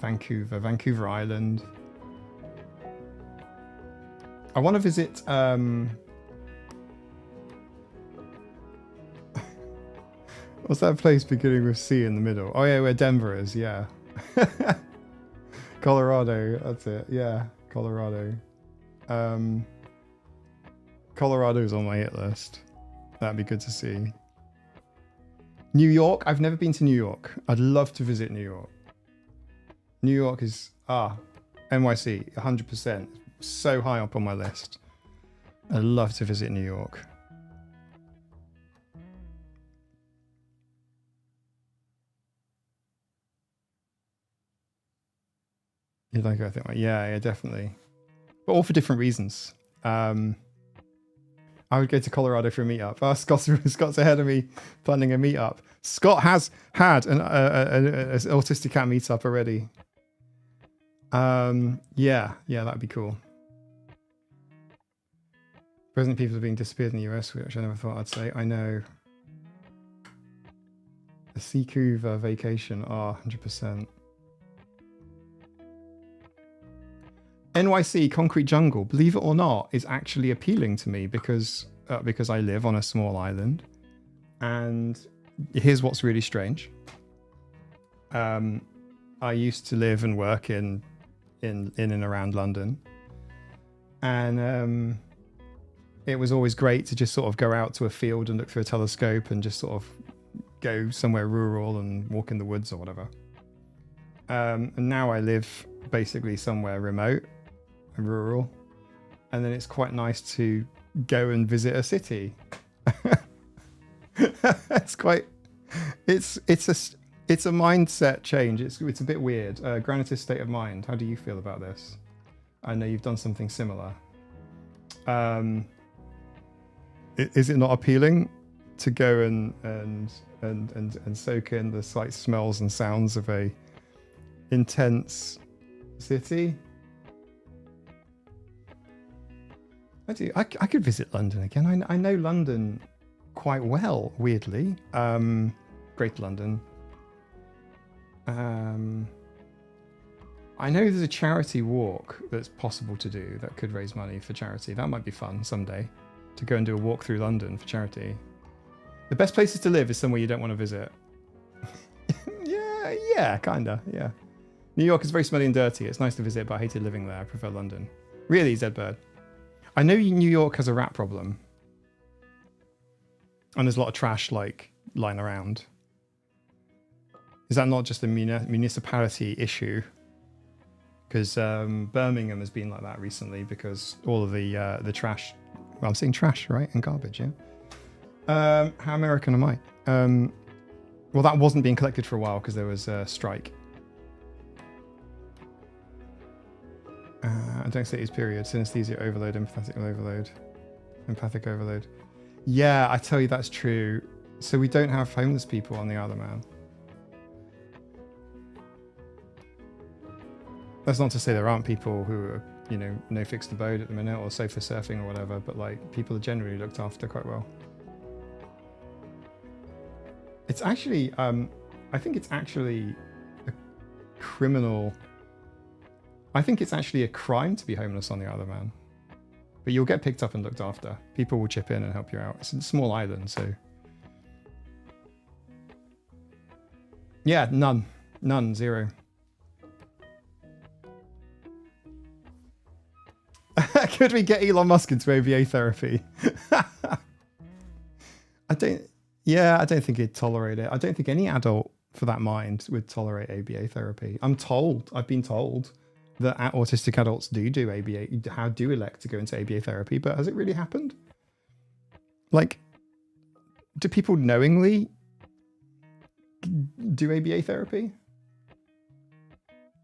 Vancouver Island. I want to visit what's that place beginning with C in the middle? Oh yeah, where Denver is, yeah. Colorado, that's it. Yeah, Colorado. Colorado's on my hit list. That'd be good to see. New York, I've never been to New York. I'd love to visit New York. New York is, NYC, 100%. So high up on my list. I'd love to visit New York. You like it, I think. Yeah, definitely. But all for different reasons. I would go to Colorado for a meetup. Oh, Scott's ahead of me planning a meetup. Scott has had an autistic cat meetup already. Yeah, that'd be cool. Present people are being disappeared in the US, which I never thought I'd say. I know. The Seacouver vacation, 100%. NYC, Concrete Jungle, believe it or not, is actually appealing to me because I live on a small island. And here's what's really strange. I used to live and work in and around London. And it was always great to just sort of go out to a field and look through a telescope and just sort of go somewhere rural and walk in the woods or whatever. And now I live basically somewhere remote and rural, and then it's quite nice to go and visit a city. It's a mindset change. It's a bit weird. Granitus state of mind. How do you feel about this? I know you've done something similar. Is it not appealing to go and soak in the sights, smells, and sounds of a intense city? I do. I could visit London again. I know London quite well, weirdly. Greater London. I know there's a charity walk that's possible to do that could raise money for charity. That might be fun someday, to go and do a walk through London for charity. The best places to live is somewhere you don't want to visit. yeah, kinda, yeah. New York is very smelly and dirty. It's nice to visit, but I hated living there. I prefer London. Really, Zedbird. I know New York has a rat problem. And there's a lot of trash, like, lying around. Is that not just a municipality issue? Because Birmingham has been like that recently because all of the trash... Well, I'm saying trash, right? And garbage, yeah? How American am I? Well, that wasn't being collected for a while because there was a strike. Anxiety's period, synesthesia overload, empathic overload. Yeah, I tell you, that's true. So we don't have homeless people on the Isle of Man. That's not to say there aren't people who are, you know, no fixed abode at the minute or sofa surfing or whatever, but like people are generally looked after quite well. It's actually, I think it's actually a criminal. I think it's actually a crime to be homeless on the Isle of Man. But you'll get picked up and looked after. People will chip in and help you out. It's a small island, so. Yeah, none. None, zero. Could we get Elon Musk into OVA therapy? I don't. Yeah, I don't think he'd tolerate it. I don't think any adult for that mind would tolerate ABA therapy. I've been told that autistic adults do ABA, do elect to go into ABA therapy, but has it really happened? Like, do people knowingly do ABA therapy?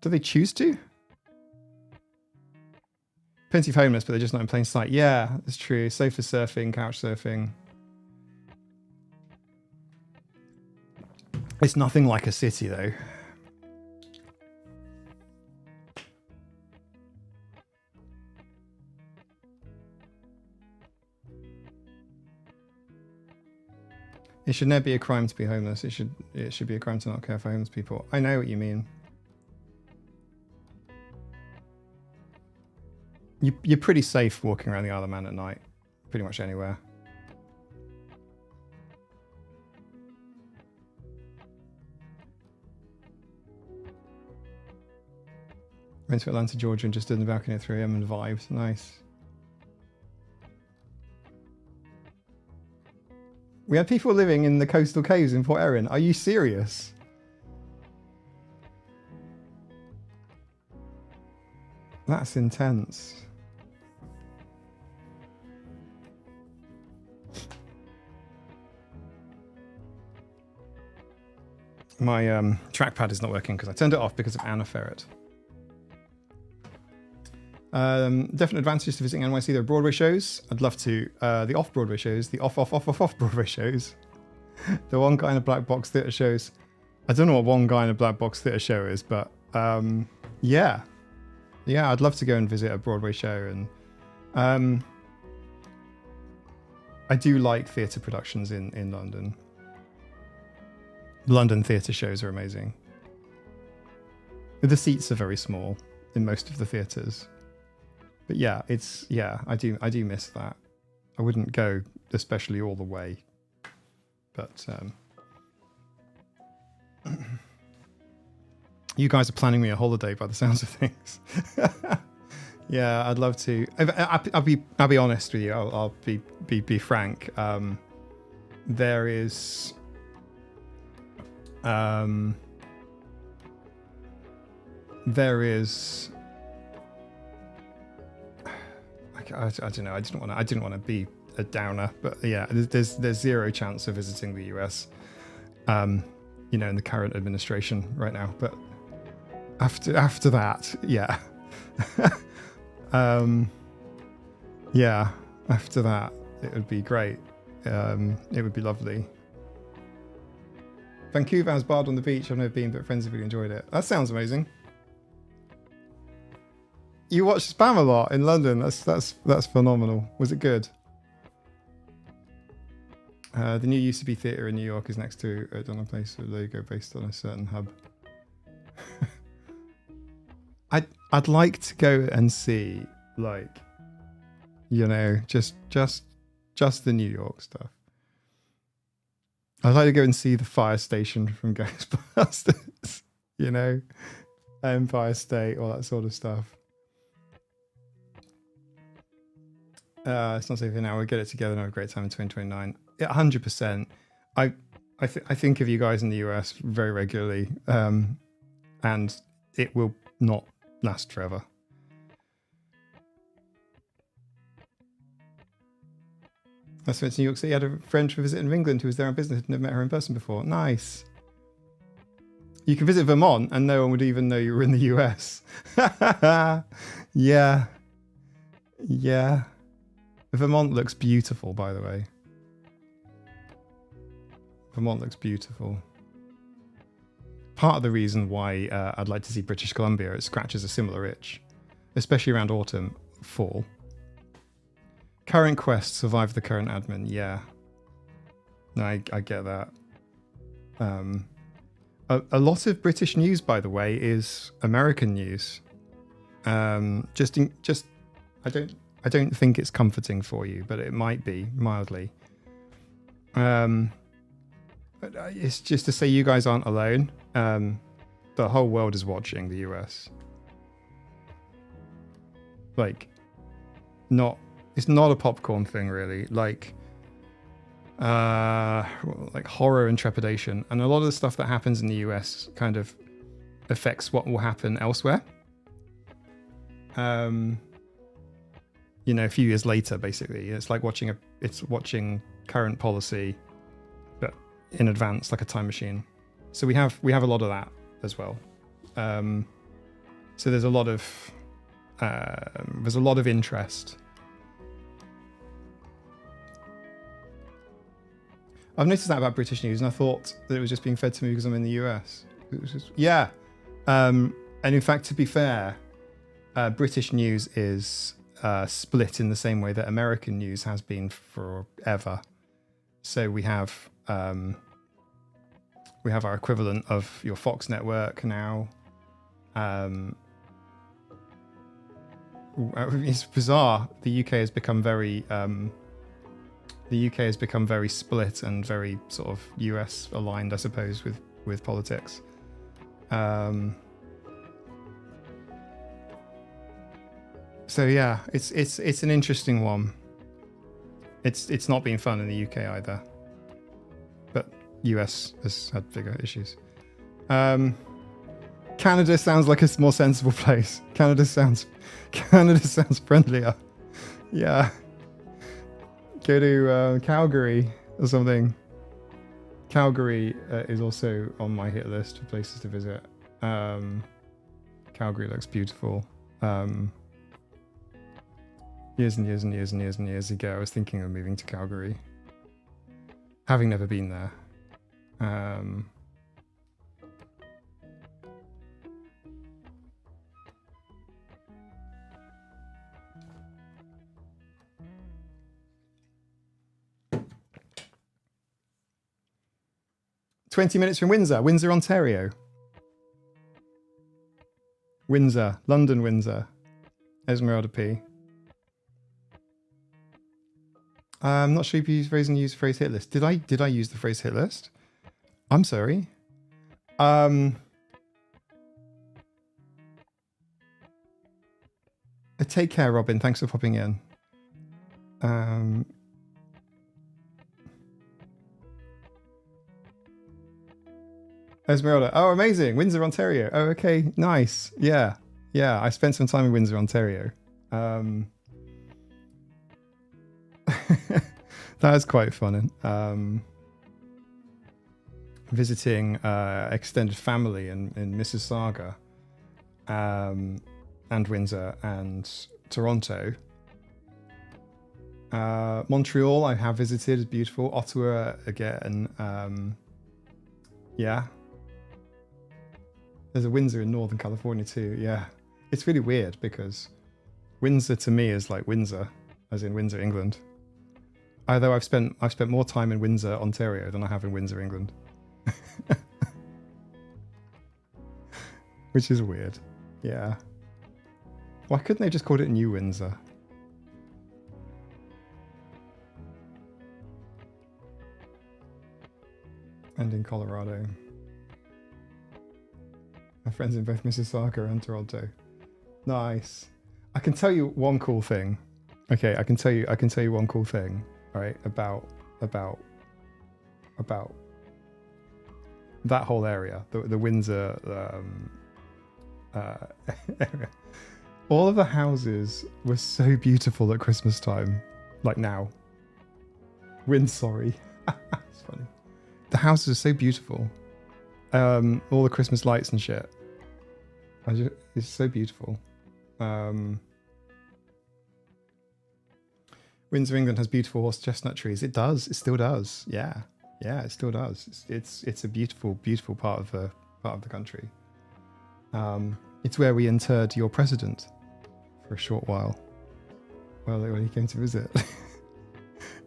Do they choose to? Plenty of homeless, but they're just not in plain sight. Yeah, that's true. Sofa surfing, couch surfing. It's nothing like a city, though. It should never be a crime to be homeless. It should be a crime to not care for homeless people. I know what you mean. You're pretty safe walking around the Isle of Man at night, pretty much anywhere. Went to Atlanta, Georgia, and just stood in the balcony at 3 a.m. and vibed. Nice. We had people living in the coastal caves in Port Erin. Are you serious? That's intense. My trackpad is not working because I turned it off because of Anna Ferret. Definite advantages to visiting NYC. There are Broadway shows. I'd love to. The off-Broadway shows. The off-Broadway shows. The one guy in a black box theatre shows. I don't know what one guy in a black box theatre show is, but yeah. Yeah, I'd love to go and visit a Broadway show. And I do like theatre productions in London. London theatre shows are amazing. The seats are very small in most of the theatres. But yeah, I do miss that. I wouldn't go especially all the way. But you guys are planning me a holiday by the sounds of things. Yeah, I'd love to. I'll be honest with you. I'll be frank. There is I don't know. I didn't want to be a downer, but yeah, there's zero chance of visiting the US, in the current administration right now. But after that, yeah, yeah, after that, it would be great. It would be lovely. Vancouver has Bard on the beach. I've never been, but friends have really enjoyed it. That sounds amazing. You watched Spamalot in London. That's phenomenal. Was it good? The new UCB Theatre in New York is next to O'Donnell Place, a logo based on a certain hub. I'd like to go and see, like, just the New York stuff. I'd like to go and see the fire station from Ghostbusters, Empire State, all that sort of stuff. It's not safe for now. We'll get it together and have a great time in 2029. Yeah, 100%. I think of you guys in the US very regularly, and it will not last forever. That's went to New York City. I had a friend for visiting England who was there on business. I'd never met her in person before. Nice. You can visit Vermont and no one would even know you were in the US. Yeah. Yeah. Vermont looks beautiful, by the way. Vermont looks beautiful. Part of the reason why I'd like to see British Columbia, it scratches a similar itch, especially around autumn, fall. Current quest, survive the current admin. Yeah. No, I get that. A lot of British news, by the way, is American news. I don't think it's comforting for you, but it might be mildly. But it's just to say you guys aren't alone. The whole world is watching the US. Like, it's not a popcorn thing, really. Like, like horror and trepidation. And a lot of the stuff that happens in the US kind of affects what will happen elsewhere. You know, a few years later, basically, it's like watching current policy, but in advance, like a time machine. So we have a lot of that as well. So there's a lot of interest. I've noticed that about British news, and I thought that it was just being fed to me because I'm in the US. It was just, yeah. And in fact, to be fair, British news is split in the same way that American news has been forever. So we have our equivalent of your Fox network now. It's bizarre. The UK has become very split and very sort of US aligned, I suppose, with politics. So yeah, it's an interesting one. It's not been fun in the UK either, but US has had bigger issues. Canada sounds like a more sensible place. Canada sounds friendlier. Yeah. Go to Calgary or something. Calgary is also on my hit list for places to visit. Calgary looks beautiful. Years and years and years and years and years ago, I was thinking of moving to Calgary, having never been there. 20 minutes from Windsor, Ontario. Windsor, London, Windsor. Esmeralda P. I'm not sure if you use the phrase hit list. Did I use the phrase hit list? I'm sorry. Take care, Robin. Thanks for popping in. Esmeralda. Oh, amazing. Windsor, Ontario. Oh, okay. Nice. Yeah. Yeah. I spent some time in Windsor, Ontario. That was quite fun. Visiting extended family in Mississauga, and Windsor and Toronto. Montreal I have visited, is beautiful. Ottawa again. Yeah. There's a Windsor in Northern California too. Yeah. It's really weird because Windsor to me is like Windsor, as in Windsor, England. Although I've spent more time in Windsor, Ontario than I have in Windsor, England. Which is weird. Yeah. Why couldn't they just call it New Windsor? And in Colorado. My friends in both Mississauga and Toronto. Nice. I can tell you one cool thing. Okay, I can tell you one cool thing, right? About that whole area, the Windsor area. All of the houses were so beautiful at Christmas time, like now. Sorry. It's funny. The houses are so beautiful. All the Christmas lights and shit. It's so beautiful. Windsor, England has beautiful horse chestnut trees. It does. It still does. Yeah. Yeah, it still does. It's a beautiful, beautiful part of the country. It's where we interred your president for a short while. Well, when he came to visit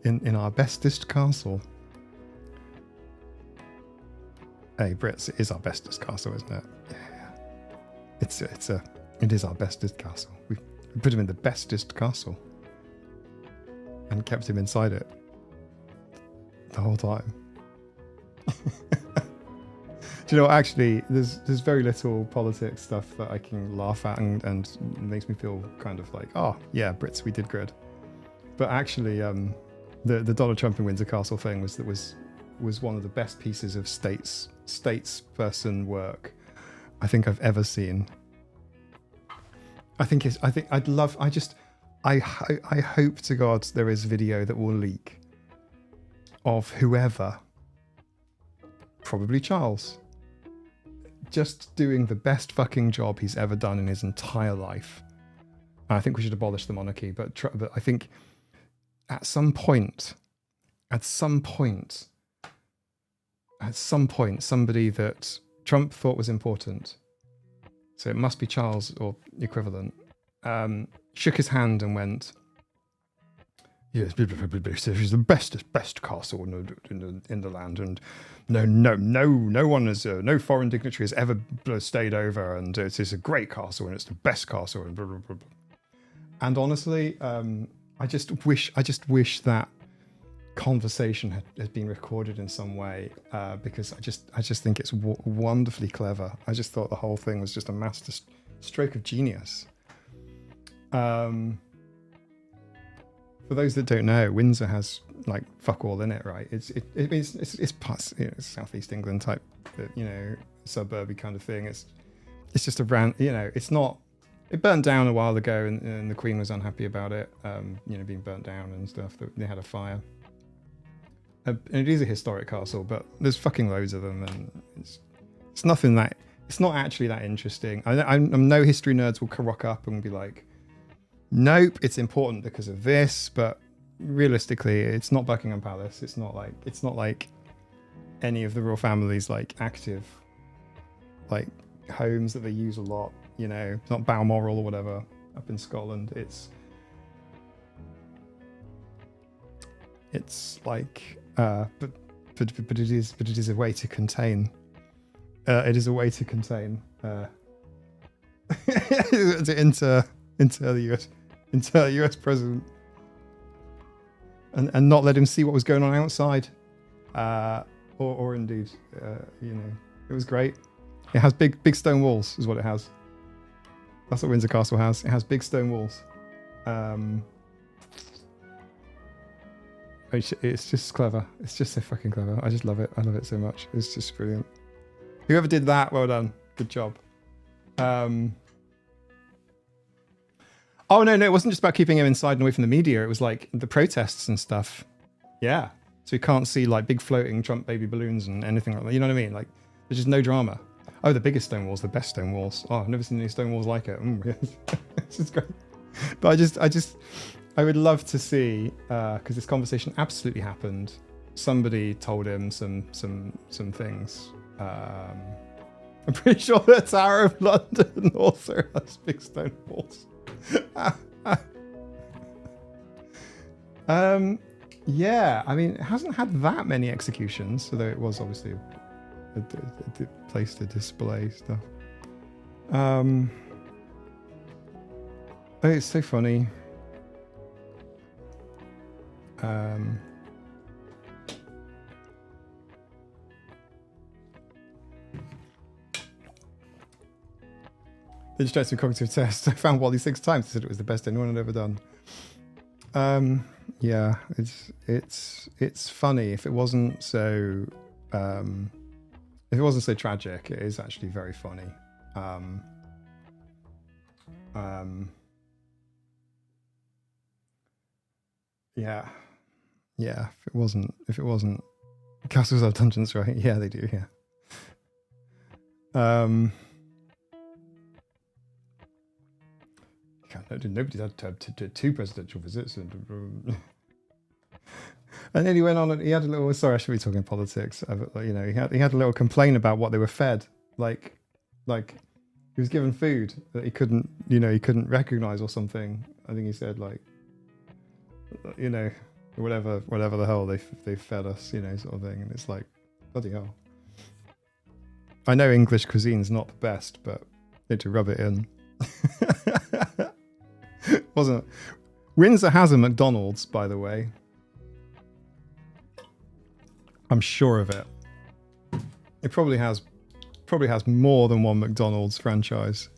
in our bestest castle. Hey, Brits, it is our bestest castle, isn't it? Yeah. It is our bestest castle. We put him in the bestest castle and kept him inside it the whole time. Do you know what, actually, there's very little politics stuff that I can laugh at and makes me feel kind of like, oh yeah, Brits, we did good. But actually, the Donald Trump in Windsor Castle thing was one of the best pieces of statesperson work I think I've ever seen. I hope to God there is video that will leak of whoever, probably Charles, just doing the best fucking job he's ever done in his entire life. And I think we should abolish the monarchy, but I think at some point, somebody that Trump thought was important, so it must be Charles or equivalent, shook his hand and went, "Yes, it's the best castle in the land, and no one has, no foreign dignitary has ever stayed over, and it's a great castle, and it's the best castle." And blah, blah, blah, blah. And honestly, I just wish that conversation had been recorded in some way, because I just think it's wonderfully clever. I just thought the whole thing was just a master stroke of genius. For those that don't know, Windsor has like fuck all in it, right? It's parts, it's Southeast England type, suburby kind of thing. It's just a brand, it's not. It burnt down a while ago, and the Queen was unhappy about it, being burnt down and stuff. They had a fire. And it is a historic castle, but there's fucking loads of them, and it's nothing that, it's not actually that interesting. I'm no history nerds will rock up and be like, nope, it's important because of this, but realistically, it's not Buckingham Palace. It's not like any of the royal family's like active like homes that they use a lot. It's not Balmoral or whatever up in Scotland. It's like, but it is a way to contain. It is a way to contain to enter the US president and not let him see what was going on outside, or indeed, it was great. It has big stone walls, is what it has. That's what Windsor Castle has. It has big stone walls. It's just clever. It's just so fucking clever. I just love it. I love it so much. It's just brilliant. Whoever did that, well done. Good job. Oh, no, it wasn't just about keeping him inside and away from the media. It was like the protests and stuff. Yeah. So you can't see like big floating Trump baby balloons and anything like that. You know what I mean? Like, there's just no drama. Oh, the biggest stone walls, the best stone walls. Oh, I've never seen any stone walls like it. This is great. But I would love to see, because this conversation absolutely happened. Somebody told him some things. I'm pretty sure the Tower of London also has big stone walls. Yeah, I mean, it hasn't had that many executions, although it was obviously a place to display stuff. Oh, it's so funny. They just tried some cognitive tests. I found Wally 6 times. They said it was the best anyone had ever done. Yeah, it's funny. If it wasn't so tragic, it is actually very funny. Yeah. If it wasn't Castles have dungeons, right? Yeah, they do. Yeah. Nobody's had two presidential visits, and then he went on and he had a little. Sorry, I should be talking politics. He had a little complaint about what they were fed. Like he was given food that he couldn't recognize or something. I think he said whatever the hell they fed us, sort of thing. And it's like, bloody hell. I know English cuisine's not the best, but they had to rub it in. Wasn't it? Windsor has a McDonald's, by the way. I'm sure of it. It probably has more than one McDonald's franchise.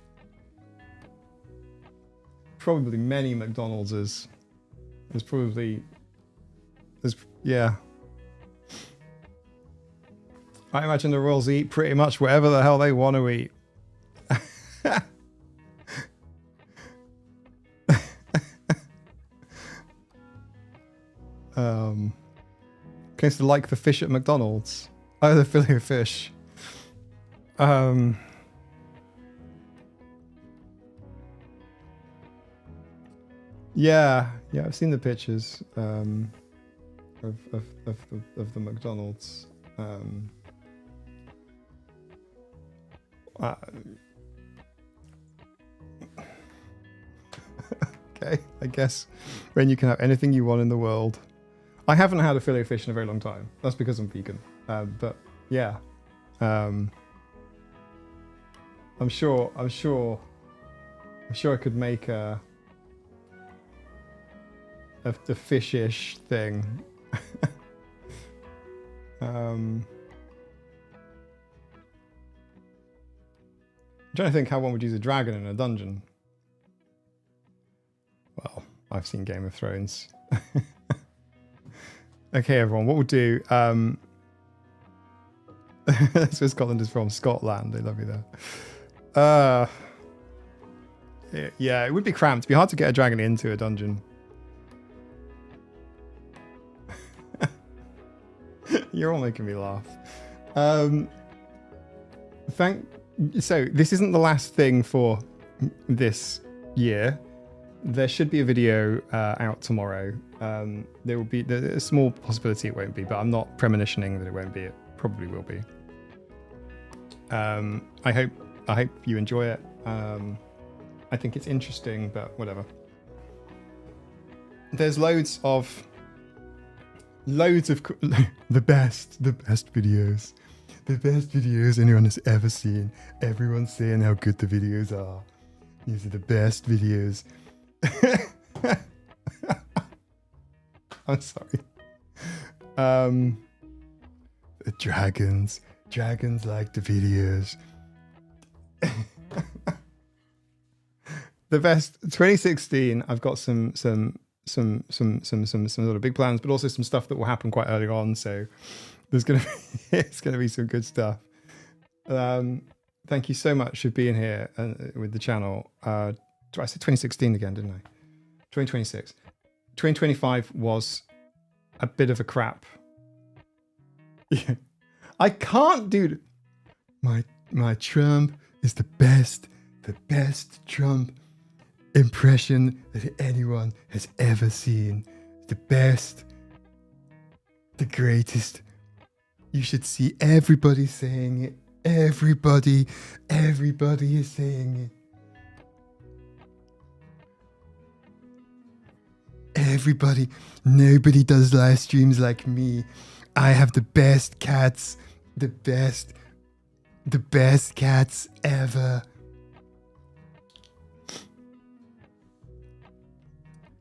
Probably many McDonald's. There's Yeah. I imagine the royals eat pretty much whatever the hell they want to eat. Case to like the fish at McDonald's. Oh, the fillet of fish. Yeah, I've seen the pictures of the McDonald's. Okay, I guess when you can have anything you want in the world. I haven't had a fillet of fish in a very long time. That's because I'm vegan. But yeah, I'm sure I could make the fish-ish thing. I'm trying to think how one would use a dragon in a dungeon. Well, I've seen Game of Thrones. Okay, everyone, what we'll do... That's where Scotland is from. Scotland. They love you there. Yeah, it would be cramped. It'd be hard to get a dragon into a dungeon. You're all making me laugh. So this isn't the last thing for this year. There should be a video out tomorrow. There will be a small possibility it won't be, but I'm not premonitioning that it won't be. It probably will be. I hope you enjoy it. I think it's interesting, but whatever. There's loads of the best videos. The best videos anyone has ever seen. Everyone's saying how good the videos are. These are the best videos. I'm sorry. The dragons like the videos. The best 2016. I've got some sort of big plans, but also some stuff that will happen quite early on. So it's gonna be some good stuff. Thank you so much for being here with the channel. I said 2016 again, didn't I? 2026. 2025 was a bit of a crap. Yeah. I can't do my Trump is the best Trump impression that anyone has ever seen. The best, the greatest. You should see everybody saying it. Everybody is saying it. Everybody, nobody does live streams like me. I have the best cats, the best cats ever.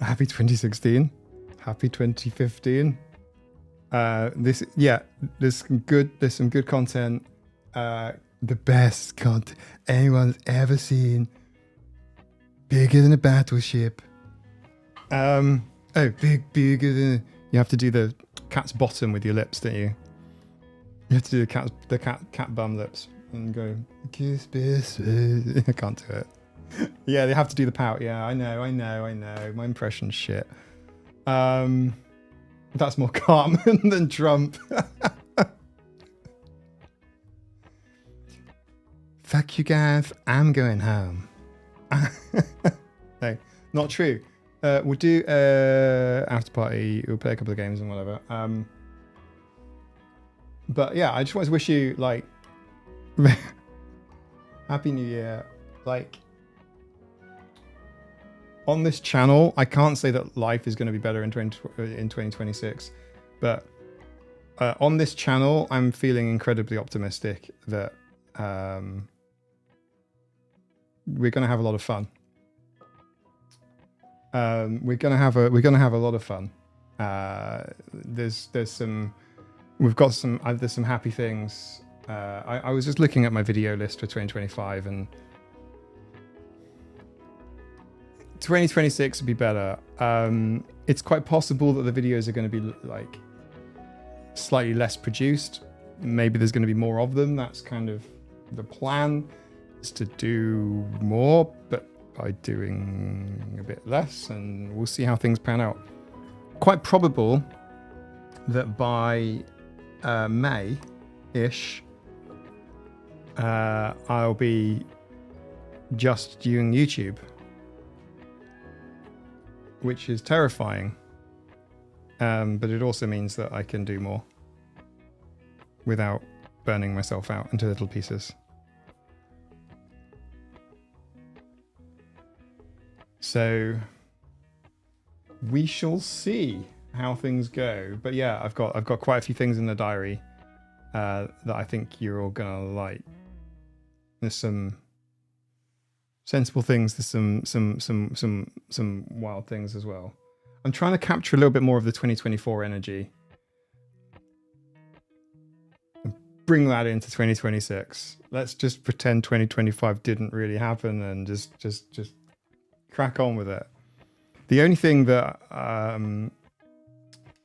Happy 2016. Happy 2015. There's some good content. The best content anyone's ever seen. Bigger than a battleship. Bigger than... You have to do the cat's bottom with your lips, don't you? You have to do the cat bum lips and go kiss this. I can't do it. Yeah, they have to do the pout. Yeah, I know. My impression's shit. That's more Cartman than Trump. Fuck you guys, I'm going home. No, not true. We'll do after party. We'll play a couple of games and whatever. But yeah, I just want to wish you like Happy New Year. Like on this channel, I can't say that life is going to be better in 2026, but on this channel, I'm feeling incredibly optimistic that we're going to have a lot of fun. We're gonna have a lot of fun. There's some happy things. I was just looking at my video list for 2025, and 2026 would be better. It's quite possible that the videos are going to be like slightly less produced. Maybe there's going to be more of them. That's kind of the plan, is to do more, but by doing a bit less, and we'll see how things pan out. Quite probable that by May-ish, I'll be just doing YouTube, which is terrifying. But it also means that I can do more without burning myself out into little pieces. So we shall see how things go. But yeah, I've got quite a few things in the diary that I think you're all gonna like. There's some sensible things. There's some wild things as well. I'm trying to capture a little bit more of the 2024 energy. Bring that into 2026. Let's just pretend 2025 didn't really happen and just crack on with it. The only thing that,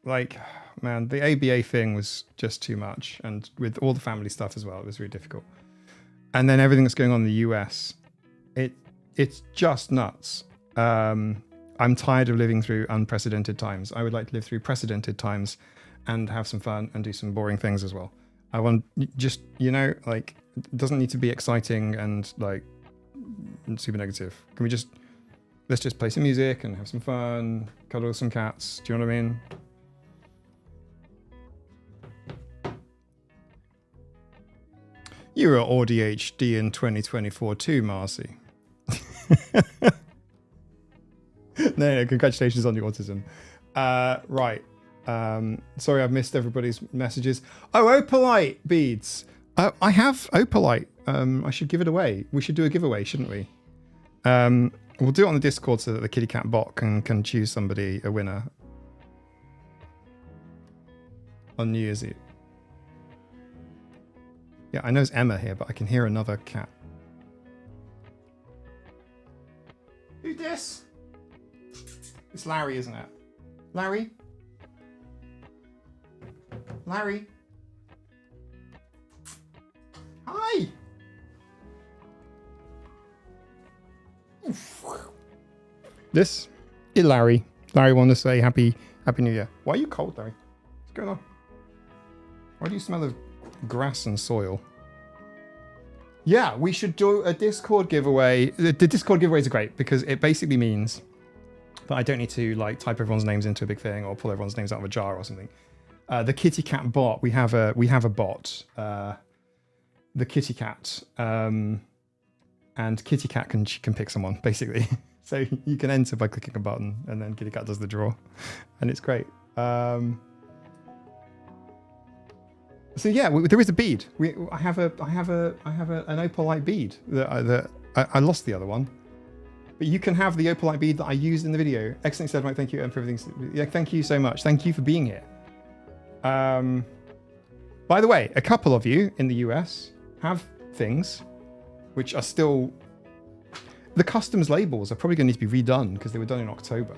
like, man, the ABA thing was just too much. And with all the family stuff as well, it was really difficult. And then everything that's going on in the US, it's just nuts. I'm tired of living through unprecedented times. I would like to live through precedented times and have some fun and do some boring things as well. I want just, you know, like, it doesn't need to be exciting and like super negative. Can we let's just play some music and have some fun, cuddle with some cats. Do you know what I mean? You were ADHD in 2024 too, Marcy. No, congratulations on your autism. Right. Sorry, I've missed everybody's messages. Oh, opalite beads. I have opalite. I should give it away. We should do a giveaway, shouldn't we? We'll do it on the Discord so that the Kitty Cat bot can choose somebody, a winner, on New Year's Eve. Yeah, I know it's Emma here, but I can hear another cat. Who's this? It's Larry, isn't it? Larry? Larry? Hi! This is Larry. Larry wanted to say Happy New Year. Why are you cold, Larry? What's going on? Why do you smell of grass and soil? Yeah, we should do a Discord giveaway. The Discord giveaways are great because it basically means that I don't need to like type everyone's names into a big thing or pull everyone's names out of a jar or something. The Kitty Cat bot, we have a bot, the Kitty Cat, and Kitty Cat can pick someone basically. So you can enter by clicking a button, and then Kitty Cat does the draw, and it's great. So yeah, there is a bead. I have an opalite bead that I lost the other one, but you can have the opalite bead that I used in the video. Excellent said, Mike. Thank you, and for everything. Yeah, thank you so much. Thank you for being here. By the way, a couple of you in the US have things which are still. The customs labels are probably going to need to be redone because they were done in October.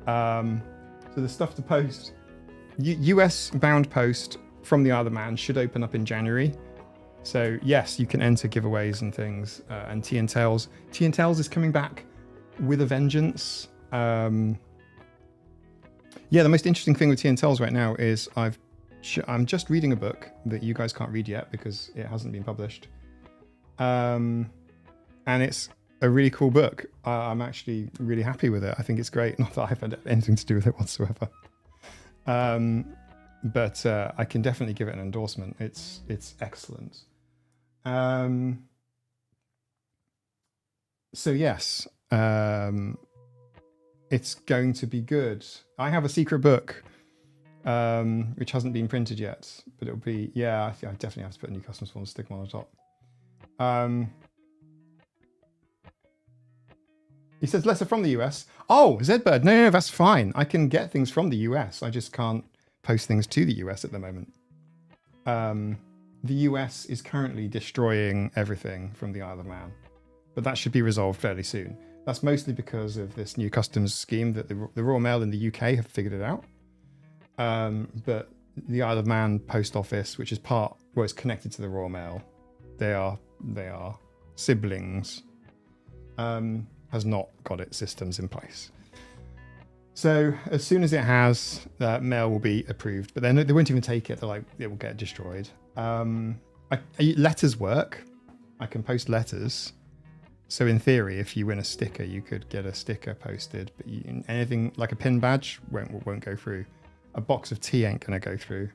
So the stuff to post, US bound post from the Isle of Man should open up in January. So yes, you can enter giveaways and things. And Tea and Tails is coming back with a vengeance. Yeah, the most interesting thing with Tea and Tails right now is I'm just reading a book that you guys can't read yet because it hasn't been published. And it's a really cool book. I'm actually really happy with it. I think it's great. Not that I've had anything to do with it whatsoever. But I can definitely give it an endorsement. It's excellent. So yes, it's going to be good. I have a secret book, which hasn't been printed yet, but it'll be, yeah, I definitely have to put a new customs form, stick them on the top. He says lesser from the US. Oh, Zedbird, no, that's fine. I can get things from the US. I just can't post things to the US at the moment. The US is currently destroying everything from the Isle of Man, but that should be resolved fairly soon. That's mostly because of this new customs scheme that the Royal Mail in the UK have figured it out. But the Isle of Man post office, which is it's connected to the Royal Mail, they are siblings, has not got its systems in place. So as soon as it has, mail will be approved, but then they won't even take it. They're like, it will get destroyed. Letters work. I can post letters. So in theory, if you win a sticker, you could get a sticker posted, but anything like a pin badge won't go through. A box of tea ain't gonna go through.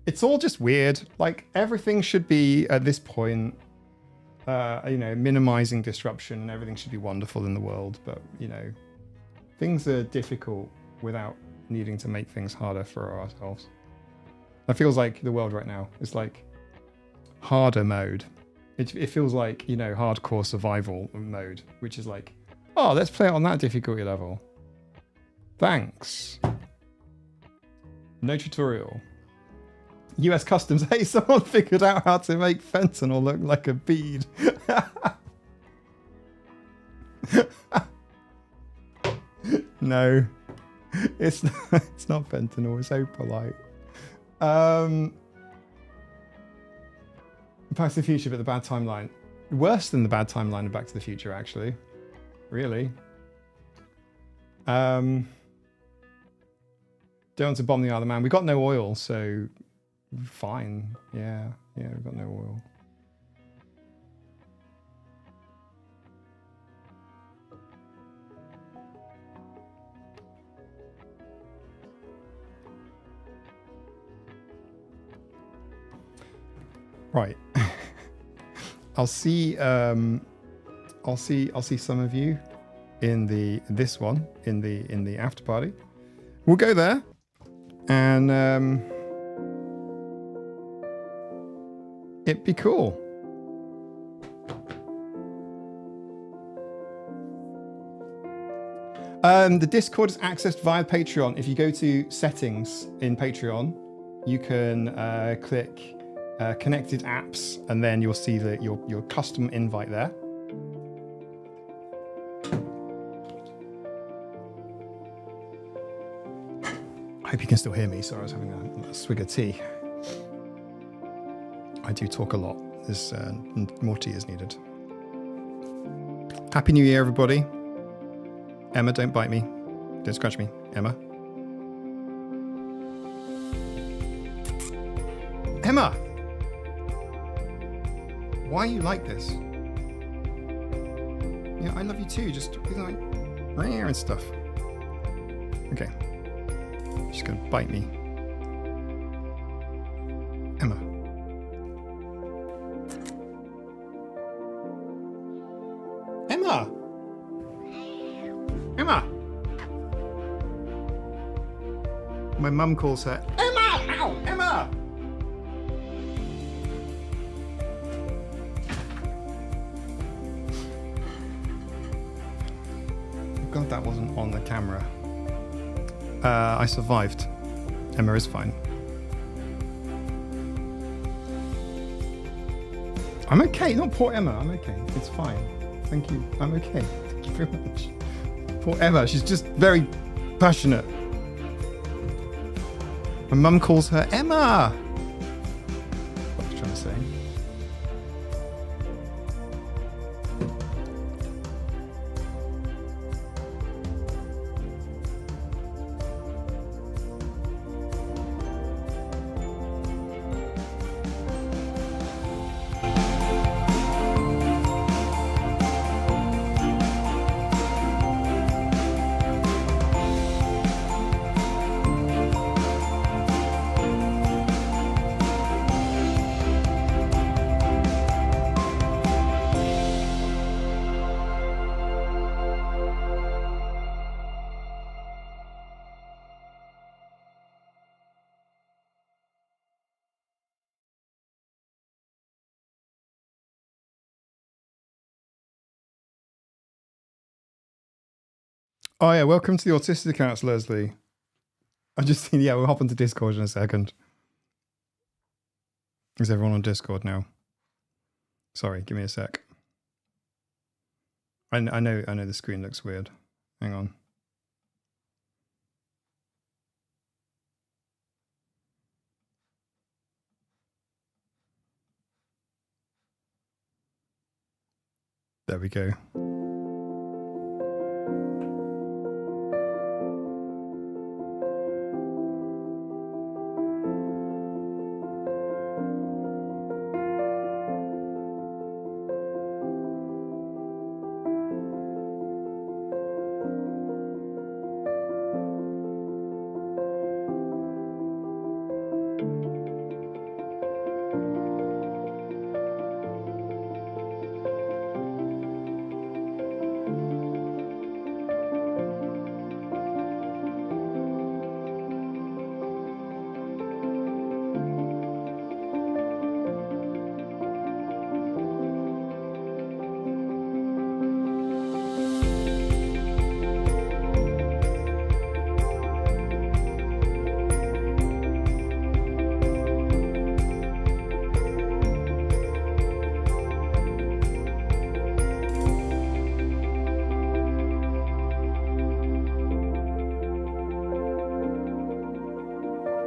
It's all just weird. Like everything should be at this point, minimizing disruption, and everything should be wonderful in the world. But things are difficult without needing to make things harder for ourselves. That feels like the world right now. It's like harder mode. It feels like, hardcore survival mode, which is like, oh, let's play it on that difficulty level. Thanks. No tutorial. US Customs. Hey, someone figured out how to make fentanyl look like a bead. No, it's not fentanyl. It's opalite. Back to the Future, but the bad timeline. Worse than the bad timeline of Back to the Future, actually. Really. Don't want to bomb the Isle of Man. We got no oil, so fine. Yeah, we've got no oil. Right. I'll see some of you in the after party. We'll go there and it'd be cool. The Discord is accessed via Patreon. If you go to settings in Patreon, you can click connected apps, and then you'll see your custom invite there. I hope you can still hear me. Sorry, I was having a swig of tea. I do talk a lot. There's more tea is needed. Happy New Year, everybody. Emma, don't bite me. Don't scratch me, Emma. Emma! Why are you like this? Yeah, I love you too. Just like and stuff. Okay. She's gonna bite me. Emma. Emma! Emma! My mum calls her Emma! Ow! Emma! God, that wasn't on the camera. I survived. Emma is fine. I'm okay. Not poor Emma. I'm okay. It's fine. Thank you. I'm okay. Thank you very much. Poor Emma. She's just very passionate. My mum calls her Emma. What was I trying to say? Oh yeah, welcome to the Autistic Accounts, Leslie. I just think, yeah, we'll hop onto Discord in a second. Is everyone on Discord now? Sorry, give me a sec. I know the screen looks weird. Hang on. There we go.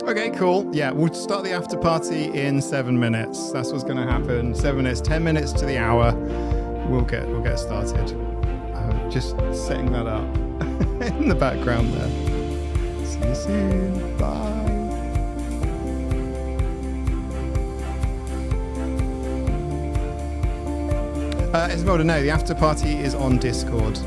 Okay, cool. Yeah, we'll start the after party in 7 minutes. That's what's going to happen. 7 minutes, 10 minutes to the hour. We'll get started. Just setting that up in the background there. See you soon. Bye. Isabel, no, the after party is on Discord.